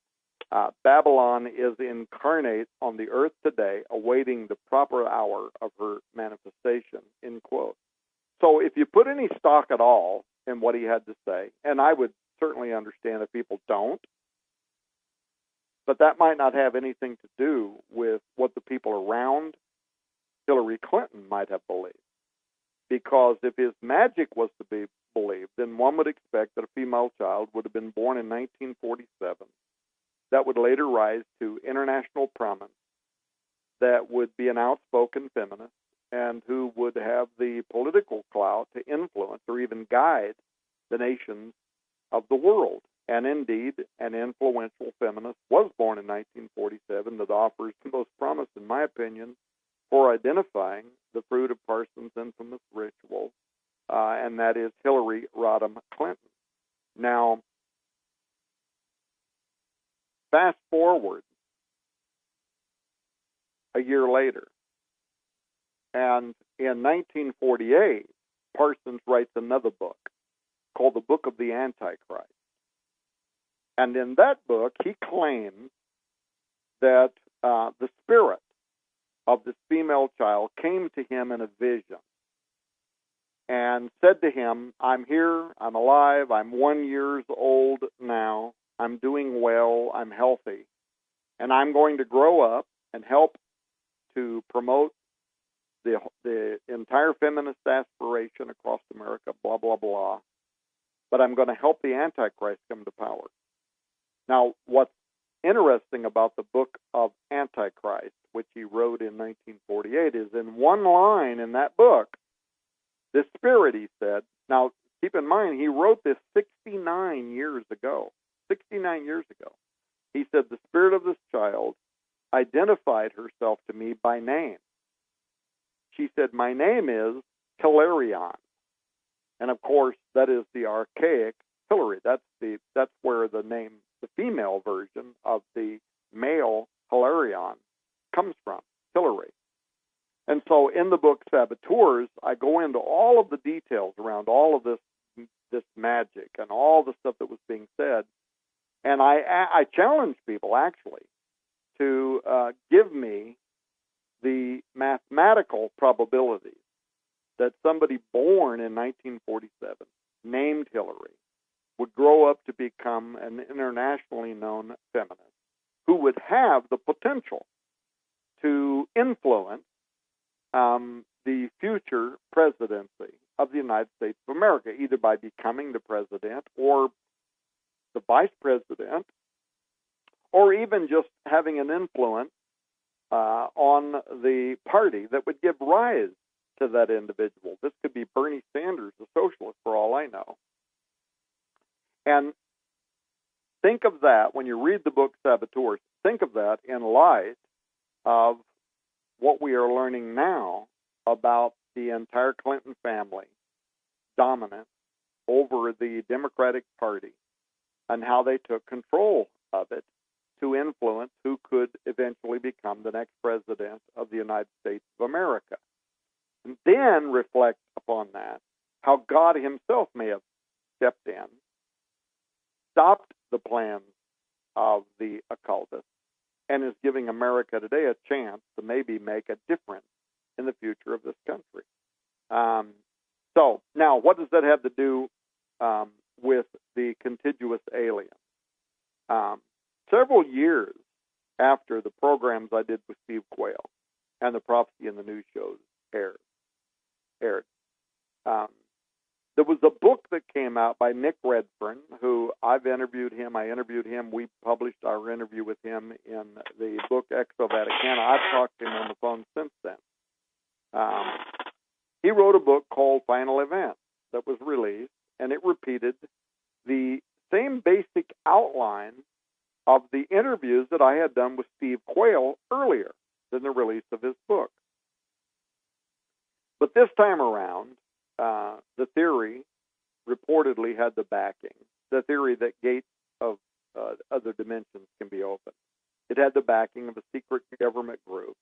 Babylon is incarnate on the earth today, awaiting the proper hour of her manifestation, end quote. So if you put any stock at all in what he had to say, and I would certainly understand if people don't, but that might not have anything to do with what the people around Hillary Clinton might have believed. Because if his magic was to be believed, then one would expect that a female child would have been born in 1947 that would later rise to international prominence, that would be an outspoken feminist, and who would have the political clout to influence or even guide the nations of the world. And indeed, an influential feminist was born in 1947 that offers the most promise, in my opinion, for identifying the fruit of Parsons' infamous ritual, and that is Hillary Rodham Clinton. Now, fast forward a year later, and in 1948, Parsons writes another book called The Book of the Antichrist. And in that book, he claims that the spirit of this female child came to him in a vision and said to him, I'm here, I'm alive, I'm 1 year old now, I'm doing well, I'm healthy, and I'm going to grow up and help to promote the entire feminist aspiration across America, blah, blah, blah, but I'm going to help the Antichrist come to power. Now, what's interesting about the Book of Antichrist, which he wrote in 1948, is in one line in that book, the spirit, he said, now keep in mind, he wrote this 69 years ago. 69 years ago. He said, the spirit of this child identified herself to me by name. She said, my name is Hilarion. And of course, that is the archaic Hillary. That's where the name, the female version of the male Hilarion comes from, Hillary. And so in the book Saboteurs, I go into all of the details around all of this magic and all the stuff that was being said. And I challenge people, actually, to give me the mathematical probability that somebody born in 1947, named Hillary, would grow up to become an internationally known feminist who would have the potential to influence the future presidency of the United States of America, either by becoming the president or the vice president, or even just having an influence on the party that would give rise to that individual. This could be Bernie Sanders, a socialist, for all I know. And think of that, when you read the book Saboteurs, think of that in light of what we are learning now about the entire Clinton family dominance over the Democratic Party and how they took control of it to influence who could eventually become the next president of the United States of America. And then reflect upon that, how God himself may have stepped in, stopped the plans of the occultists, and is giving America today a chance to maybe make a difference in the future of this country. So now, what does that have to do with the contiguous aliens? Several years after the programs I did with Steve Quayle and the Prophecy in the News shows aired, there was a book that came out by Nick Redfern, who I've interviewed him. I interviewed him. We published our interview with him in the book Exo Vaticana. I've talked to him on the phone since then. He wrote a book called Final Events that was released, and it repeated the same basic outline of the interviews that I had done with Steve Quayle earlier than the release of his book. But this time around, the theory reportedly had the backing, the theory that gates of other dimensions can be opened. It had the backing of a secret government group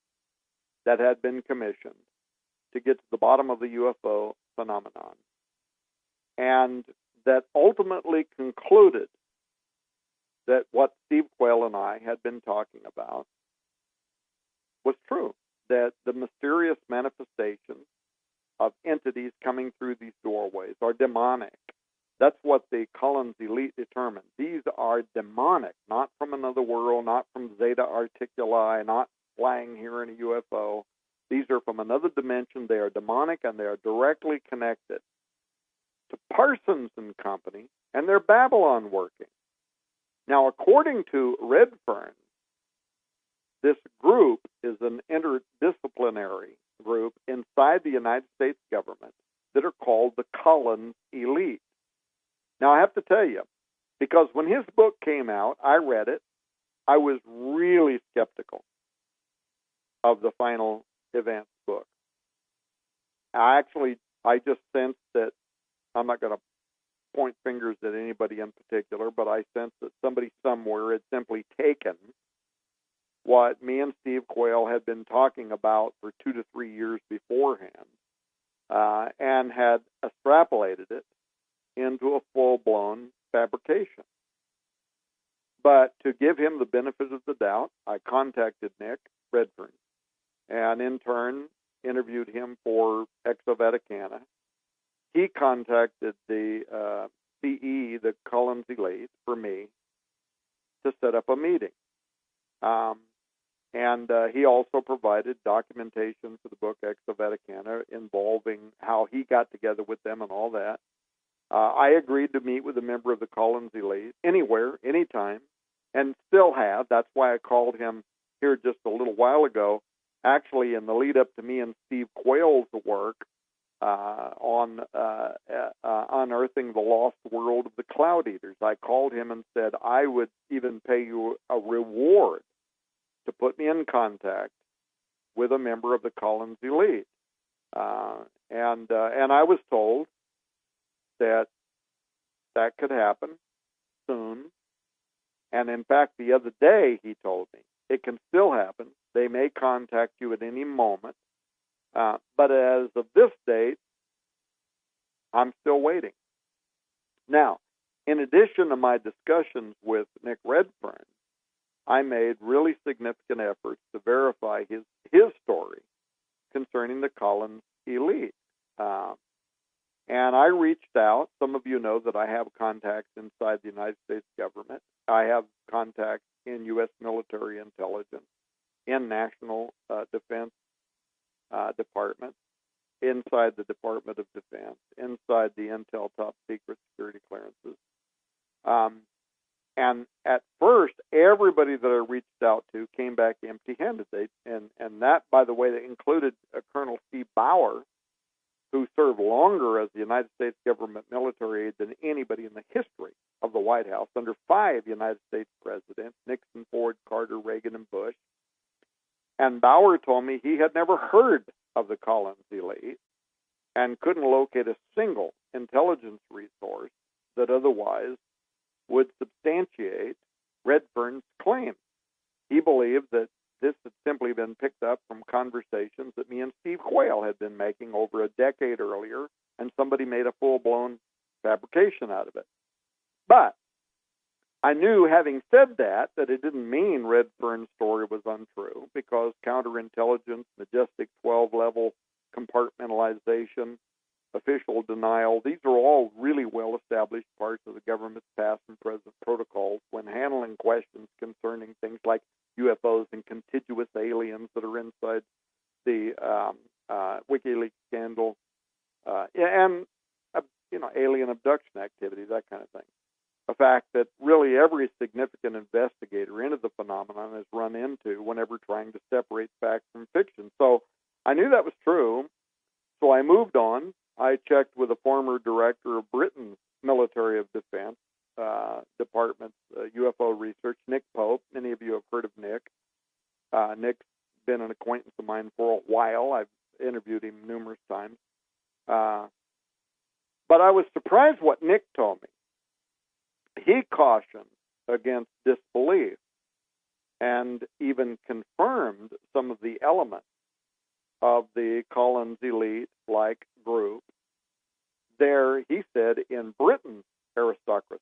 that had been commissioned to get to the bottom of the UFO phenomenon and that ultimately concluded that what Steve Quayle and I had been talking about was true, that the mysterious manifestations of entities coming through these doorways are demonic. That's what the Collins elite determined. These are demonic, not from another world, not from Zeta Articuli, not flying here in a UFO. These are from another dimension. They are demonic, and they are directly connected to Parsons and Company and their Babylon working. Now, according to Redfern, this group is an interdisciplinary group inside the United States government that are called the Collins Elite. Now, I have to tell you, because when his book came out, I read it, I was really skeptical of the Final Events book. I just sensed that, I'm not going to point fingers at anybody in particular, but I sensed that somebody somewhere had simply taken what me and Steve Quayle had been talking about for 2 to 3 years beforehand and had extrapolated it into a full-blown fabrication. But to give him the benefit of the doubt, I contacted Nick Redfern and in turn interviewed him for Exo Vaticana. He contacted the CE, the Collins Elite, for me to set up a meeting. And he also provided documentation for the book Exo Vaticana involving how he got together with them and all that. I agreed to meet with a member of the Collins Elite anywhere, anytime, and still have. That's why I called him here just a little while ago, actually in the lead up to me and Steve Quayle's work on unearthing the lost world of the Cloud Eaters. I called him and said I would even pay you a reward to put me in contact with a member of the Collins Elite. And I was told that could happen soon. And in fact, the other day he told me it can still happen. They may contact you at any moment. But as of this date, I'm still waiting. Now, in addition to my discussions with Nick Redfern, I made really significant efforts to verify his story concerning the Collins Elite. And I reached out. Some of you know that I have contacts inside the United States government. I have contacts in U.S. military intelligence, in national defense department, inside the Department of Defense, inside the Intel top secret security clearances. And at first, everybody that I reached out to came back empty-handed. And that, by the way, that included Colonel Steve Bauer, who served longer as the United States government military aide than anybody in the history of the White House, under 5 United States presidents, Nixon, Ford, Carter, Reagan, and Bush. And Bauer told me he had never heard of the Collins Elite and couldn't locate a single intelligence resource that otherwise would substantiate Redfern's claim. He believed that this had simply been picked up from conversations that me and Steve Quayle had been making over a decade earlier, and somebody made a full-blown fabrication out of it. But I knew, having said that it didn't mean Redfern's story was untrue, because counterintelligence, Majestic 12-level compartmentalization, official denial, these are all really well-established parts of the government's past and present protocols when handling questions concerning things like UFOs and contiguous aliens that are inside the WikiLeaks scandal, and alien abduction activity, that kind of thing. A fact that really every significant investigator into the phenomenon has run into whenever trying to separate fact from fiction. So I knew that was true, so I moved on. I checked with a former director of Britain's Military of Defense Department's UFO research, Nick Pope. Many of you have heard of Nick. Nick's been an acquaintance of mine for a while. I've interviewed him numerous times. But I was surprised what Nick told me. He cautioned against disbelief and even confirmed some of the elements of the Collins Elite-like group there, he said, in Britain's aristocracy.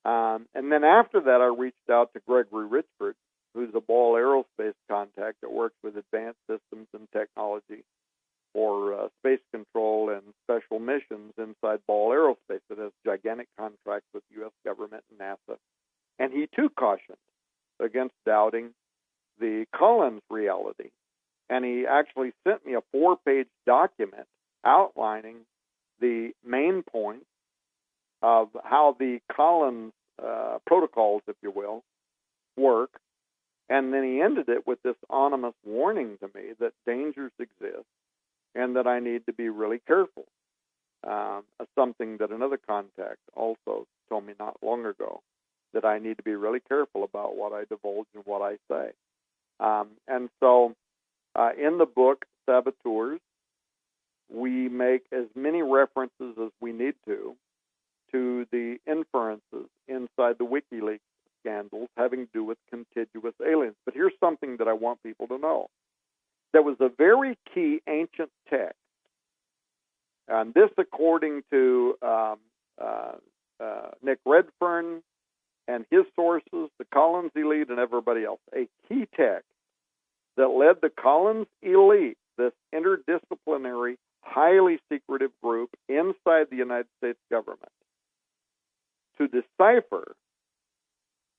And then after that, I reached out to Gregory Richford, who's a Ball Aerospace contact that works with advanced systems and technology for space control and special missions inside Ball Aerospace. It has gigantic contracts with the U.S. government and NASA. And he, too, cautioned against doubting the Collins reality. And he actually sent me a 4-page document outlining the main points of how the Collins protocols, if you will, work. And then he ended it with this ominous warning to me that dangers exist and that I need to be really careful. Something that another contact also told me not long ago, that I need to be really careful about what I divulge and what I say. And so in the book, Saboteurs, we make as many references as we need to the inferences inside the WikiLeaks scandals having to do with contiguous aliens. But here's something that I want people to know. There was a very key ancient text, and this according to Nick Redfern and his sources, the Collins elite and everybody else, a key text that led the Collins elite, this interdisciplinary, highly secretive group inside the United States government, to decipher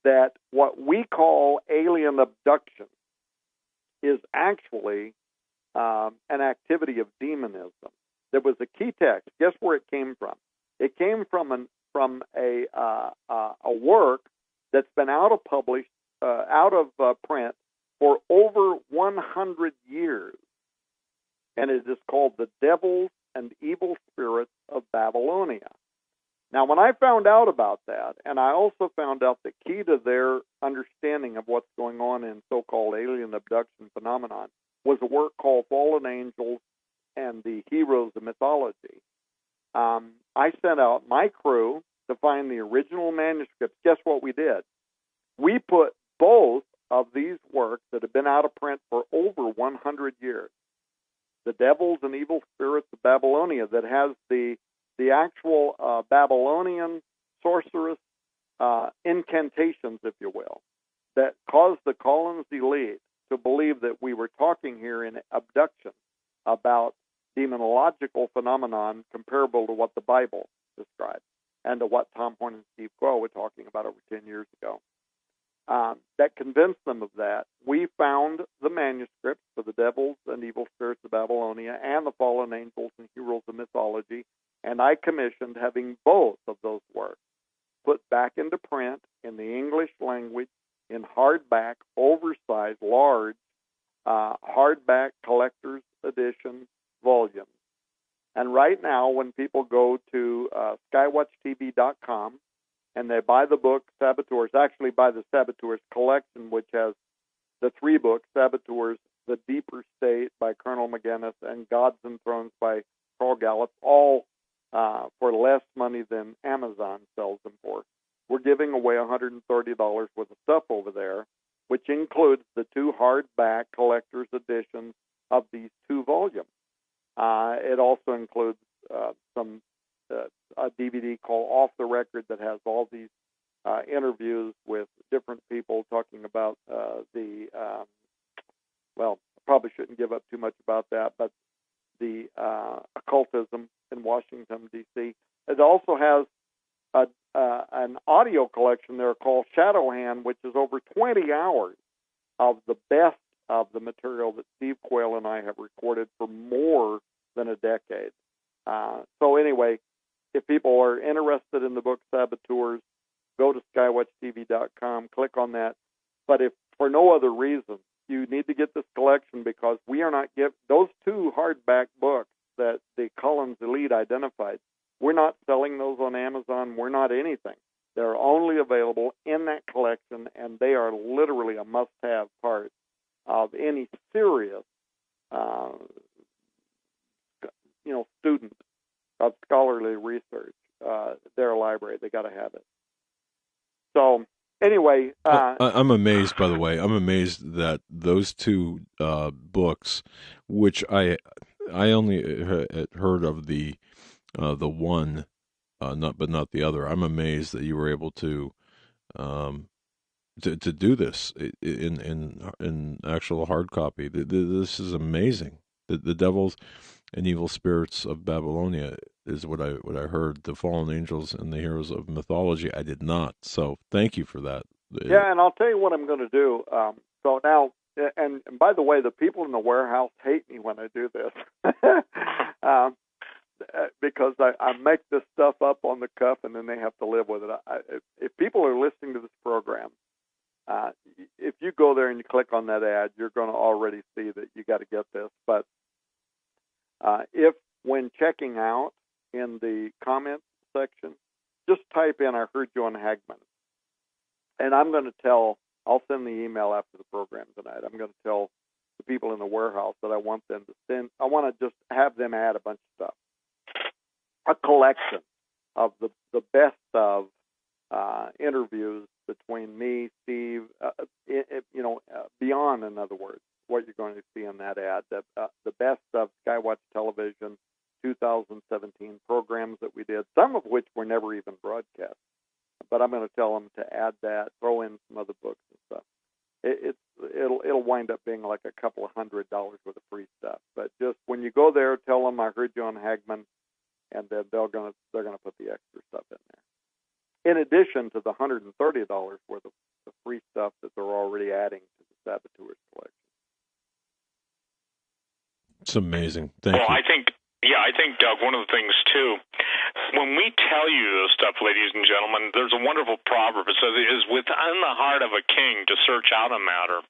that what we call alien abduction is actually an activity of demonism. There was a key text. Guess where it came from? It came from a work that's been out of print for over 100 years, and it is called The Devils and Evil Spirits of Babylonia. Now, when I found out about that, and I also found out the key to their understanding of what's going on in so-called alien abduction phenomenon was a work called Fallen Angels and the Heroes of Mythology. I sent out my crew to find the original manuscripts. Guess what we did? We put both of these works that have been out of print for over 100 years, The Devils and Evil Spirits of Babylonia, that has the actual Babylonian sorceress incantations, if you will, that caused the Collins elite to believe that we were talking here in abduction about demonological phenomenon comparable to what the Bible described and to what Tom Horn and Steve Quayle were talking about over 10 years ago. That convinced them of that. We found the manuscripts for The Devils and Evil Spirits of Babylonia and The Fallen Angels and Heroes of Mythology, and I commissioned having both of those works put back into print in the English language in hardback, oversized, large, hardback collector's edition volumes. And right now, when people go to skywatchtv.com and they buy the book Saboteurs, actually buy the Saboteurs collection, which has the 3 books, Saboteurs, The Deeper State by Colonel McGinnis, and Gods and Thrones by Carl Gallup, all for less money than Amazon sells them for. We're giving away $130 worth of stuff over there, which includes the 2 hardback collector's editions of these 2 volumes. It also includes a DVD called Off the Record that has all these interviews with different people talking about well, I probably shouldn't give up too much about that, but the occultism in Washington, D.C. It also has an audio collection there called Shadowhand, which is over 20 hours of the best of the material that Steve Quayle and I have recorded for more than a decade. So anyway, if people are interested in the book Saboteurs, go to skywatchtv.com, click on that. But if for no other reason, you need to get this collection, because we are not those 2 hardback books that the Collins elite identified. We're not selling those on Amazon. We're not anything. They're only available in that collection, and they are literally a must-have part of any serious, student of scholarly research. Their library, they got to have it. So anyway, I'm amazed. By the way, I'm amazed that those 2 books, which I only had heard of the the one, not the other. I'm amazed that you were able to do this in actual hard copy. This is amazing. The devils and evil spirits of Babylonia is what I heard. The fallen angels and the heroes of mythology. I did not. So thank you for that. Yeah, and I'll tell you what I'm going to do. So now, and by the way, the people in the warehouse hate me when I do this. Because I make this stuff up on the cuff, and then they have to live with it. If people are listening to this program, if you go there and you click on that ad, you're going to already see that you got to get this. But if when checking out in the comments section, just type in, I heard you on Hagmann. And I'm going to I'll send the email after the program tonight. I'm going to tell the people in the warehouse that I want them to send, I want to just have them add a bunch of stuff. A collection of the best of interviews between me, Steve, beyond, in other words, what you're going to see in that ad. The best of Skywatch Television 2017 programs that we did, some of which were never even broadcast. But I'm going to tell them to add that, throw in some other books and stuff. It'll wind up being like a couple of $100 worth of free stuff. But just when you go there, tell them I heard you on Hagmann, and then they're going to put the extra stuff in there. In addition to the $130 worth of the free stuff that they're already adding to the Saboteurs collection. It's amazing. Thank you. I think, Doug, one of the things, too, when we tell you this stuff, ladies and gentlemen, there's a wonderful proverb. It says, it is within the heart of a king to search out a matter.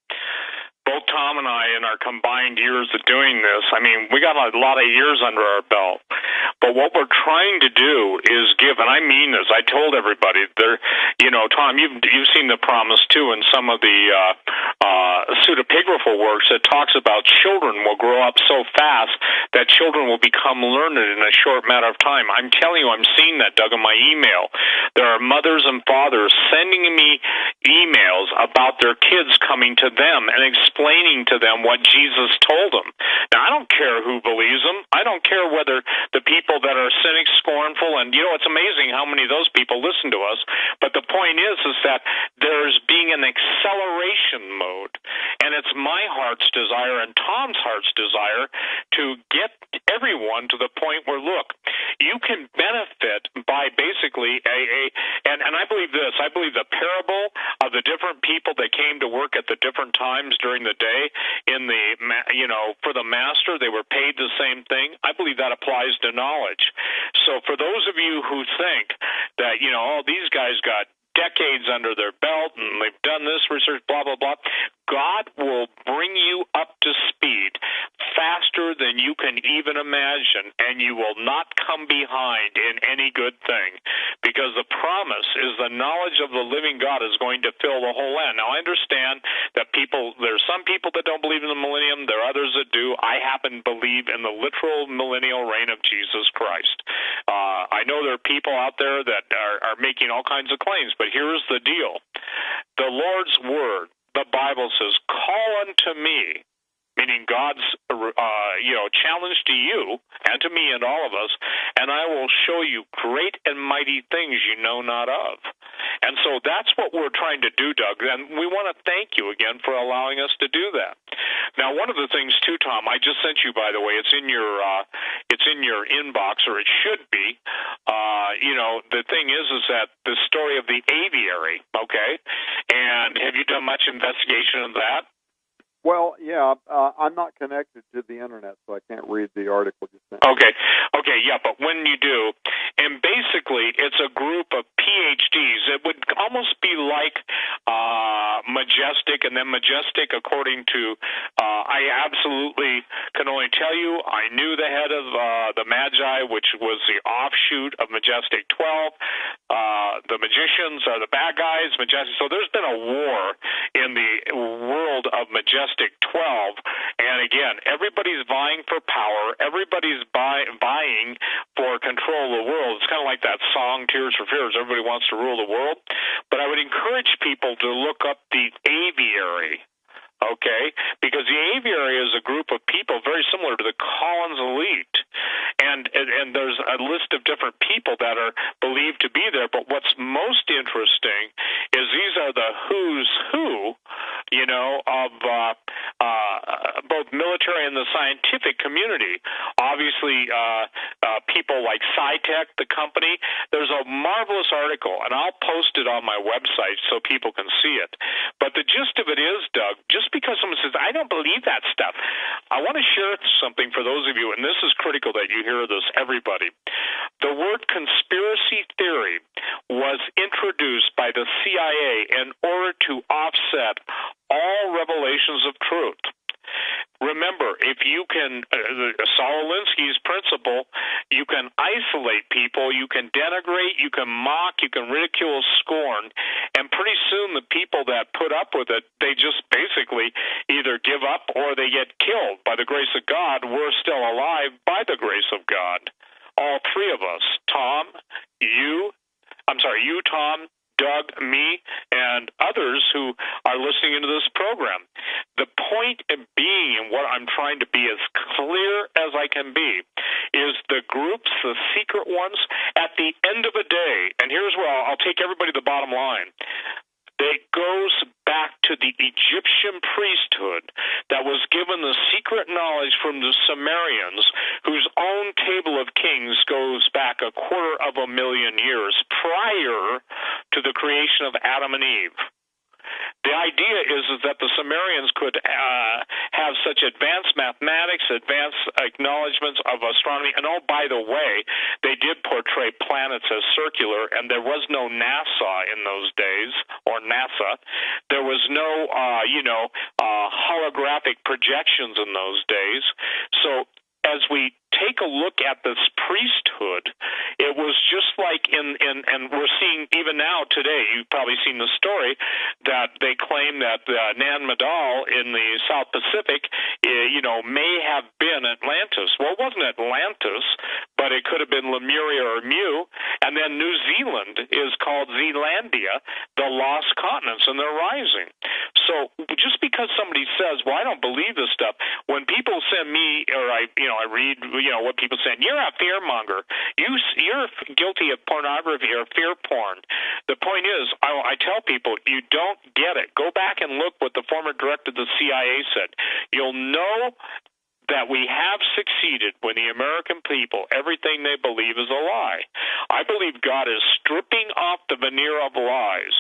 Both Tom and I, in our combined years of doing this, we got a lot of years under our belt. But what we're trying to do is give, and I mean this, I told everybody, Tom, you've seen the promise, too, in some of the pseudepigraphal works that talks about children will grow up so fast that children will become learned in a short matter of time. I'm telling you, I'm seeing that, Doug, in my email. There are mothers and fathers sending me emails about their kids coming to them and explaining to them what Jesus told them. Now, I don't care who believes them. I don't care whether the people that are cynics, scornful, and it's amazing how many of those people listen to us. But the point is that there's being an acceleration mode, and it's my heart's desire and Tom's heart's desire to get everyone to the point where, look, you can benefit by basically and I believe this. I believe the parable of the different people that came to work at the different times during the day for the master, they were paid the same thing. I believe that applies to knowledge. So for those of you who think that, these guys got decades under their belt and they've done this research, blah, blah, blah, God will bring you up to speed faster than you can even imagine, and you will not come behind in any good thing, because the promise is the knowledge of the living God is going to fill the whole land. Now, I understand that there's some people that don't believe in the millennium, there are others that do. I happen to believe in the literal millennial reign of Jesus Christ. I know there are people out there that are making all kinds of claims, but here's the deal. The Lord's word, the Bible says, call unto me, meaning God's challenge to you and to me and all of us, and I will show you great and mighty things you know not of. And so that's what we're trying to do, Doug, and we want to thank you again for allowing us to do that. Now, one of the things, too, Tom, I just sent you, by the way, it's in your inbox, or it should be. The thing is that the story of the aviary, okay? And have you done much investigation of that? Well, yeah, I'm not connected to the internet, so I can't read the article you sent. Okay, yeah, but when you do, and basically it's a group of PhDs. It would almost be like Majestic, and then Majestic, according to, I absolutely can only tell you, I knew the head of the Magi, which was the offshoot of Majestic 12. The magicians are the bad guys, Majestic. So there's been a war in the world of Majestic 12, and again, everybody's vying for power. Everybody's vying for control of the world. It's kind of like that song, Tears for Fears. Everybody wants to rule the world. But I would encourage people to look up the aviary okay? Because the aviary is a group of people very similar to the Collins elite. And there's a list of different people that are believed to be there, but what's most interesting is these are the who's who, you know, of both military and the scientific community. Obviously, people like SciTech, the company. There's a marvelous article, and I'll post it on my website so people can see it. But the gist of it is, Doug, just because someone says, I don't believe that stuff, I want to share something for those of you, and this is critical that you hear this, everybody. The word conspiracy theory was introduced by the CIA in order to offset all revelations of truth. Remember, if you can, Saul Alinsky's principle, you can isolate people, you can denigrate, you can mock, you can ridicule, scorn, and pretty soon the people that put up with it, they just basically either give up or they get killed. By the grace of God, we're still alive by the grace of God. All three of us, you, Tom, Doug, me, and others who are listening into this program. The point of being, and what I'm trying to be as clear as I can be, is the groups, the secret ones, at the end of the day, and here's where I'll take everybody to the bottom line. It goes back to the Egyptian priesthood that was given the secret knowledge from the Sumerians, whose own table of kings goes back 250,000 years prior to the creation of Adam and Eve. The idea is that the Sumerians could have such advanced mathematics, advanced acknowledgments of astronomy, and oh, by the way, they did portray planets as circular, and there was no NASA in those days, or NASA. There was no, holographic projections in those days. So as we take a look at this priesthood, it was just like and we're seeing even now today, you've probably seen the story, that they claim that Nan Madol in the South Pacific, may have been Atlantis. Well, it wasn't Atlantis, but it could have been Lemuria or Mu, and then New Zealand is called Zealandia, the lost continents, and they're rising. So just because somebody says, well, I don't believe this stuff, when people send me, or I read, what people say, you're a fearmonger. You're guilty of pornography or fear porn. The point is, I tell people, you don't get it. Go back and look what the former director of the CIA said. You'll know that we have succeeded when the American people, everything they believe is a lie. I believe God is stripping off the veneer of lies,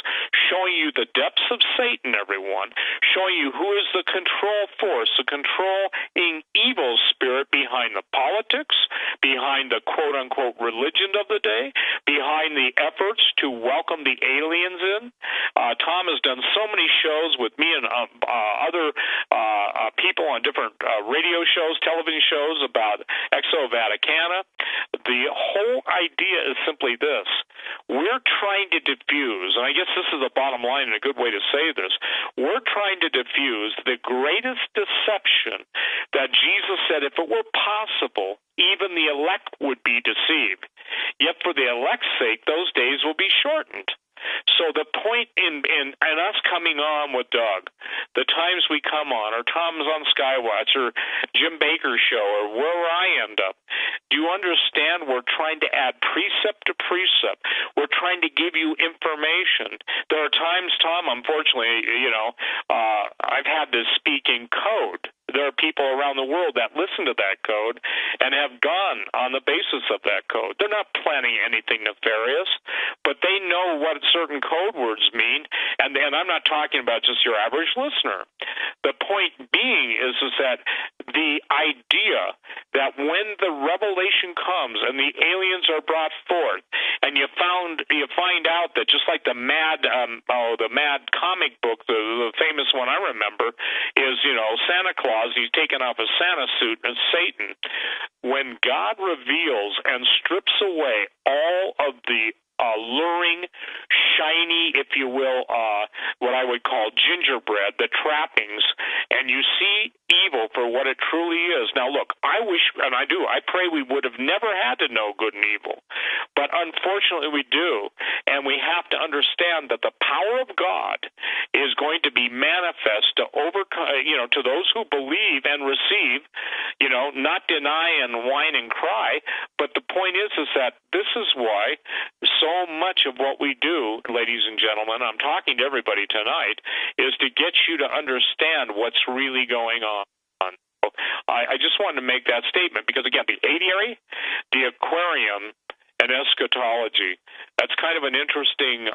showing you the depths of Satan, everyone, showing you who is the control force, the controlling evil spirit behind the politics, behind the quote-unquote religion of the day, behind the efforts to welcome the aliens in. Tom has done so many shows with me and other people on different radio shows, television shows about Exo Vaticana. The whole idea is simply this. We're trying to diffuse, and I guess this is the bottom line and a good way to say this, we're trying to diffuse the greatest deception that Jesus said, if it were possible, even the elect would be deceived. Yet for the elect's sake, those days will be shortened. So the point in us coming on with Doug, the times we come on, or Tom's on Skywatch, or Jim Baker's show, or where I end up, do you understand we're trying to add precept to precept? We're trying to give you information. There are times, Tom, unfortunately, I've had to speak in code. There are people around the world that listen to that code and have gone on the basis of that code. They're not planning anything nefarious, but they know what certain code words mean, and I'm not talking about just your average listener. The point being is that the idea that when the revelation comes and the aliens are brought forth, and you find out that just like the Mad comic book, the famous one I remember is Santa Claus. He's taken off his Santa suit and Satan. When God reveals and strips away all of the alluring, shiny, if you will, what I would call gingerbread, the trappings, and you see evil for what it truly is. Now, look, I wish, and I do, I pray we would have never had to know good and evil. But unfortunately we do, and we have to understand that the power of God is going to be be manifest to overcome, to those who believe and receive, not deny and whine and cry. But the point is that this is why so much of what we do, ladies and gentlemen, I'm talking to everybody tonight, is to get you to understand what's really going on. I just wanted to make that statement because, again, the aviary, the aquarium, and eschatology, that's kind of an interesting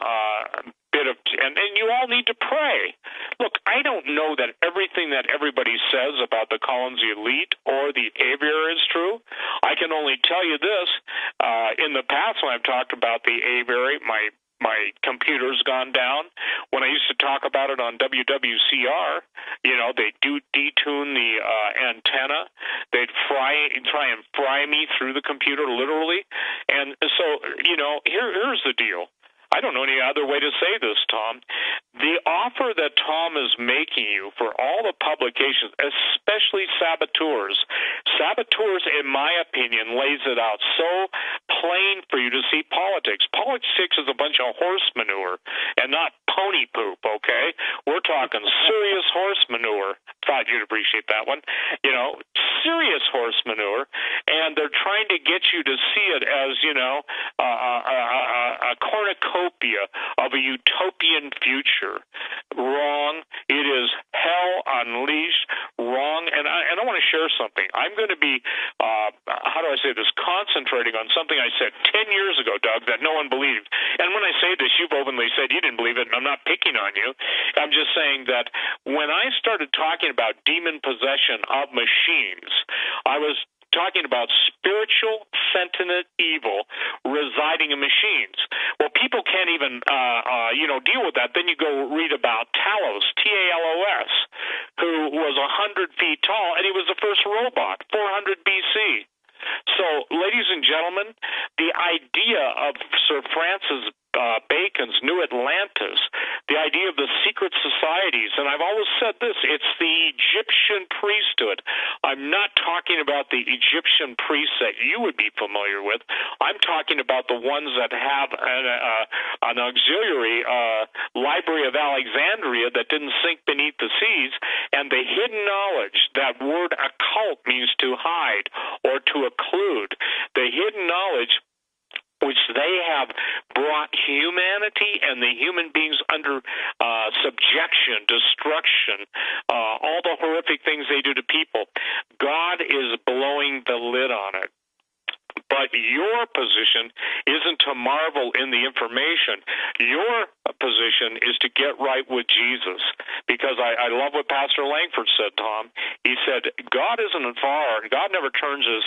bit of, and you all need to pray. Look, I don't know that everything that everybody says about the Collins elite or the aviary is true. I can only tell you this. In the past, when I've talked about the aviary, my computer's gone down. When I used to talk about it on WWCR, they do detune the antenna. They'd try and fry me through the computer, literally. And so, here's the deal. I don't know any other way to say this, Tom. The offer that Tom is making you for all the publications, especially Saboteurs, in my opinion, lays it out so plain for you to see politics. Politics is a bunch of horse manure and not pony poop, okay? We're talking serious horse manure. Thought you'd appreciate that one. Serious horse manure, and they're trying to get you to see it as, a cornucopia of a utopian future. Wrong. It is hell unleashed. Wrong. And I want to share something. I'm going to be, how do I say this, concentrating on something I said 10 years ago, Doug, that no one believed. And when I say this, you've openly said you didn't believe it, and I'm not picking on you. I'm just saying that when I started talking about demon possession of machines, I was talking about spiritual sentient evil residing in machines. Well, people can't even, deal with that. Then you go read about Talos, T-A-L-O-S, who was 100 feet tall, and he was the first robot, 400 B.C. So, ladies and gentlemen, the idea of Sir Francis Bacon's New Atlantis, the idea of the secret societies, and I've always said this, it's the Egyptian priesthood. I'm not talking about the Egyptian priests that you would be familiar with. I'm talking about the ones that have an auxiliary library of Alexandria that didn't sink beneath the seas, and the hidden knowledge, that word occult means to hide or to occlude. The hidden knowledge which they have brought humanity and the human beings under subjection, destruction, all the horrific things they do to people. God is blowing the lid on it. But your position isn't to marvel in the information. Your position is to get right with Jesus. Because I love what Pastor Langford said, Tom. He said, God isn't far. God never turns his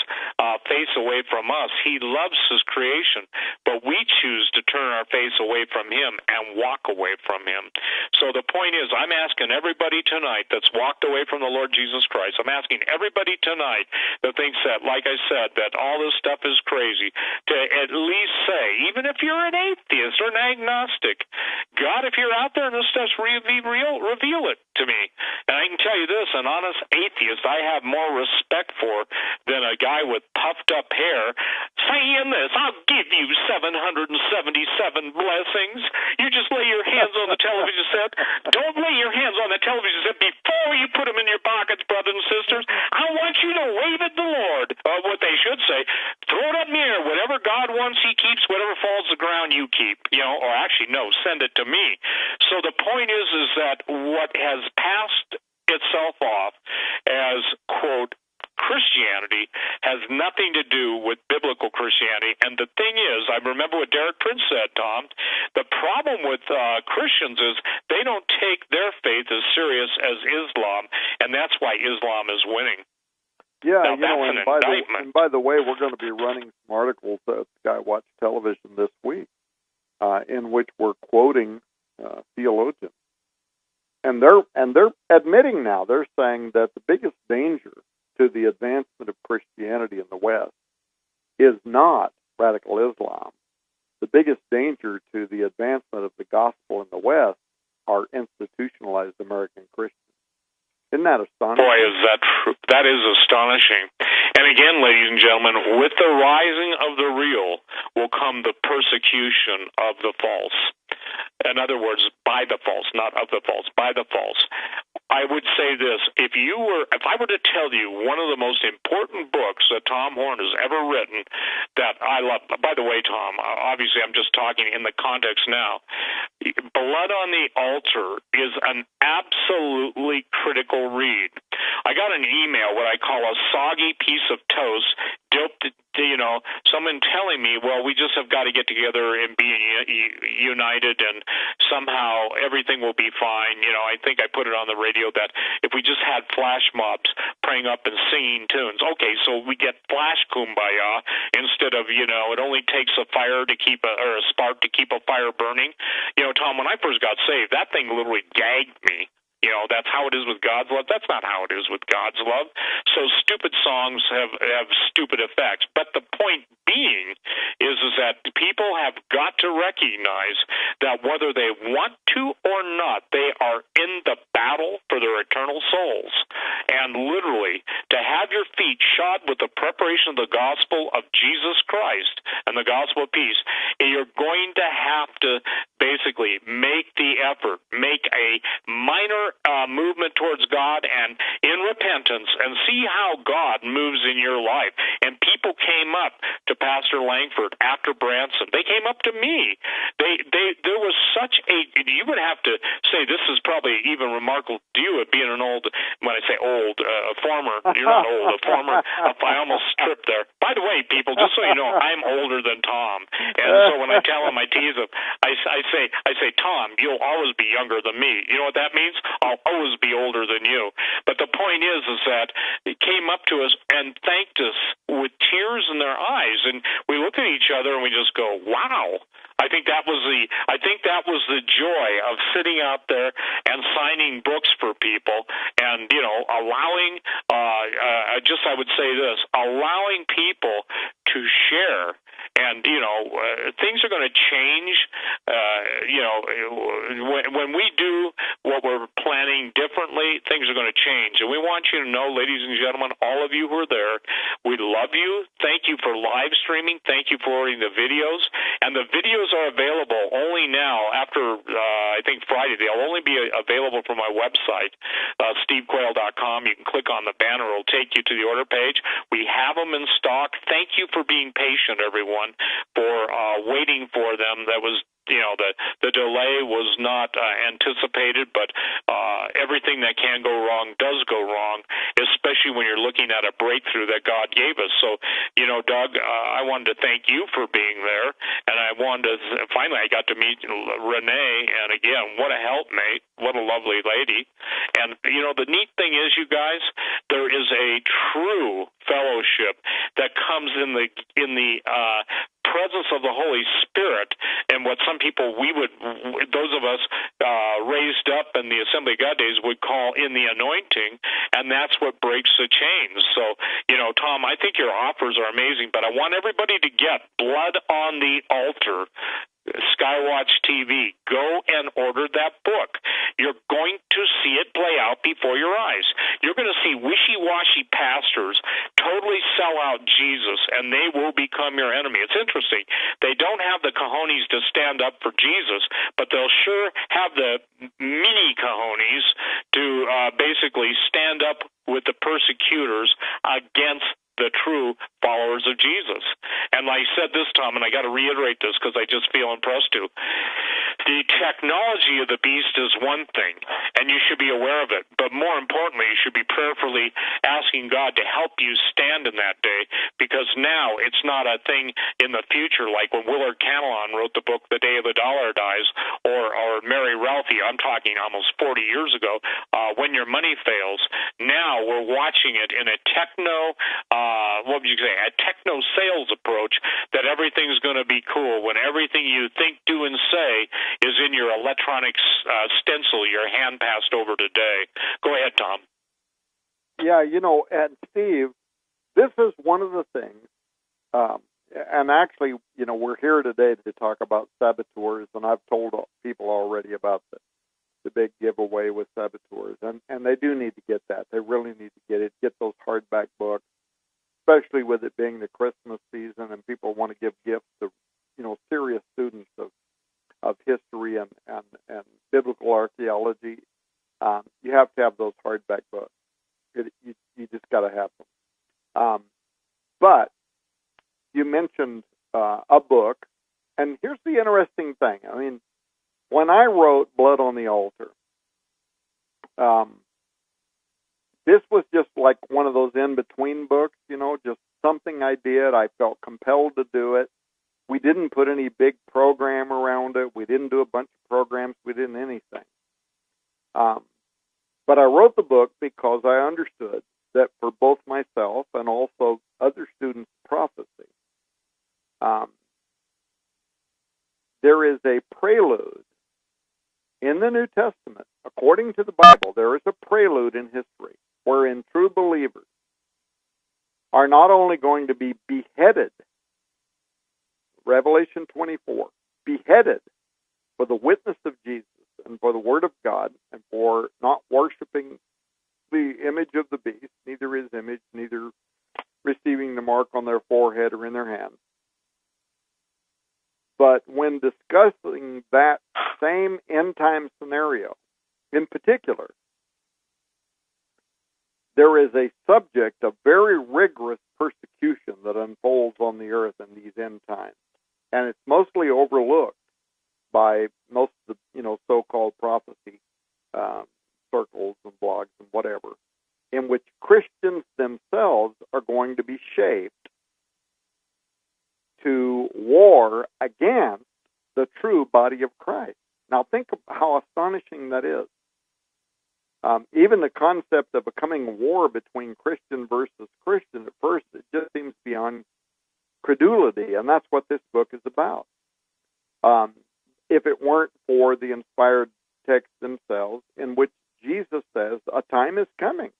face away from us. He loves his creation. But we choose to turn our face away from him and walk away from him. So the point is, I'm asking everybody tonight that's walked away from the Lord Jesus Christ, I'm asking everybody tonight that thinks that, like I said, that all this stuff is crazy, to at least say, even if you're an atheist or an agnostic, God, if you're out there and this stuff's reveal it to me. And I can tell you this, an honest atheist I have more respect for than a guy with puffed up hair saying this, I'll give you 777 blessings. You just lay your hands on the television set. Don't lay your hands on the television set before you put them in your pockets, brothers and sisters. I want you to wave at the Lord. What they should say, throw it up in the air. Whatever God wants, he keeps. Whatever falls to the ground, you keep. Or actually, no, send it to me. So the point is that what has passed itself off as, quote, Christianity has nothing to do with biblical Christianity. And the thing is, I remember what Derek Prince said, Tom, the problem with Christians is they don't take their faith as serious as Islam, and that's why Islam is winning. Yeah, now, and by the way, we're going to be running some articles at Skywatch Television this week in which we're quoting theologians. And they're admitting now, they're saying that the biggest danger to the advancement of Christianity in the West is not radical Islam. The biggest danger to the advancement of the gospel in the West are institutionalized American Christians. Isn't that astonishing? Boy, is that true. That is astonishing. And again, ladies and gentlemen, with the rising of the real will come the persecution of the false. In other words, by the false, not of the false, by the false. I would say this, if I were to tell you one of the most important books that Tom Horn has ever written that I love, by the way, Tom, obviously I'm just talking in the context now, Blood on the Altar is an absolutely critical read. I got an email, what I call a soggy piece of toast, someone telling me, well, we just have got to get together and be united and somehow everything will be fine. I think I put it on the radio that if we just had flash mobs praying up and singing tunes. Okay, so we get flash kumbaya instead of, it only takes a fire to keep or a spark to keep a fire burning. Tom, when I first got saved, that thing literally gagged me. That's how it is with God's love. That's not how it is with God's love. So stupid songs have stupid effects. But the point being is that people have got to recognize that whether they want to or not, they are in the battle for their eternal souls. And literally, to have your feet shod with the preparation of the gospel of Jesus Christ and the gospel of peace, you're going to have to basically make the effort, make a minor movement towards God and in repentance and see how God moves in your life. And people came up to Pastor Langford after Branson. They came up to me. There was such you would have to say this is probably even remarkable to you at being an old, when I say old, former, you're not old, a former, I almost tripped there. By the way, people, just so you know, I'm older than Tom. And so when I tell him, I tease him, I say, Tom, you'll always be younger than me. You know what that means? I'll always be older than you. But the point is that it came up to us and thanked us with tears in their eyes, and we look at each other and we just go, wow. I think that was the joy of sitting out there and signing books for people, and allowing I would say this, allowing people to share. And things are going to change. When we do what we're planning differently, things are going to change. And we want you to know, ladies and gentlemen, all of you who are there, we love you. Thank you for live streaming. Thank you for ordering the videos. And the videos are available only now after I think Friday. They'll only be available from my website, stevequayle.com. You can click on the banner. It'll take you to the order page. We have them in stock. Thank you for being patient, everyone, for waiting for them. That was the delay was not anticipated, but everything that can go wrong does go wrong, especially when you're looking at a breakthrough that God gave us. So, Doug, I wanted to thank you for being there, and I wanted to, finally I got to meet Renee, and again, what a helpmate, what a lovely lady. And, the neat thing is, you guys, there is a true fellowship that comes in the presence of the Holy Spirit, and what some people those of us raised up in the Assembly of God days would call in the anointing, and that's what breaks the chains. So, Tom, I think your offers are amazing, but I want everybody to get Blood on the Altar, Skywatch TV. Go and order that book. You're going to see it play out before your eyes. You're going to see wishy-washy pastors totally sell out Jesus, and they will become your enemy. It's interesting. They don't have the cojones to stand up for Jesus, but they'll sure have the mini cojones to basically stand up with the persecutors against the true followers of Jesus. And I said this, Tom, and I got to reiterate this because I just feel impressed to. The technology of the beast is one thing, and you should be aware of it. But more importantly, you should be prayerfully asking God to help you stand in that day, because now it's not a thing in the future like when Willard Canelon wrote the book The Day of the Dollar Dies, or Mary Ralphie, I'm talking almost 40 years ago, When Your Money Fails. Now we're watching it in a what would you say, a techno sales approach, that everything's going to be cool when everything you think, do, and say is in your electronic stencil your hand passed over today. Go ahead, Tom. Yeah, and Steve, this is one of the things, and actually, we're here today to talk about saboteurs, and I've told people already about the big giveaway with saboteurs, and they do need to get that. They really need to get those hardback books, especially with it being the Christmas season and people want to give gifts to, serious students of history and book, and here's the interesting thing. I mean, when I wrote Blood on the Altar, this was just like one of those in-between books, just something I did. I felt compelled to do it. We didn't put any big program around it. We didn't do a bunch of programs. We didn't anything. But I wrote the book because I understood that for both myself and also other students of prophecy, there is a prelude in the New Testament. According to the Bible, there is a prelude in history wherein true believers are not only going to be beheaded, Revelation 24, beheaded for the witness of Jesus and for the Word of God and for not worshiping the image of the beast, neither his image, neither receiving the mark on their forehead or in their hand. But when discussing that same end-time scenario, in particular, there is a subject of very rigorous persecution that unfolds on the earth in these end times. And it's mostly overlooked by most of the, so-called prophecy circles and blogs and whatever, in which Christians themselves are going to be shaped to war against the true body of Christ. Now think of how astonishing that is. Even the concept of a coming war between Christian versus Christian, at first, it just seems beyond credulity, and that's what this book is about. If it weren't for the inspired texts themselves, in which Jesus says, a time is coming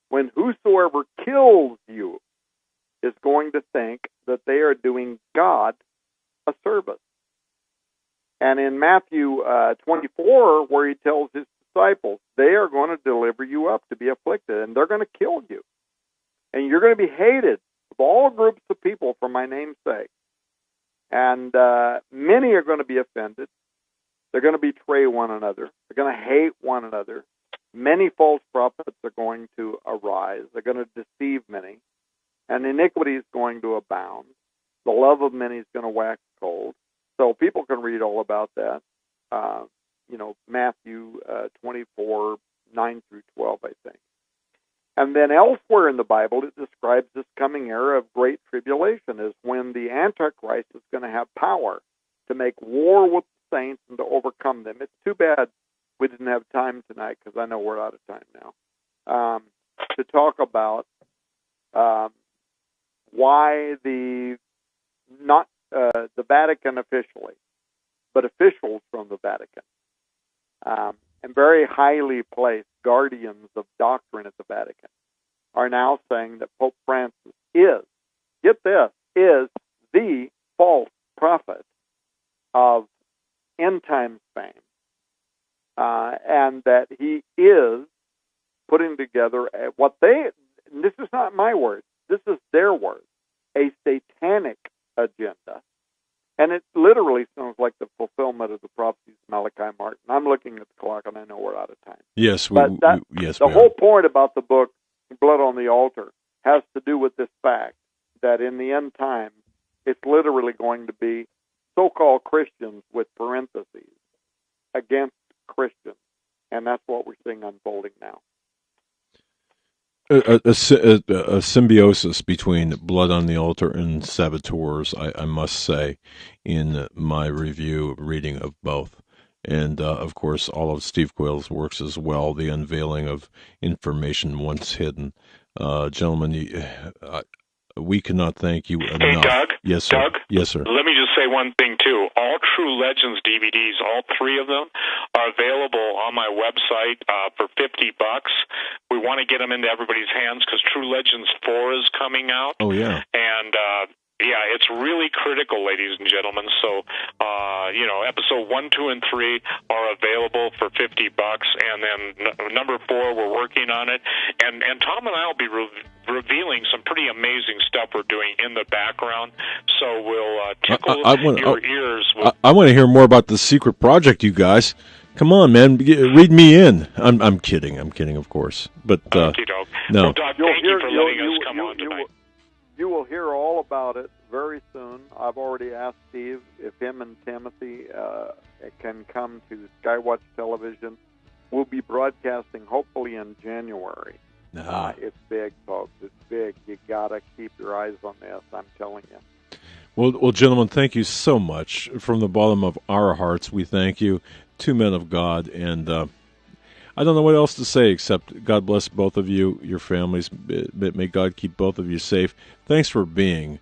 when whosoever kills you is going to think that they are doing God a service. And in Matthew 24, where he tells his disciples, they are going to deliver you up to be afflicted, and they're going to kill you. And you're going to be hated of all groups of people for my name's sake. And many are going to be offended. They're going to betray one another. They're going to hate one another. Many false prophets are going to arise. They're going to deceive many. And iniquity is going to abound. The love of many is going to wax cold. So people can read all about that. Matthew 24, 9 through 12, I think. And then elsewhere in the Bible, it describes this coming era of great tribulation as when the Antichrist is going to have power to make war with the saints and to overcome them. It's too bad we didn't have time tonight, because I know we're out of time now, to talk about why not the Vatican officially, but officials from the Vatican, and very highly placed guardians of doctrine at the Vatican, are now saying that Pope Francis is, get this, is the false prophet of end times fame, and that he is putting together what they, and this is not my words, this is their words, a satanic agenda. And it literally sounds like the fulfillment of the prophecies of Malachi Martin. I'm looking at the clock, and I know we're out of time. Yes, the whole point about the book, Blood on the Altar, has to do with this fact that in the end time, it's literally going to be so-called Christians with parentheses against Christians. And that's what we're seeing unfolding now. A symbiosis between Blood on the Altar and Saboteurs, I must say, in my reading of both. And, of course, all of Steve Quayle's works as well, the unveiling of information once hidden. Gentlemen, we cannot thank you enough. Hey, Doug? Yes, sir. Doug? Yes, sir. Let me just say one thing, too. All True Legends DVDs, all three of them, are available on my website for $50. We want to get them into everybody's hands because True Legends 4 is coming out. Oh, yeah. And, it's really critical, ladies and gentlemen. So, episode 1, 2, and 3 are available for $50, and then number 4, we're working on it. And Tom and I will be revealing some pretty amazing stuff we're doing in the background. So we'll tickle your ears. I want to hear more about the secret project, you guys. Come on, man, read me in. I'm kidding. I'm kidding, of course. But no. Well, Doc, thank you for letting us come on tonight. you will hear all about it very soon. I've already asked Steve if him and Timothy can come to Skywatch Television. We'll be broadcasting hopefully in January. It's big, folks. It's big. You got to keep your eyes on this, I'm telling you. Well, gentlemen, thank you so much. From the bottom of our hearts, we thank you, two men of God. And I don't know what else to say except God bless both of you, your families. May God keep both of you safe. Thanks for being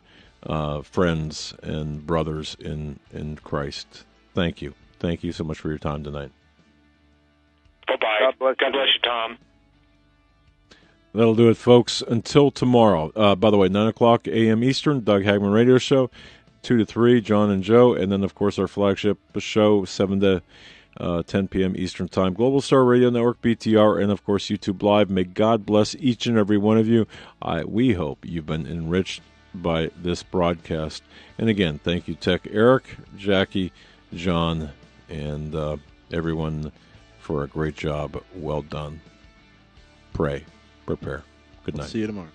friends and brothers in Christ. Thank you. Thank you so much for your time tonight. Bye-bye. God bless you, Tom. That'll do it, folks. Until tomorrow. By the way, 9 o'clock a.m. Eastern, Doug Hagmann Radio Show, 2 to 3, John and Joe, and then, of course, our flagship show, 7 to 10 p.m. Eastern Time. Global Star Radio Network, BTR, and, of course, YouTube Live. May God bless each and every one of you. We hope you've been enriched by this broadcast. And, again, thank you, Tech Eric, Jackie, John, and everyone for a great job. Well done. Pray. Prepare. Good night. See you tomorrow.